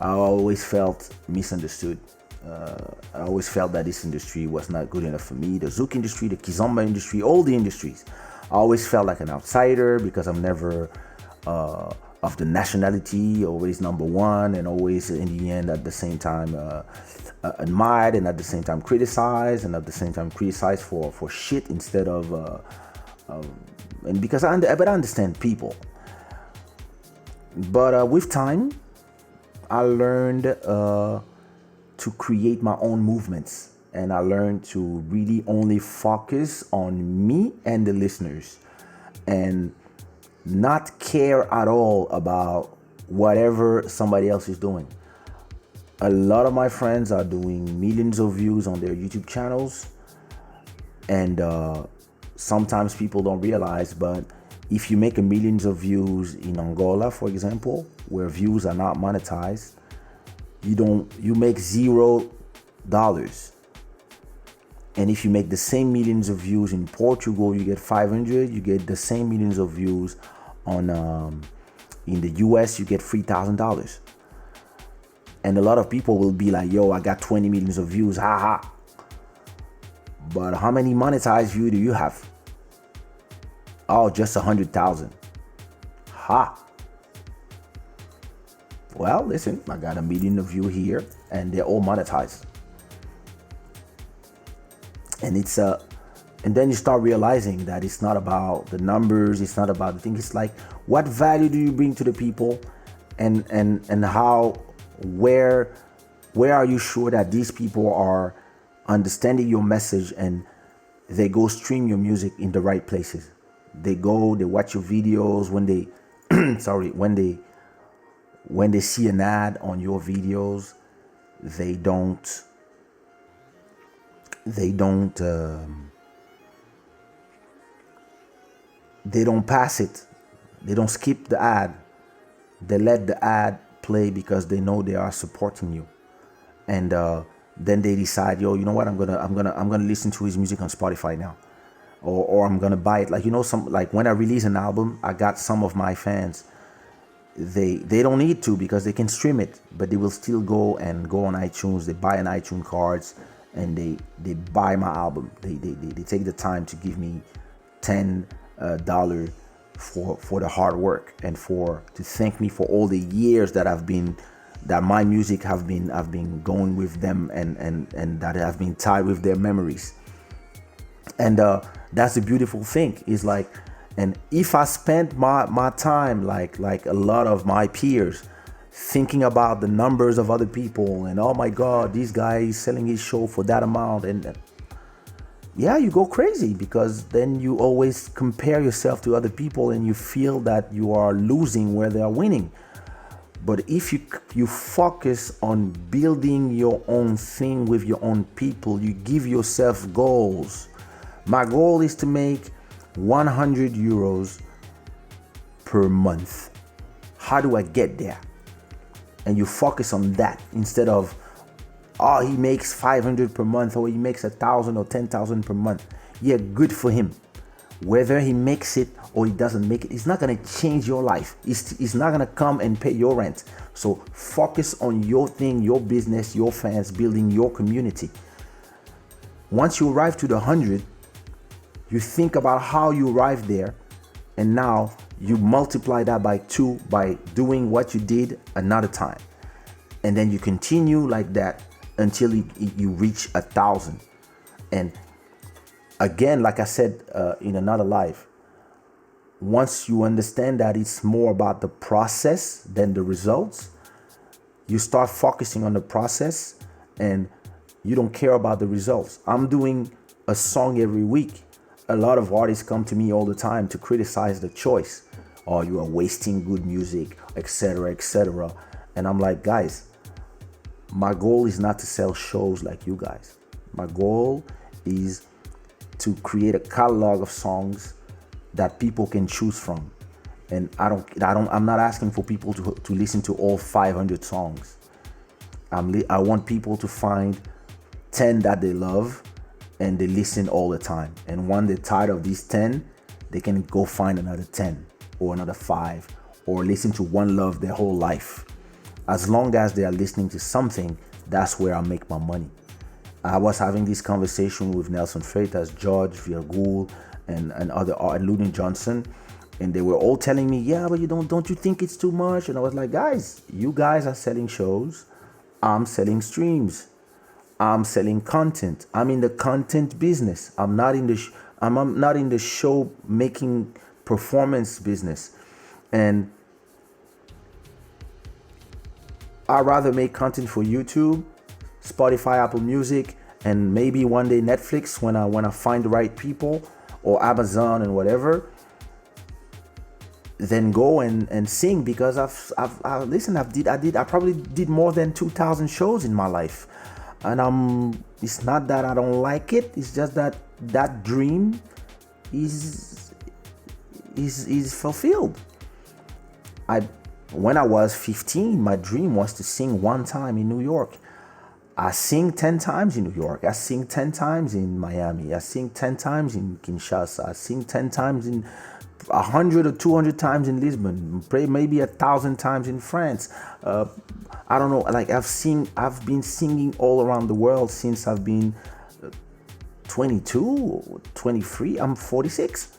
A: I always felt misunderstood. I always felt that this industry was not good enough for me. The Zouk industry, the Kizomba industry, all the industries. I always felt like an outsider because I'm never of the nationality, always number one, and always in the end at the same time admired, and at the same time criticized, and at the same time criticized for shit instead of and because I understand people. But with time, I learned to create my own movements, and I learned to really only focus on me and the listeners, and not care at all about whatever somebody else is doing. A lot of my friends are doing millions of views on their YouTube channels, and sometimes people don't realize, but if you make a millions of views in Angola, for example, where views are not monetized, you make $0. And if you make the same millions of views in Portugal, you get 500. You get the same millions of views on in the US, you get $3,000. And a lot of people will be like, yo, I got 20 millions of views, haha. But how many monetized views do you have? Oh, just 100,000. Ha. Well, listen, I got 1 million of views here, and they're all monetized. And and then you start realizing that it's not about the numbers, it's not about the thing. It's like, what value do you bring to the people, and how, where are you sure that these people are understanding your message and they go stream your music in the right places? They watch your videos when they when they see an ad on your videos, they don't pass it. They don't skip the ad. They let the ad play because they know they are supporting you. And then they decide, yo, you know what? I'm gonna listen to his music on Spotify now, or I'm gonna buy it. Like, when I release an album, I got some of my fans. They don't need to because they can stream it, but they will still go on iTunes. They buy an iTunes cards, and they buy my album. They take the time to give me $10 for the hard work, and to thank me for all the years that my music have been going with them, and that have been tied with their memories. And that's the beautiful thing, is like, and if I spent my time like a lot of my peers, thinking about the numbers of other people, and oh my God, this guy is selling his show for that amount, and yeah, you go crazy, because then you always compare yourself to other people, and you feel that you are losing where they are winning. But if you focus on building your own thing with your own people, you give yourself goals. My goal is to make 100 euros per month. How do I get there? And you focus on that instead of, oh, he makes 500 per month, or he makes 1,000 or 10,000 per month. Yeah, good for him. Whether he makes it or he doesn't make it, it's not gonna change your life. It's not gonna come and pay your rent. So focus on your thing, your business, your fans, building your community. Once you arrive to the 100, you think about how you arrived there, and now you multiply that by 2 by doing what you did another time. And then you continue like that until you reach 1,000. And again, like I said in another life, once you understand that it's more about the process than the results, you start focusing on the process, and you don't care about the results. I'm doing a song every week. A lot of artists come to me all the time to criticize the choice. Oh, you are wasting good music, etc., etc. And I'm like, guys, my goal is not to sell shows like you guys. My goal is to create a catalog of songs that people can choose from. And I'm not asking for people to listen to all 500 songs. I want people to find 10 that they love, and they listen all the time. And when they're tired of these 10, they can go find another 10 or another 5, or listen to one love their whole life. As long as they are listening to something, that's where I make my money. I was having this conversation with Nelson Freitas, George Virgul, and other, Ludin Johnson, And they were all telling me, yeah, but you don't you think it's too much? And I was like, guys, you guys are selling shows, I'm selling streams, I'm selling content. I'm in the content business. I'm not in the show making performance business. And I rather make content for YouTube, Spotify, Apple Music, and maybe one day Netflix when I find the right people, or Amazon and whatever, than go and sing, because I probably did more than 2,000 shows in my life, and it's not that I don't like it. It's just that that dream is fulfilled. When I was 15, my dream was to sing one time in New York. I sing 10 times in New York. I sing 10 times in Miami. I sing 10 times in Kinshasa. I sing 10 times in 100 or 200 times in Lisbon. Maybe 1,000 times in France. I don't know. Like I've been singing all around the world since I've been 22, 23. I'm 46.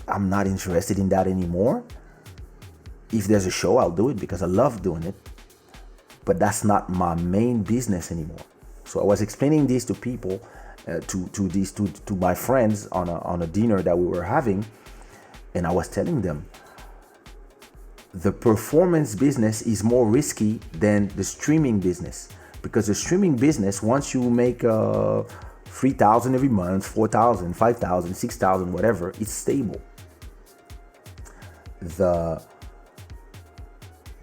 A: I'm not interested in that anymore. If there's a show, I'll do it because I love doing it. But that's not my main business anymore. So I was explaining this to people, to my friends on a dinner that we were having, and I was telling them the performance business is more risky than the streaming business, because the streaming business, once you make 3,000 every month, 4,000, 5,000, 6,000, whatever, it's stable.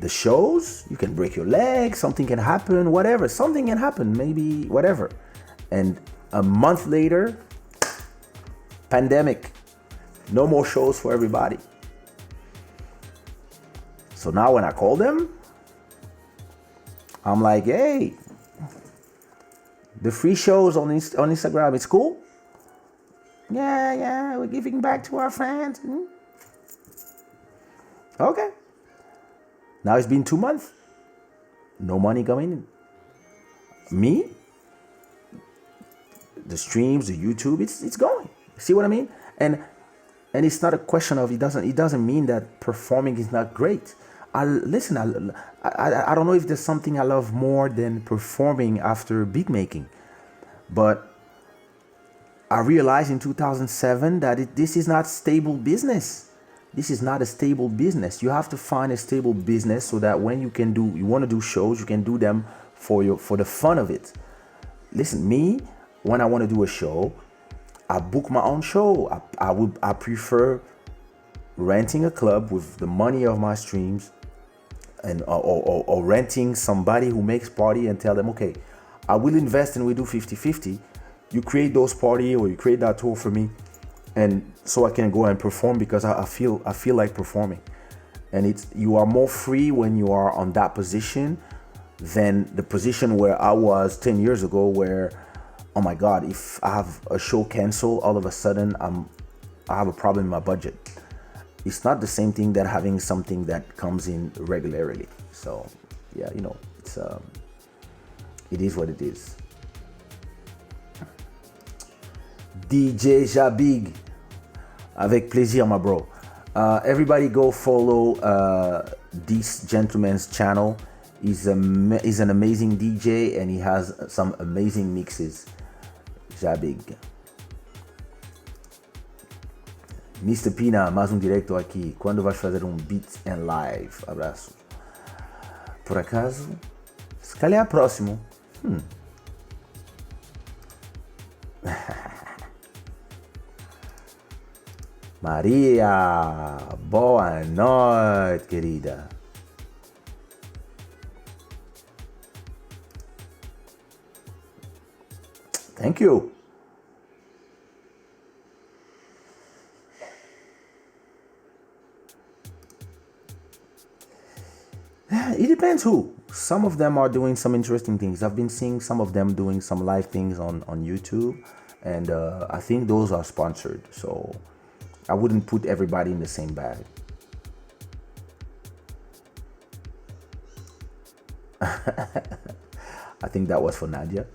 A: The shows, you can break your leg, something can happen, whatever. Something can happen, maybe whatever. And a month later, pandemic. No more shows for everybody. So now when I call them, I'm like, hey, the free shows on Instagram, it's cool? Yeah, we're giving back to our fans. Okay. Now it's been 2 months. No money coming in. Me, the streams, the YouTube, it's going. See what I mean? And it's not a question of it doesn't mean that performing is not great. I don't know if there's something I love more than performing after beat making, but I realized in 2007 that this is not stable business. This is not a stable business. You have to find a stable business so that when you want to do shows, you can do them for the fun of it. Listen, me, when I want to do a show, I book my own show. I prefer renting a club with the money of my streams, and or renting somebody who makes party and tell them, okay, I will invest and we do 50-50. You create those party or you create that tour for me, and so I can go and perform because I feel like performing. And you are more free when you are on that position than the position where I was 10 years ago, where, oh my God, if I have a show canceled, all of a sudden I have a problem in my budget. It's not the same thing that having something that comes in regularly. So yeah, it is what it is. DJ Jabig, avec plaisir, my bro. Everybody go follow this gentleman's channel. He's an amazing DJ and he has some amazing mixes. Jabig. Mr. Pina, mais direto aqui. Quando vais fazer beat and live? Abraço. Por acaso, se calhar próximo. Maria, boa noite, querida. Thank you. It depends who. Some of them are doing some interesting things. I've been seeing some of them doing some live things on YouTube, and I think those are sponsored. So I wouldn't put everybody in the same bag. I think that was for Nadia.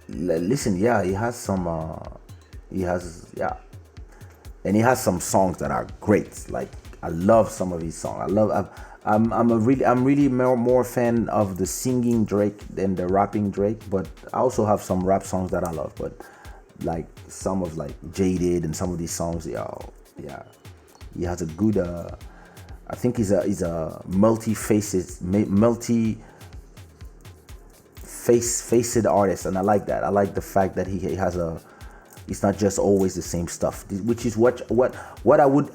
A: Listen, yeah, he has some. and he has some songs that are great. Like I love some of his songs. I'm really more fan of the singing Drake than the rapping Drake, but I also have some rap songs that I love. But like some of like Jaded and some of these songs, yeah, he has a good. I think he's a faced artist, and I like that. I like the fact that he has a. It's not just always the same stuff, which is what I would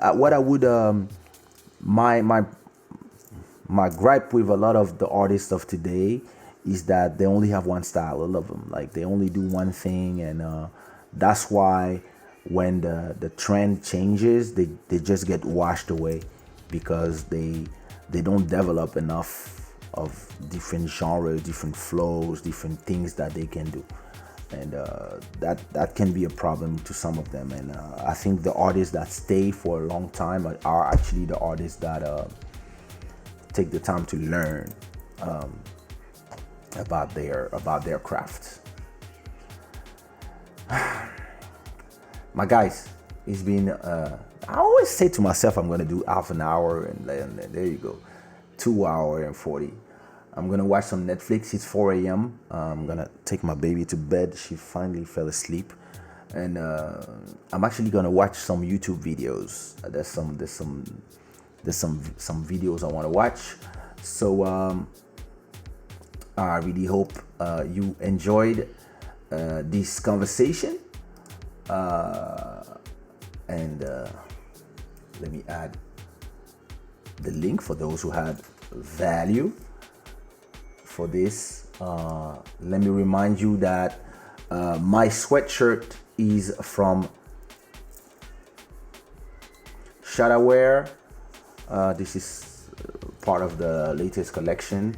A: my gripe with a lot of the artists of today is that they only have one style. All of them, like they only do one thing, and that's why when the trend changes, they just get washed away because they don't develop enough of different genres, different flows, different things that they can do, and that can be a problem to some of them. And I think the artists that stay for a long time are actually the artists that take the time to learn about their craft. My guys, it's been I always say to myself I'm gonna do half an hour, and there you go, 2 hour and 40. I'm gonna watch some Netflix. It's 4 a.m. I'm gonna take my baby to bed. She finally fell asleep, and I'm actually gonna watch some YouTube videos. There's some videos I want to watch. So I really hope you enjoyed this conversation. And let me add the link for those who had value for this. Let me remind you that my sweatshirt is from Shada. This is part of the latest collection.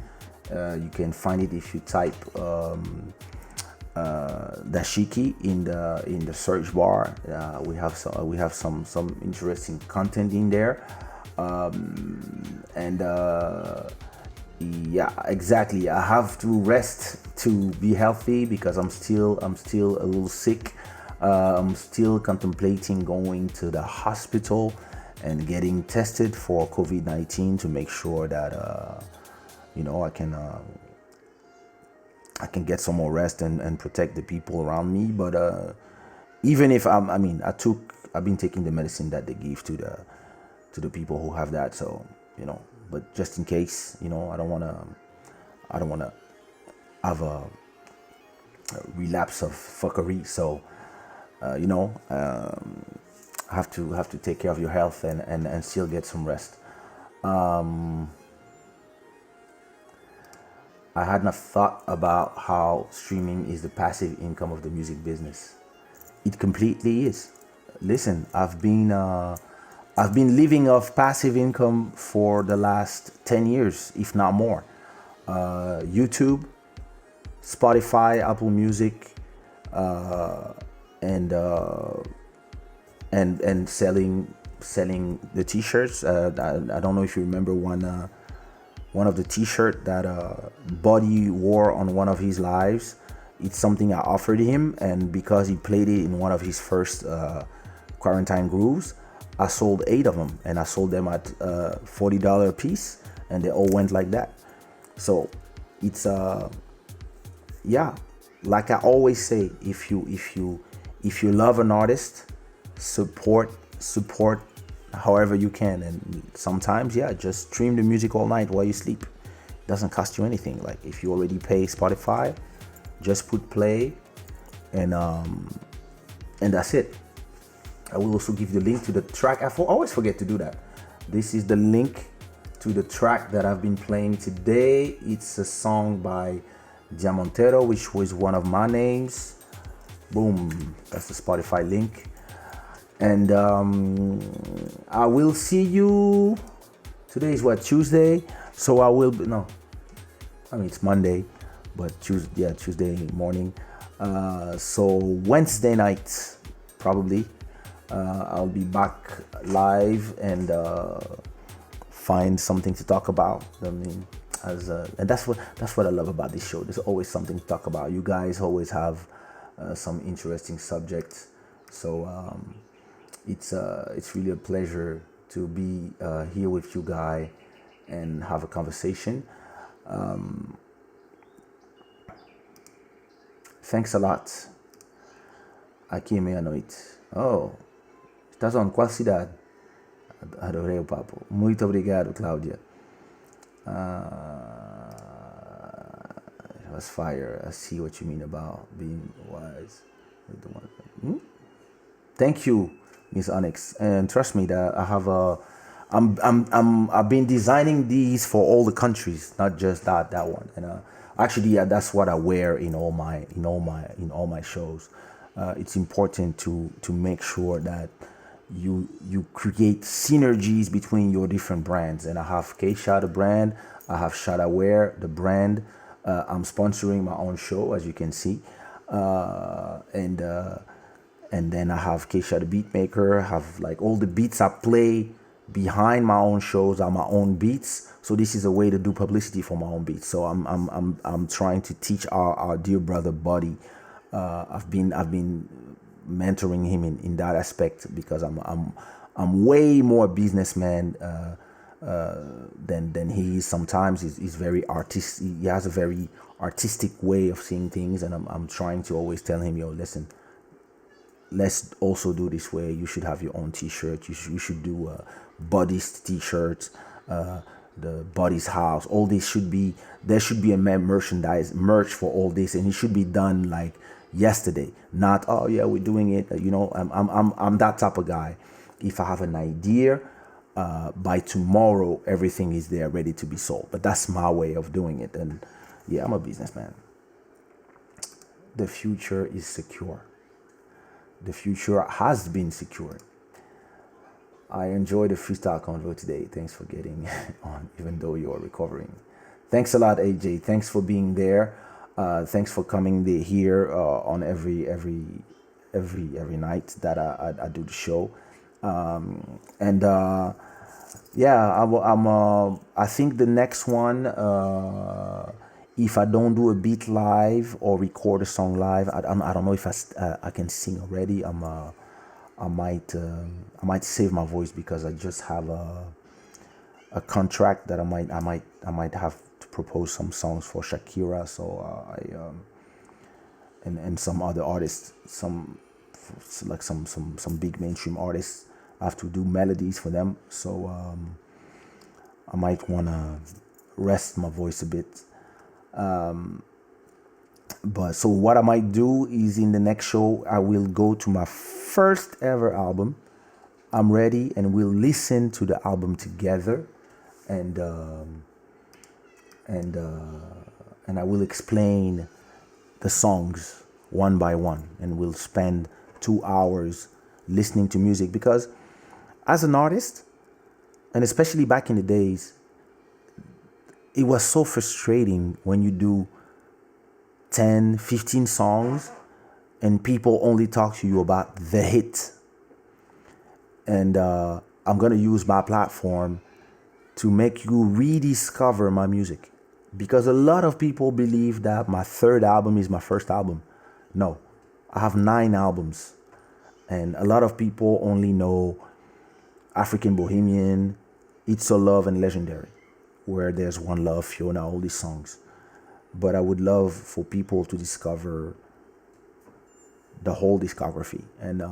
A: You can find it if you type dashiki in the search bar. We have some interesting content in there, and yeah, exactly. I have to rest to be healthy because I'm still a little sick. I'm still contemplating going to the hospital and getting tested for COVID-19 to make sure that I can get some more rest and protect the people around me. But even if I've been taking the medicine that they give to the people who have that. So but just in case, I don't wanna have a relapse of fuckery. So have to take care of your health and still get some rest. I had not thought about how streaming is the passive income of the music business. It completely is. Listen, I've been living off passive income for the last 10 years, if not more. YouTube, Spotify, Apple Music, and selling the t-shirts. I don't know if you remember one of the t-shirt that Buddy wore on one of his lives. It's something I offered him, and because he played it in one of his first quarantine grooves, I sold 8 of them, and I sold them at $40 a piece, and they all went like that. So it's yeah, like I always say, if you love an artist, support however you can. And sometimes, just stream the music all night while you sleep. It doesn't cost you anything. Like if you already pay Spotify, just put play, and that's it. I will also give the link to the track. I always forget to do that. This is the link to the track that I've been playing today. It's a song by Diamantero, which was one of my names. Boom, that's the Spotify link. And I will see you. Today is what, Tuesday? So I will be, no, I mean it's Monday, but Tuesday morning. So Wednesday night, probably, I'll be back live and find something to talk about. I mean, and that's what I love about this show. There's always something to talk about. You guys always have some interesting subjects. So It's really a pleasure to be here with you guy and have a conversation. Thanks a lot. Aqui é meia-noite. Oh, estás on qual cidade? Adorei o papo. Muito obrigado, Cláudia. It was fire. I see what you mean about being wise. Thank you, Miss Onyx. And trust me that I have a I've been designing these for all the countries, not just that one. And actually, yeah, that's what I wear in all my shows. It's important to make sure that you create synergies between your different brands. And I have Kaysha the brand, I have Shada Wear the brand. I'm sponsoring my own show, as you can see, and then I have Kaysha the beat maker. I have like all the beats I play behind my own shows are my own beats. So this is a way to do publicity for my own beats. So I'm trying to teach our dear brother Buddy. I've been mentoring him in that aspect because I'm way more businessman than he is. Sometimes he's very artistic. He has a very artistic way of seeing things, and I'm trying to always tell him, yo, listen, let's also do this way. You should have your own T-shirt. You should do Buddy's T-shirts, the Buddy's house. All this should be, there should be a merch for all this, and it should be done like yesterday. Not, oh yeah, we're doing it. I'm that type of guy. If I have an idea, by tomorrow everything is there ready to be sold. But that's my way of doing it. And yeah, I'm a businessman. The future is secure. The future has been secured. I enjoyed the freestyle convo today. Thanks for getting on, even though you're recovering. Thanks a lot, AJ. Thanks for being there. Thanks for coming here on every night that I do the show. I think the next one, if I don't do a beat live or record a song live, I don't know if I can sing already. I might save my voice because I just have a contract that I might have to propose some songs for Shakira. So and some other artists, some big mainstream artists. I have to do melodies for them. So I might wanna rest my voice a bit. But so what I might do is in the next show, I will go to my first ever album. I'm ready, and we'll listen to the album together, and I will explain the songs one by one, and we'll spend 2 hours listening to music. Because as an artist, and especially back in the days, it was so frustrating when you do 10, 15 songs and people only talk to you about the hit. And I'm going to use my platform to make you rediscover my music. Because a lot of people believe that my third album is my first album. No, I have 9 albums. And a lot of people only know African Bohemian, It's So Love, and Legendary, where there's One Love, Fiona, all these songs. But I would love for people to discover the whole discography. And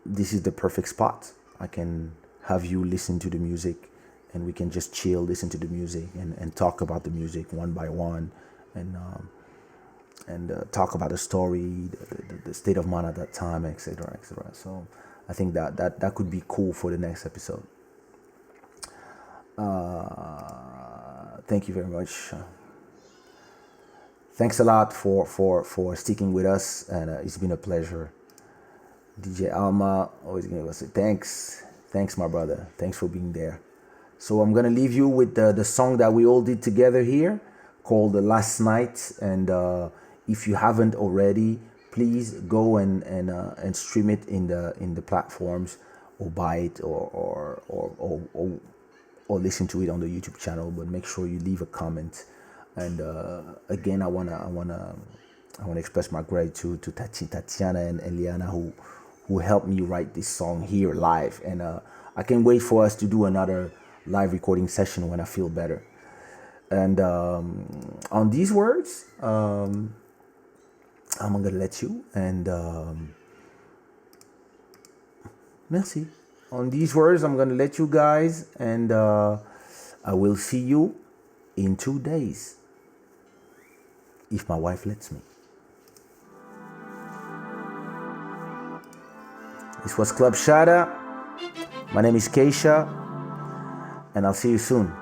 A: this is the perfect spot. I can have you listen to the music, and we can just chill, listen to the music, and talk about the music one by one, and talk about the story, the state of mind at that time, etc., etc. So I think that could be cool for the next episode. Thank you very much. Thanks a lot for sticking with us, and it's been a pleasure. DJ Alma always gonna say thanks my brother, thanks for being there. So I'm gonna leave you with the song that we all did together here, called Last Night. And if you haven't already, please go and stream it in the platforms, or buy it, or listen to it on the YouTube channel. But make sure you leave a comment. And again, I wanna express my gratitude to Tatiana and Eliana who who helped me write this song here live. And I can't wait for us to do another live recording session when I feel better. And on these words, I'm gonna let you. And merci. On these words, I'm gonna let you guys, and I will see you in 2 days, if my wife lets me. This was Club Shada. My name is Kaysha, and I'll see you soon.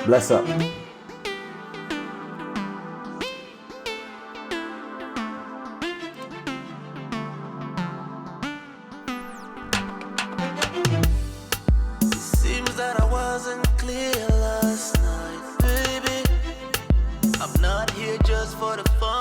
A: Bless up.
C: Seems that I wasn't clear last night, baby. I'm not here just for the fun.